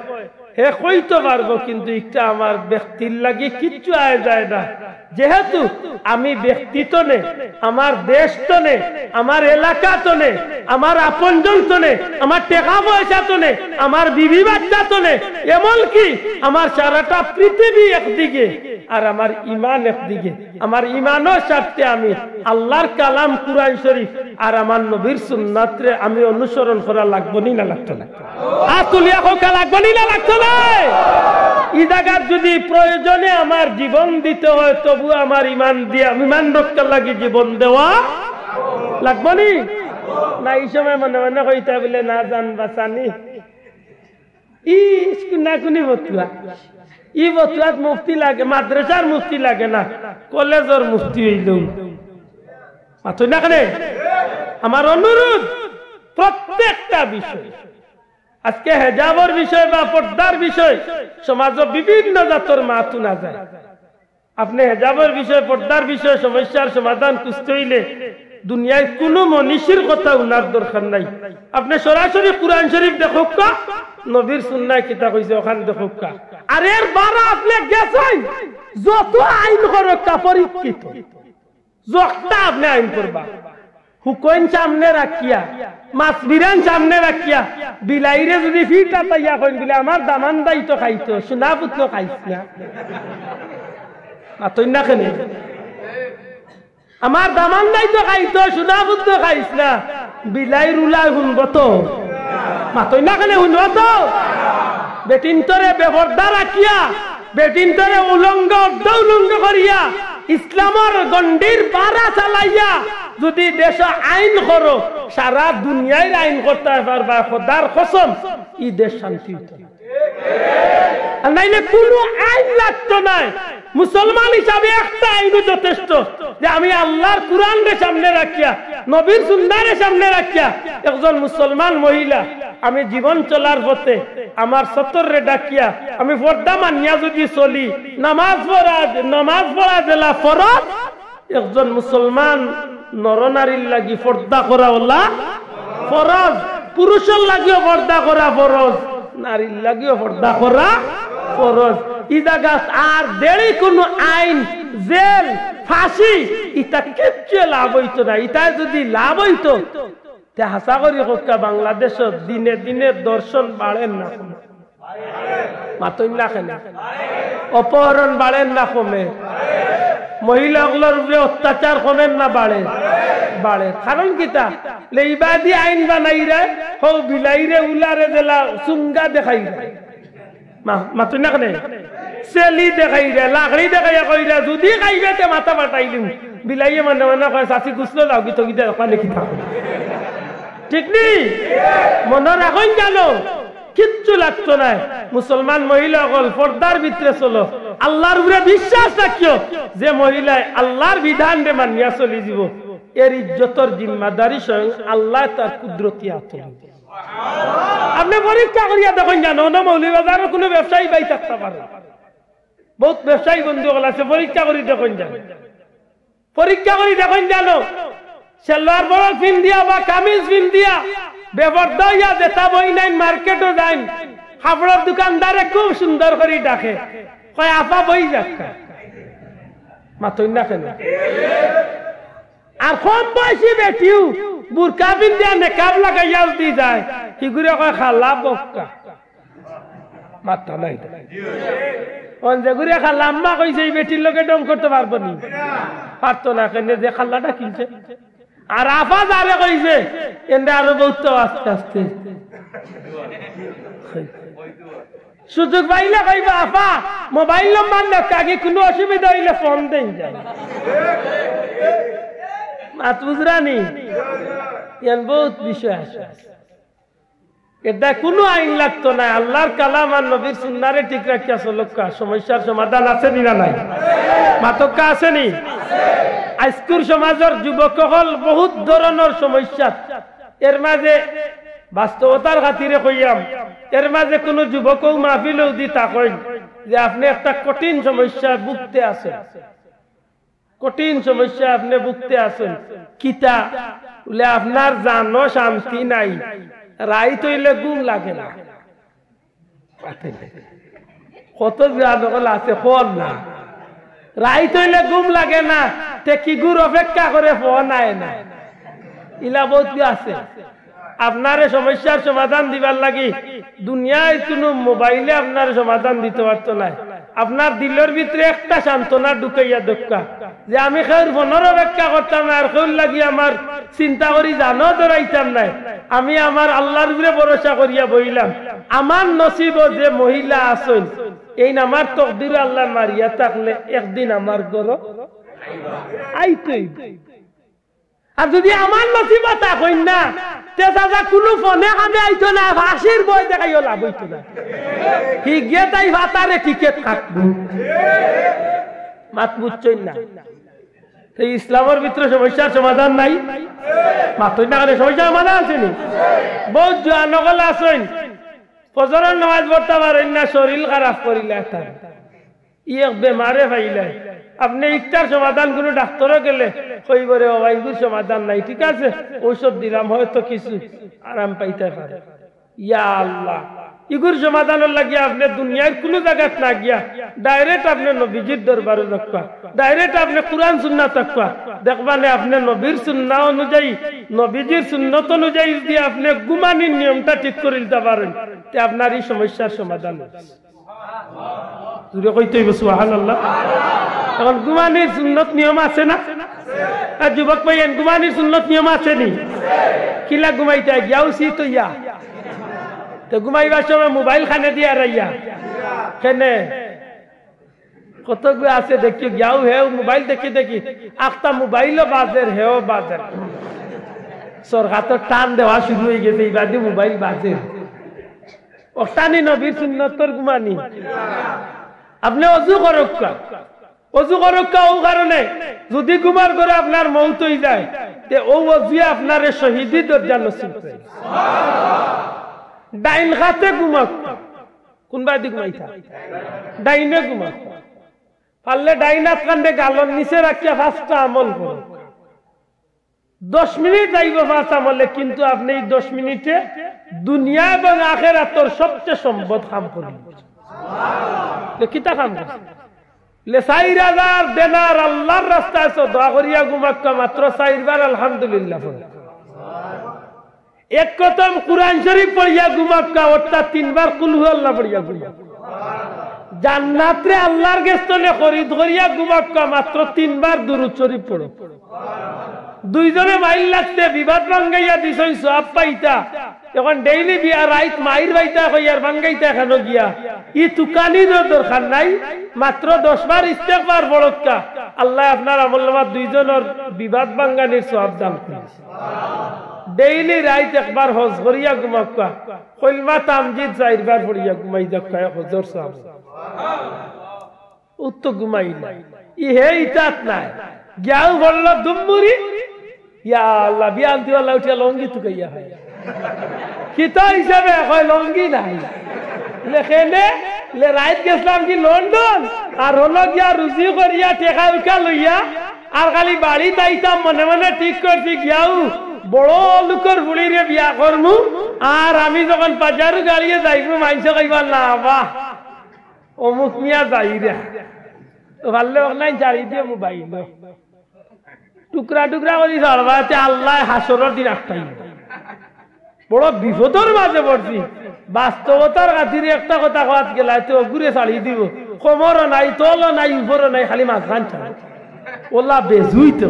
Speaker 1: হে কইতে পারবো, কিন্তু একটা আমার ব্যক্তির লাগে কিচ্ছু আয় যায় না। যেহেতু আমি ব্যক্তিত্ব নে, আমার দেশ তো নে, আমার এলাকা তো নে, আমার আপনজন তো নে, আমার টাকা পয়সা তো নে, আমার বিবি বাচ্চা তো নে, এমনকি আমার সারাটা পৃথিবী একদিকে আর আমার ইমান একদিকে। আমার ইমানের স্বার্থে আমি আল্লাহর কালাম কুরআন শরীফ আর আমার নবীর সুন্নাতরে আমি অনুসরণ করা লাগবো নি না লাগতো না? আতুলিয়া কোকা লাগবো নি না লাগতো না? এই জায়গার যদি প্রয়োজনে আমার জীবন দিতে হয় তবু আমার ইমান দিয়ে ইমান রক্ষার লাগি জীবন দেওয়া লাগবো নি না? এই সময় মনে মনে কইতা বলে না জান বাঁচানি ই না কোনি বতুয়া, ই বতুয়াত মুফতি লাগে, মাদ্রাসার মুফতি লাগে না, কলেজের মুফতি হইল মাথুই না কেন? আমার অনুরোধ প্রত্যেকটা বিষয় আজকে হেজাবর বিষয় বা পর্দার বিষয় সমাজে বিভিন্ন জাতর মাথু না যায়। আপনি হেজাবর বিষয় পর্দার বিষয় সমস্যার সমাধান খুঁজতে হইলে দুনিয়ায় কোনো মনীষীর কথা উনার দরকার নাই। আপনি সরাসরি কুরআন শরীফ দেখুক কা, নবীর সুন্নাহ কিতাব কইছে ওখান দেখুক কা। আর এর বারা আপনি গেছেন যত আইন করক কা পরীক্ষিত যতটা আপনি আইন করবা হুকম সামনে রাখিয়া মাছ বিরান সামনে রাখিয়া বিলাইরে যদি ফিটা তাইয়া কইন বলে আমার দামান দাইতো খাইতো সোনা পুত্র খাইছ না মাতই না কেন আমার দামান দাইতো খাইতো সোনা পুত্র খাইছ না বিলাই রুলাই শুনব তো মাতই না কেন শুনব তো বেটিন তরে বেবর্দা রাখিয়া বেটিন তরে উলঙ্গ উলঙ্গ করিয়া ইসলামের গণ্ডির বাড়া চালাইয়া যদি দেশ আইন করো সারা দুনিয়ায় আইন করতে পারবা খোদার কসম এই দেশ শান্তি হতো নাইলে কোনো আইন লাগতো নাই। মুসলমান হিসাবে একটা আইনও যথেষ্ট যে আমি আল্লাহর কুরআনের সামনে রাখিয়া নবীর সুন্নাহর সামনে রাখিয়া একজন মুসলমান মহিলা আমি জীবন চলার পথে আমার সতরে ডাকিয়া আমি পর্দা মানিয়া যদি চলি নামাজ পড়া জেলা ফরজ একজন মুসলমান নরনারীর লাগি পর্দা করা ওলা ফরজ, পুরুষের লাগিও পর্দা করা ফরজ, নারীর লাগিও পর্দা করা ফরজ। ই জায়গা আর দেরি কোনো আইন জেল ফাঁসি ইটা কিচ্ছু লাভ হইতো না। ইটা যদি লাভ হইতো তে হাসা করি কোকা বাংলাদেশত দিনে দিনে দর্শন বাড়েন না মাতই না কেন অপহরণ বাড়েন না কমে মহিলাগুলোর উপরে অত্যাচার কমেন না বাড়ে বাড়ে কারণ কিতা লেইবাদি আইন বানাই রে হো বিলাইরে উলারে দেলা সুঙ্গা দেখাই রে মাতই না কেন সেলি দেখাই রে লাকড়ি দেখাইয়া কই রে যদি খাইবে তে মাথা পাঠাইলিম বিলাইয়ে মানে মানে কয় সাথী গুছলো লাও গিত গিতে ওখানে কি থাকো ঠিক নি মনে রাখুন জানো কিচ্ছু লাগতো না। মুসলমান মহিলা হল পর্দার ভিতরে চলো আল্লাহর উপরে বিশ্বাস রাখিও যে মহিলায় আল্লাহর বিধান রে মানিয়া চলি যাব এর ইজ্জতর জিম্মাদারি স্বয়ং আল্লাহ তার কুদরতি হাতে। আপনি পরীক্ষা করিয়া দেখুন জানো না মৌলভীবাজারের কোনো ব্যবসায়ী বাই থাকতে পারে বহুত ব্যবসায়ী বন্ধু হল আছে পরীক্ষা করি দেখুন জানো পরীক্ষা করি দেখুন জানো সেলোয়ার বড় ফিন দিয়া বা কামিজ ফিন দিয়া বেবর্দ ইয়া যেটা বই নাই মার্কেটও যাই কাপড়ের দোকানদারে খুব সুন্দর করে ডাকে কয় আপা বই যাক মাতই না কেন। আর কম বয়সী বেটিও বুরকা পিন্দিয়া নেকাব লাগাইয়া উঠি যায় সিগুরে কয় খালা বক্কা মাথা নাই যেগুড়ে খালা আম্মা কইছে এই বেটির লোকে ডং করতে পারবো নি পারতো না কেন যে খাল্লাটা কিনছে আর আফা যারে কইছে এন্ডে আরো বহুত আস্তে আস্তে সুযোগ পাইলে কইবা আফা মোবাইল নম্বর লেখ আগে কোনো অসুবিধা হইলে ফোন দেন যায় মাত বুঝরানি এন বহুত বিষয় আছে এটা কোনো আইন লাগতো না। আল্লাহর কালাম আর নবীর সুন্নাহরে ঠিক রাখিয়া চলকা সমস্যার সমাধান আছে নি না নাই মাতকা আছে নি। আজকের সমাজের যুবক হল বহুত ধরনের সমস্যা এর মাঝে বাস্তবতার খাতিরে কইয়াম এর মাঝে কোনো যুবকও মাহফিলেও দি তাকই যে আপনি একটা কঠিন সমস্যা ভুগতে আছেন কঠিন সমস্যা আপনি ভুগতে আছেন কিতা বলে আপনার জানো শান্তি নাই রাইত হইলে ঘুম লাগে না কত জানকল আছে ফোন না রাইত হইলে ঘুম লাগে না তে কি গুর অপেক্ষা করে ফোন আয় না ইলা বহুত আছে। আপনার সমস্যার সমাধান দিবার লাগি দুনিয়ায় কোনো মোবাইলে আপনার সমাধান দিতে পারতো না। আপনার দিলের ভিতরে একটা সান্ত্বনা ঢুকাইয়া দক্কা যে আমি খের ফোনের অপেক্ষা করতাম না আর খের লাগি আমার চিন্তা করি জানো ধরাইতাম নাই আমি আমার আল্লাহর উপরে ভরসা করিয়া বইলাম আমার নসিব যে মহিলা আসেন এই আমার তকদির আল্লাহ মারিয়া থাকলে একদিন আমার ঘর আইতই আর যদি আমার নসিবা থাকই না তে দাদা কোনো ফোনে আমি আইতো না ফাঁসির বই দেখাইও লাভ হইতো না কি গিয়ে তাই ভাতারে টিকেট কাটবো মাত বুঝছই না এই ইসলামের ভিতরে সমস্যার সমাধান নাই মাত্র না করে সমস্যার সমাধান আসেনি বহুত জনগণ আসেন ফজরের নামাজ পড়তে পারেন না শরীর খারাপ করিলে এক বেমারে পাইলে আপনি ইটার সমাধান কোনো ডাক্তারও গেলে কইবরে বাবা এগুলোর সমাধান নাই ঠিক আছে ঔষধ দিলাম হয়তো কিছু আরাম পাইতে পারে ইয়া আল্লাহ ইগুর সমাধানের লাগিয়া আপনি দুনিয়ার কোনো জায়গাত না গিয়া ডাইরেক্ট আপনি নবীজির দরবারে রাখবা ডাইরেক্ট আপনি কোরআন সুন্নাত রাখবা দেখবানে আপনি নবীর সুন্নাহ অনুযায়ী নবীজির সুন্নত অনুযায়ী যদি আপনি ঘুমানির নিয়মটা ঠিক করে দিতে পারেন তে আপনার এই সমস্যার সমাধান হবে জুড়ে কইতে হইব সুবহানাল্লাহ এখন ঘুমানির সুন্নত নিয়ম আছে না আর যুবক ভাইয়েন ঘুমানির সুন্নত নিয়ম আছে নি কিলা ঘুমাইতে গিয়াও সি তো ইয়া তো ঘুমাইবার সময় মোবাইল খানে দিয়া রাইয়া কেনে কতগুলো আছে দেখি গিয়াও হে মোবাইল দেখি দেখি একটা মোবাইলও বাজের হেও বাজের সরকার তো টান দেওয়া শুরু হয়ে গেছে এইবার দিয়ে মোবাইল বাজের ওটানি নবীর সুন্নতর ঘুমানি আপনি অজু করক্কা ও কারণে যদি ঘুমার করে আপনার মৌত হয়ে যায় তে ও অজুয়ে আপনার শহীদি দরজা নসিব করে ডাইন হাতে ঘুমাক কোনবা দিক মাইথা ডাইনে ঘুমাক পারলে ডাইন হাত কান্দে গালর নিচে রাখিয়া পাঁচটা আমল করুন 10 মিনিট যাইব পাঁচ আমলে কিন্তু আপনি এই 10 মিনিটে দুনিয়া এবং আখিরাতের সবচেয়ে সম্পদ কাম করবেন কিতা কাম করবেন লে 4000 দিনার আল্লাহর রাস্তায় দোয়া করিয়া ঘুমাক মাত্র 4 বার আলহামদুলিল্লাহ এক কতম কুরআন শরীফ পড়িয়া ঘুমাক্কা অর্থাৎ 3 বার কুল হুয়াল্লাহ পড়িয়া ঘুমাক জান্নাতে আল্লাহর গেস্তনে খরিদ করিয়া ঘুমাক্কা মাত্র 3 বার দুরূদ শরীফ পড়ো দুইজনে মাইল লাগতে বিবাদ ভাঙ্গাইয়া দিছই সওয়াব পাইতা এখন ডেইলি বিয়া রাইত মাইর বাইতা কইয়ার ভাঙ্গাইতা কেন গিয়া ই তুকানির দরকার নাই মাত্র 10 বার ইস্তেগফার পড়ক্কা আল্লাহ আপনার আমলনামা দুইজনের বিবাদ ভাঙ্গানির সওয়াব দান করে ডেইলি রাইত একবার হজ করিয়া ঘুমাক্কা কলমা তামজিদ 4 বার পড়িয়া ঘুমাই যাক্কা হজর সওয়াব উত্তো ঘুমাই নাই ইহে ইতাত নাই গিয়াও বলল দুম্মুরি ইয়া আল্লাহ বিয়ান দিওয়ালা উঠিয়া লঙ্গি তুকাইয়া হয় কিতা হিসাবে কয় লঙ্গি নাই লেখেনে লে রাইত গেছলাম কি লন্ডন আর হলো গিয়া রুজি করিয়া টেকা উঠা লইয়া আর খালি বাড়ি তাইতাম মনে মনে ঠিক করছি গিয়াও বড় লোকের বুড়িরে বিয়া করমু আর আমি যখন বাজারু গাড়িয়ে যাইব মাইনছে কইবা না বাহ অমুক মিয়া যাই রে তো ভালো নাই জারি দিয়ে মোবাইল টুকরা টুকরা করি সরবাতে আল্লাহ হাসরের দিন আটটাই বড় বিপদের মাঝে পড়ছি বাস্তবতার খাতিরে একটা কথা কওয়াত গেলা তো ঘুরে ছাড়ি দিব কোমরও নাই তলও নাই উপরও নাই খালি মাঝখান ছাড় ওলা বেজুই তো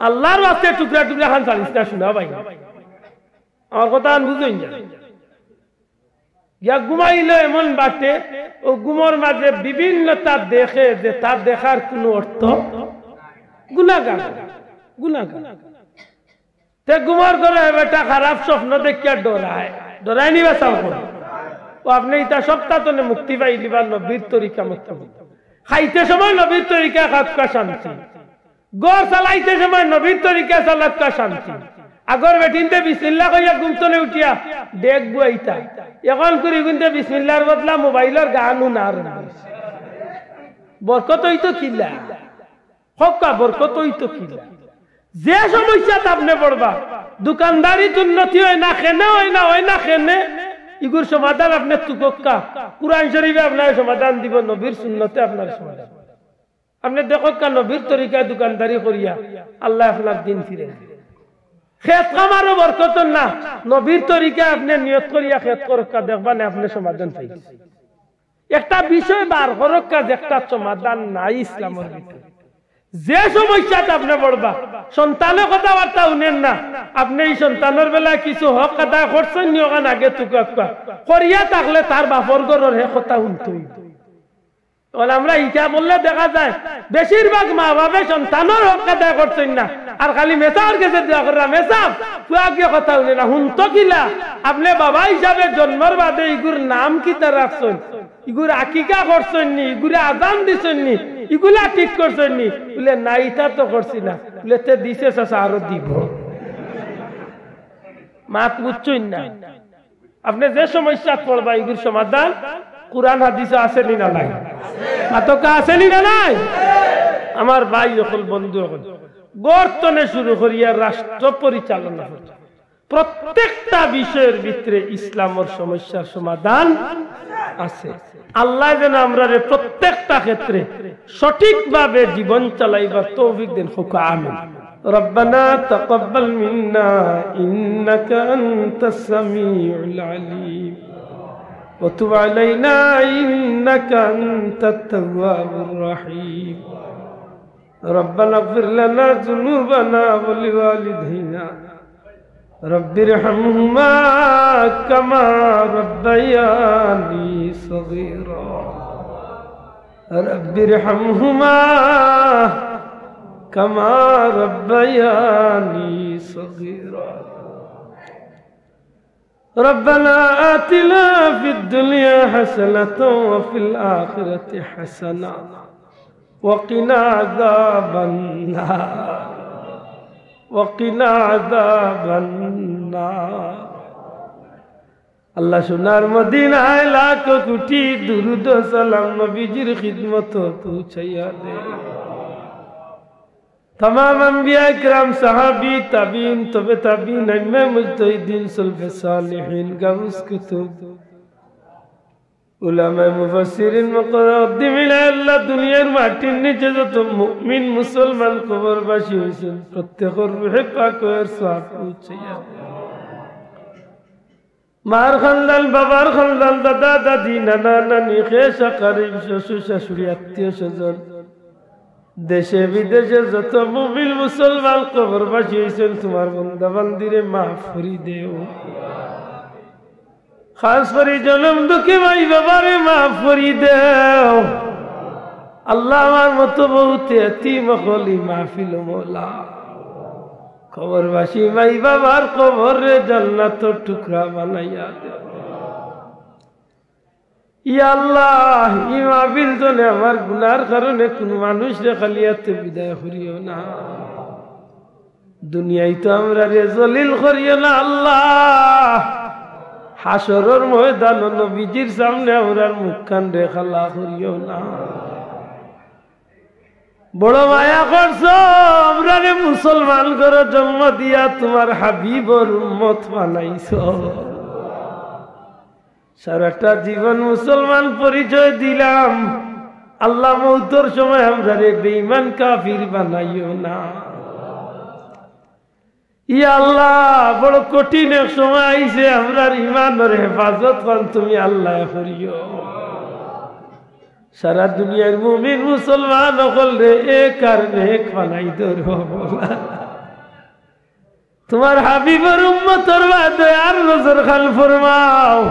Speaker 1: আল্লাহর ওয়াস্তে টুকরা টুকরা খান ছাড়িস না শোনা ভাই আমার কথা বুঝুন না ইয়া ঘুমাইলো এমন বাটে ও ঘুমোর মাঝে বিভিন্নতা দেখে যে তার দেখার কোনো অর্থ গুনাহগার তে ঘুমার করে বেটা খারাপ স্বপ্ন দেখিয়া ডরায় নিবা চাও ও আপনি এটা সপ্তাহ মুক্তি পাই দিবার নবীর তরিকা মুক্তি খাইতে সময় নবীর তরিকা খাতকা শান্তি গড় চালাইতে সময় নবীর তরিকা চালাতকা শান্তি আগর বেটিনতে বিসমিল্লাহ কইয়া ঘুমতনে উঠিয়া দেখবো এইটা এখন করি গুনতে বিসমিল্লাহর বদলা মোবাইলের গানও না বরকত হইতো কিলা হক্কা বরকত হইতো কিলা যে সমস্যা আপনি পড়বা দোকানদারি উন্নতি হয় না খেনে হয় না খেনে ইগুর সমাধান আপনি তুকক্কা কুরআন শরীফে আপনার সমাধান দিব নবীর সুন্নতে আপনার সমাধান আপনি দেখক্কা নবীর তরিকায় দোকানদারি করিয়া আল্লাহ আপনার দিন ফিরে খেত কামারও বরকত না নবীর তরিকা আপনি নিয়ত করিয়া খেত করক্কা দেখবা না আপনি সমাধান পাইছেন একটা বিষয় বার করক্কা যে একটা সমাধান নাই ইসলামের ভিতরে যে সমস্যাটা আপনি পড়বা সন্তানের কথাবার্তা শুনেন না আপনি এই সন্তানের বেলা কিছু হক আদায় করছেন নিয়গান আগে তুকা করিয়া থাকলে তার বাপর ঘরের হে কথা শুনতে আমরা ইটা বললে দেখা যায় বেশিরভাগ মা বাবা সন্তানের হক আদায় করছেন না আর খালি মেসার কাছে দেওয়া করা মেসাব তুই কথা শুনে না শুনতো কিলা আপনি বাবা হিসাবে জন্মের বাদে ইগুর নাম কি তার রাখছেন ইগুর আকিকা করছেন নি ইগুরে আজান দিছেন নি এগুলা ঠিক করছেন নি বলে না এটা তো করছি না বলে তে দিছে চাচা আরো দিব মাত বুঝছই না আপনি যে সমস্যা পড়বা এগুলোর সমাধান কুরআন হাদিসে আছে নি না নাই মাতকা আছে নি না নাই আমার ভাই সকল বন্ধু সকল গর্তনে শুরু করিয়া রাষ্ট্র পরিচালনা করছে প্রত্যেকটা বিষয়ের ভিতরে ইসলামের সমস্যার সমাধান আছে আল্লাহ যেন আমরা প্রত্যেকটা ক্ষেত্রে সঠিকভাবে জীবন চালাইবার তৌফিক দেন হোক আমিন ربنا تقبل منا إنك أنت السميع العليم وتب علينا إنك أنت التواب الرحيم ربنا اغفر لنا ذنوبنا ولوالدينا رب ارحمهما كما ربياني صغيرا رب ارحمهما كما ربياني صغيرا ربنا آتنا في الدنيا حسنة وفي الآخرة حسنة وقنا عذاب النار وقنا عذاب النار আল্লাহ সোনার মদিনায় লাখ কোটি দুরূদ ও সালাম নবীজির খিদমত পৌঁছাইয়া দে तमाम अंबिया किराम सहाबी ताबीन तबे ताबीन इमाम मुजतहिदीन सलफ़े सालिहीन गौस कुतुब उलमा मुफस्सिरिन मुक़द्दिमीन আল্লাহ দুনিয়ার মাটির নিচে যত মুমিন মুসলমান কবরবাসী হয়েছেন প্রত্যেকের রূহে পাকের সওয়াব পৌঁছাইয়া মার খানদান বাবার খানদান দাদা দাদি নানা নানি খেসা করিম শ্বশুর শাশুড়ি আত্মীয় স্বজন দেশে বিদেশে যত মুমিন মুসলমান কবরবাসী হয়েছেন তোমার বান্দা বান্দিরে মাফ করে দেও খাস করে জনম দুঃখী ভাই বাবারে মাফ করে দেও আল্লাহ আমার মতো বহুত এতিম হলি মাহফিল মওলা কবরবাসী ভাই বাবার কবরে জান্নাতের টুকরা বানাইয়া দেও ইয়া আল্লাহ ই মাহফিল জনে আমার গুনার কারণে কোন মানুষ রে খালিয়াতে বিদায় করিও না দুনিয়ায় তো আমরা রে জলিল করিও না আল্লাহ হাসরের ময়দান নবীজির সামনে আমরার মুখখান রে খালা করিও না বড় মায়া করছো আমরা রে মুসলমান করে জন্ম দিয়া তোমার হাবিবর উম্মত বানাইছো সারাটা জীবন মুসলমান পরিচয় দিলাম আল্লাহ মৌতের সময় আমরা রে বেঈমান কাফির বানাইও না ইয়া আল্লাহ বড় কঠিন এক সময় আইছে আমরার ঈমানের হেফাজত করুন তুমি আল্লাহ করিও সারা দুনিয়ার মুমিন মুসলমান হল রে এক আর নেক বানাই ধরো তোমার হাবিবের উম্মতের দয়ার নজর খান ফরমাও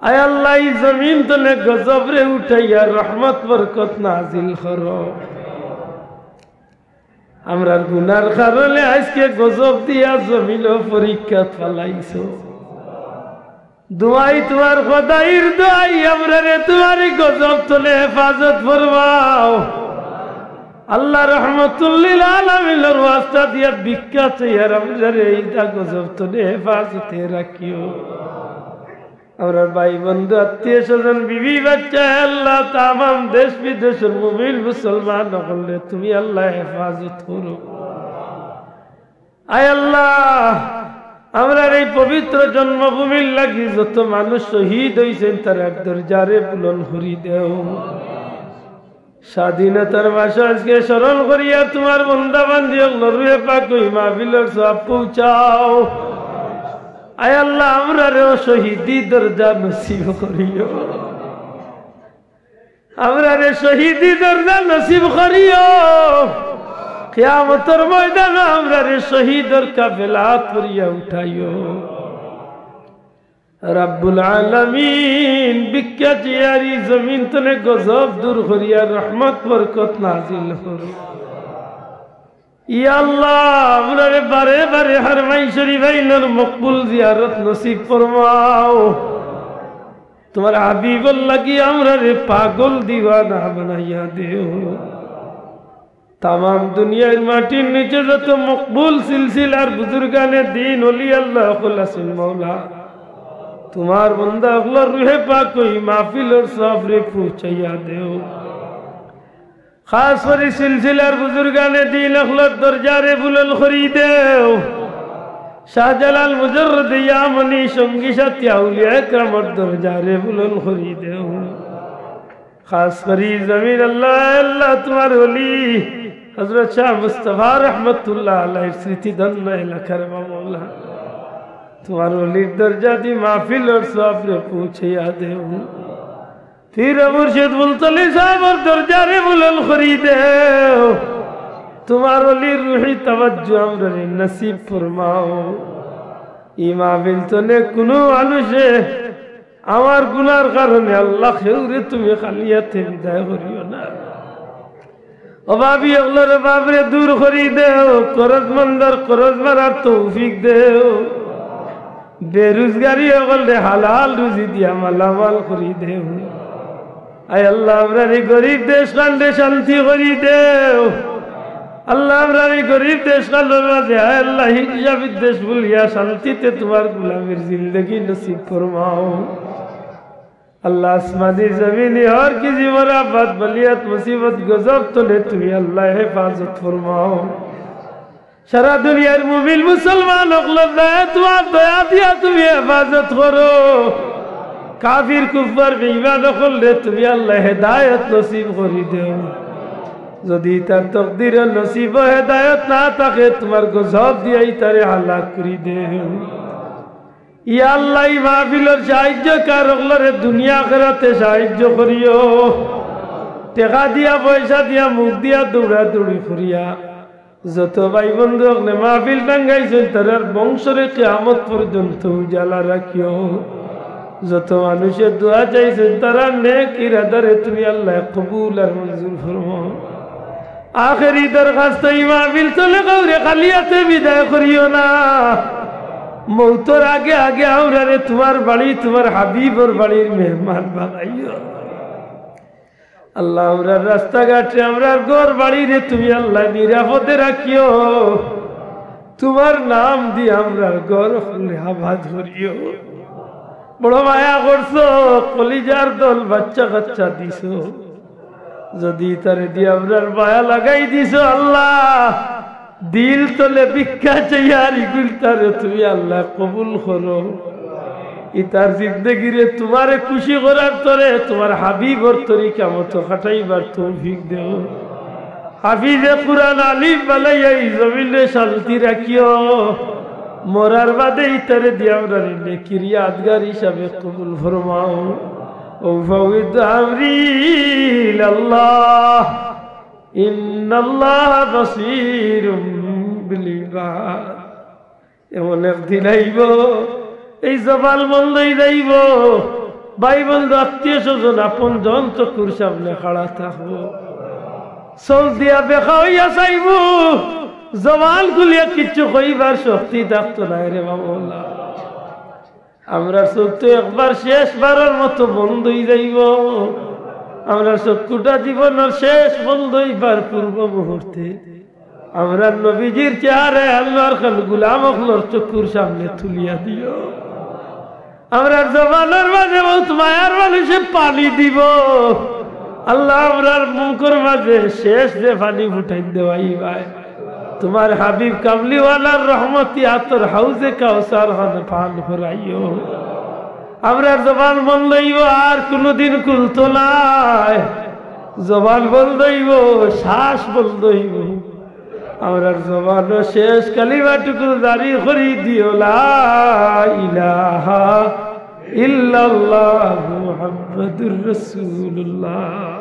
Speaker 1: আয় আল্লাহ এই জমিন তলে গজব রে উঠাইয়া রহমত বরকত নাজিল করো আমরার গুনার কারণে আজকে গজব দিয়া জমিন পরীক্ষা ফলাইছো দুয়াই তোমার খোদাইর দোয়াই আমরা রে তোমার গজব তলে হেফাজত ফরমাও আল্লাহ রহমতুল্লিল আলামিনের ওয়াস্তা দিয়া ভিক্ষা চাইয়ার আমরা রে এইটা গজব তলে হেফাজতে রাখিও আমরা ভাই বন্ধু আত্মীয় স্বজন বিবি বাচ্চা আল্লাহ তামাম দেশ বিদেশের মুমিন মুসলমান হলে তুমি আল্লাহ হেফাজত করো আয় আল্লাহ আমরা এই পবিত্র জন্মভূমির লাগি যত মানুষ শহীদ হয়েছেন তার এক দরজারে বুলন করি দেও স্বাধীনতার মাসে আজকে স্মরণ করিয়া তোমার বন্দা বান্দি রুহে পাক ওই মাহফিলের সওয়াব পৌঁছাও আয় আল্লাহ আমরা রে শহীদি দরজা নসিব করিও আমরা রে শহীদি দরজা নসিব করিও কিয়ামতের ময়দানে আমরা রে শহীদের কাফেলাত করিয়া উঠাইও রব্বুল আলামিন ভিক্ষা জিয়ারি জমিন তলে গজব দূর করিয়া রহমত বরকত নাজিল করো ইয়া আল্লাহ আমরা রে বারে বারে হরমাই শরীফ আইনের মকবুল জিয়ারত নসিব ফরমাও তোমার হাবিবুল লাগি আমরা রে পাগল দিওয়ানা বানাইয়া দেও तमाम दुनिया माटिर नीचे जो तो मकबूल सिलसिलार बुजुर्गाने दीन ओली अल्लाह खुलासिन मौला तुम्हार बंदा अगला रूहे पाक कोई महफिल और सफरे पूछैया देओ खास वरी सिलसिलार बुजुर्गाने दीन अगला दर्जारे बुलंद खरीदेओ शाहजलाल मुजर्रद यामनी संगी साथी औलिया इकराम और दर्जारे बुलंद खरीदेओ खास वरी जमीन अल्लाह अल्लाह तुम्हारे ओली हजरत शाह मुस्तफा रहमतुल्लाह अलैहि स्मृति धन्य लखर मौला तुम्हारे वली दर्जा दी महफिल और सफरे पूछे याद फिर मुर्शिद मुल्तली साहब और दर्जा रे बुलंद खरीदे तुम्हारे वली रूही तवज्जो हमरे नसीब फरमाओ ई महफिल तो ने कुनो मानुषे আমার গুনার কারণে আল্লাহ খেউরে তুমি খালিয়াতে বিদায় করিও না অভাবী আল্লাহর বাবরে দূর করি দেও করজমন্দার করজ মারার তৌফিক দেও বেরোজগারি হলে হালাল রুজি দিয়া মালামাল করি দেও আয় আল্লাহ আমরা এই গরিব দেশ কান্দে শান্তি করি দেও আল্লাহ আমরা এই গরিব দেশ কান্দর মাঝে আয় আল্লাহ হিজাবি দেশ বলিয়া শান্তিতে তোমার গোলামের জিন্দগি নসিব ফরমাও अल्लाह आसमानी ज़मीनी और किसी मराफत बलियत मुसीबत गजब तो ले तुम्हें अल्लाह हिफाजत फरमाओ शरा दुनिया मुमिन मुसलमान तुम्हार दया दिया तुम्हें हिफाजत करो काफिर कुफर बेईमान ले तुम्हें अल्लाह हिदायत नसीब करी दो যদি তার তকদির নসিব হিদায়ত না থাকে তোমার গজব দিয়াই তারে হালাক করি দেও ইয়া আল্লাহ মাহফিলের সাহায্য কারকলরে দুনিয়া আখিরাতে সাহায্য করিও টাকা দিয়া পয়সা দিয়া মুখ দিয়া দৌড়া দৌড়ি করিয়া যত ভাই বন্ধু আপনি মাহফিল টাঙ্গাইছেন তার বংশরে কিয়ামত পর্যন্ত উজালা রাখিও যত মানুষের দোয়া চাইছেন তারা নেক ইরাদারে তুমি আল্লাহ কবুল আর মঞ্জুর ফরমাও আখেরি দরখাস্ত এই মাহফিল চলে গৌরে খালিয়াতে বিদায় করিও না মৌতর আগে আগে আমরা রে তোমার বাড়ি তোমার হাবিবর বাড়ির মেহমান বানাইও আল্লাহ আমরা রাস্তাঘাটে আমরা ঘর বাড়ি রে তুমি আল্লাহ নিরাপদে রাখিও তোমার নাম দিয়ে আমরা ঘর খুলে আবাদ করিও বড় মায়া করছো কলিজার দল বাচ্চা কাচ্চা দিছো যদি তারে দিয়ে আমরা মায়া লাগাই দিছো আল্লাহ দিল তোলে ভিক্ষা চাইয়ার ইগুল তারে তুমি আল্লাহ কবুল করো ইতার জিন্দগিরে তোমারে খুশি করার তরে তোমার হাবিবর তরিকা মতো কাটাইবার তৌফিক দেও হাফিজে কুরআন আলিম বানাইয়া এই জমিনে শান্তি রাখিও মরার বাদে ইতারে দিয়ে আমরা নেকির ইয়াদগার হিসাবে কবুল ফরমাও ও ফাউদ আমরি ইলাল্লাহ ইন্নাল্লাহ বাসীরুম বিল ইবাদ এমন একদিন আইব এই জবাল বন্ধই যাইব ভাই বন্ধু আত্মীয় স্বজন আপন জন চকুর সামনে খাড়া থাকবো চোখ দিয়া বেখা হইয়া চাইব জবাল গুলিয়া কিচ্ছু কইবার শক্তি থাকতো না রে বাবা আমরা চোখ তো একবার শেষবারের মতো বন্ধই যাইব আমরা চক্ষুটা জীবনের শেষ বন্ধ হইবার পূর্ব মুহূর্তে আমরা নবীজির চেহারায় আল্লাহর খান গুলাম অখলর চক্ষুর সামনে তুলিয়া দিও আমরা জবানের মাঝে বহুত মায়ার মানুষে পানি দিব আল্লাহ আমরার মুখের মাঝে শেষ যে পানি ফুটাই দেওয়াই ভাই তোমার হাবিব কামলিওয়ালার রহমতি আতর হাউজে কাউসার খানে পান করাইও আমরা জবান বন্ধ হইব আর কোনদিন খুলতো নাই জবান বন্ধ হইব শ্বাস বন্ধ হইব আমরা জবান শেষ কালিমাটুকু জারি করি দিও লা ইলাহা ইল্লাল্লাহু মুহাম্মাদুর রাসূলুল্লাহ।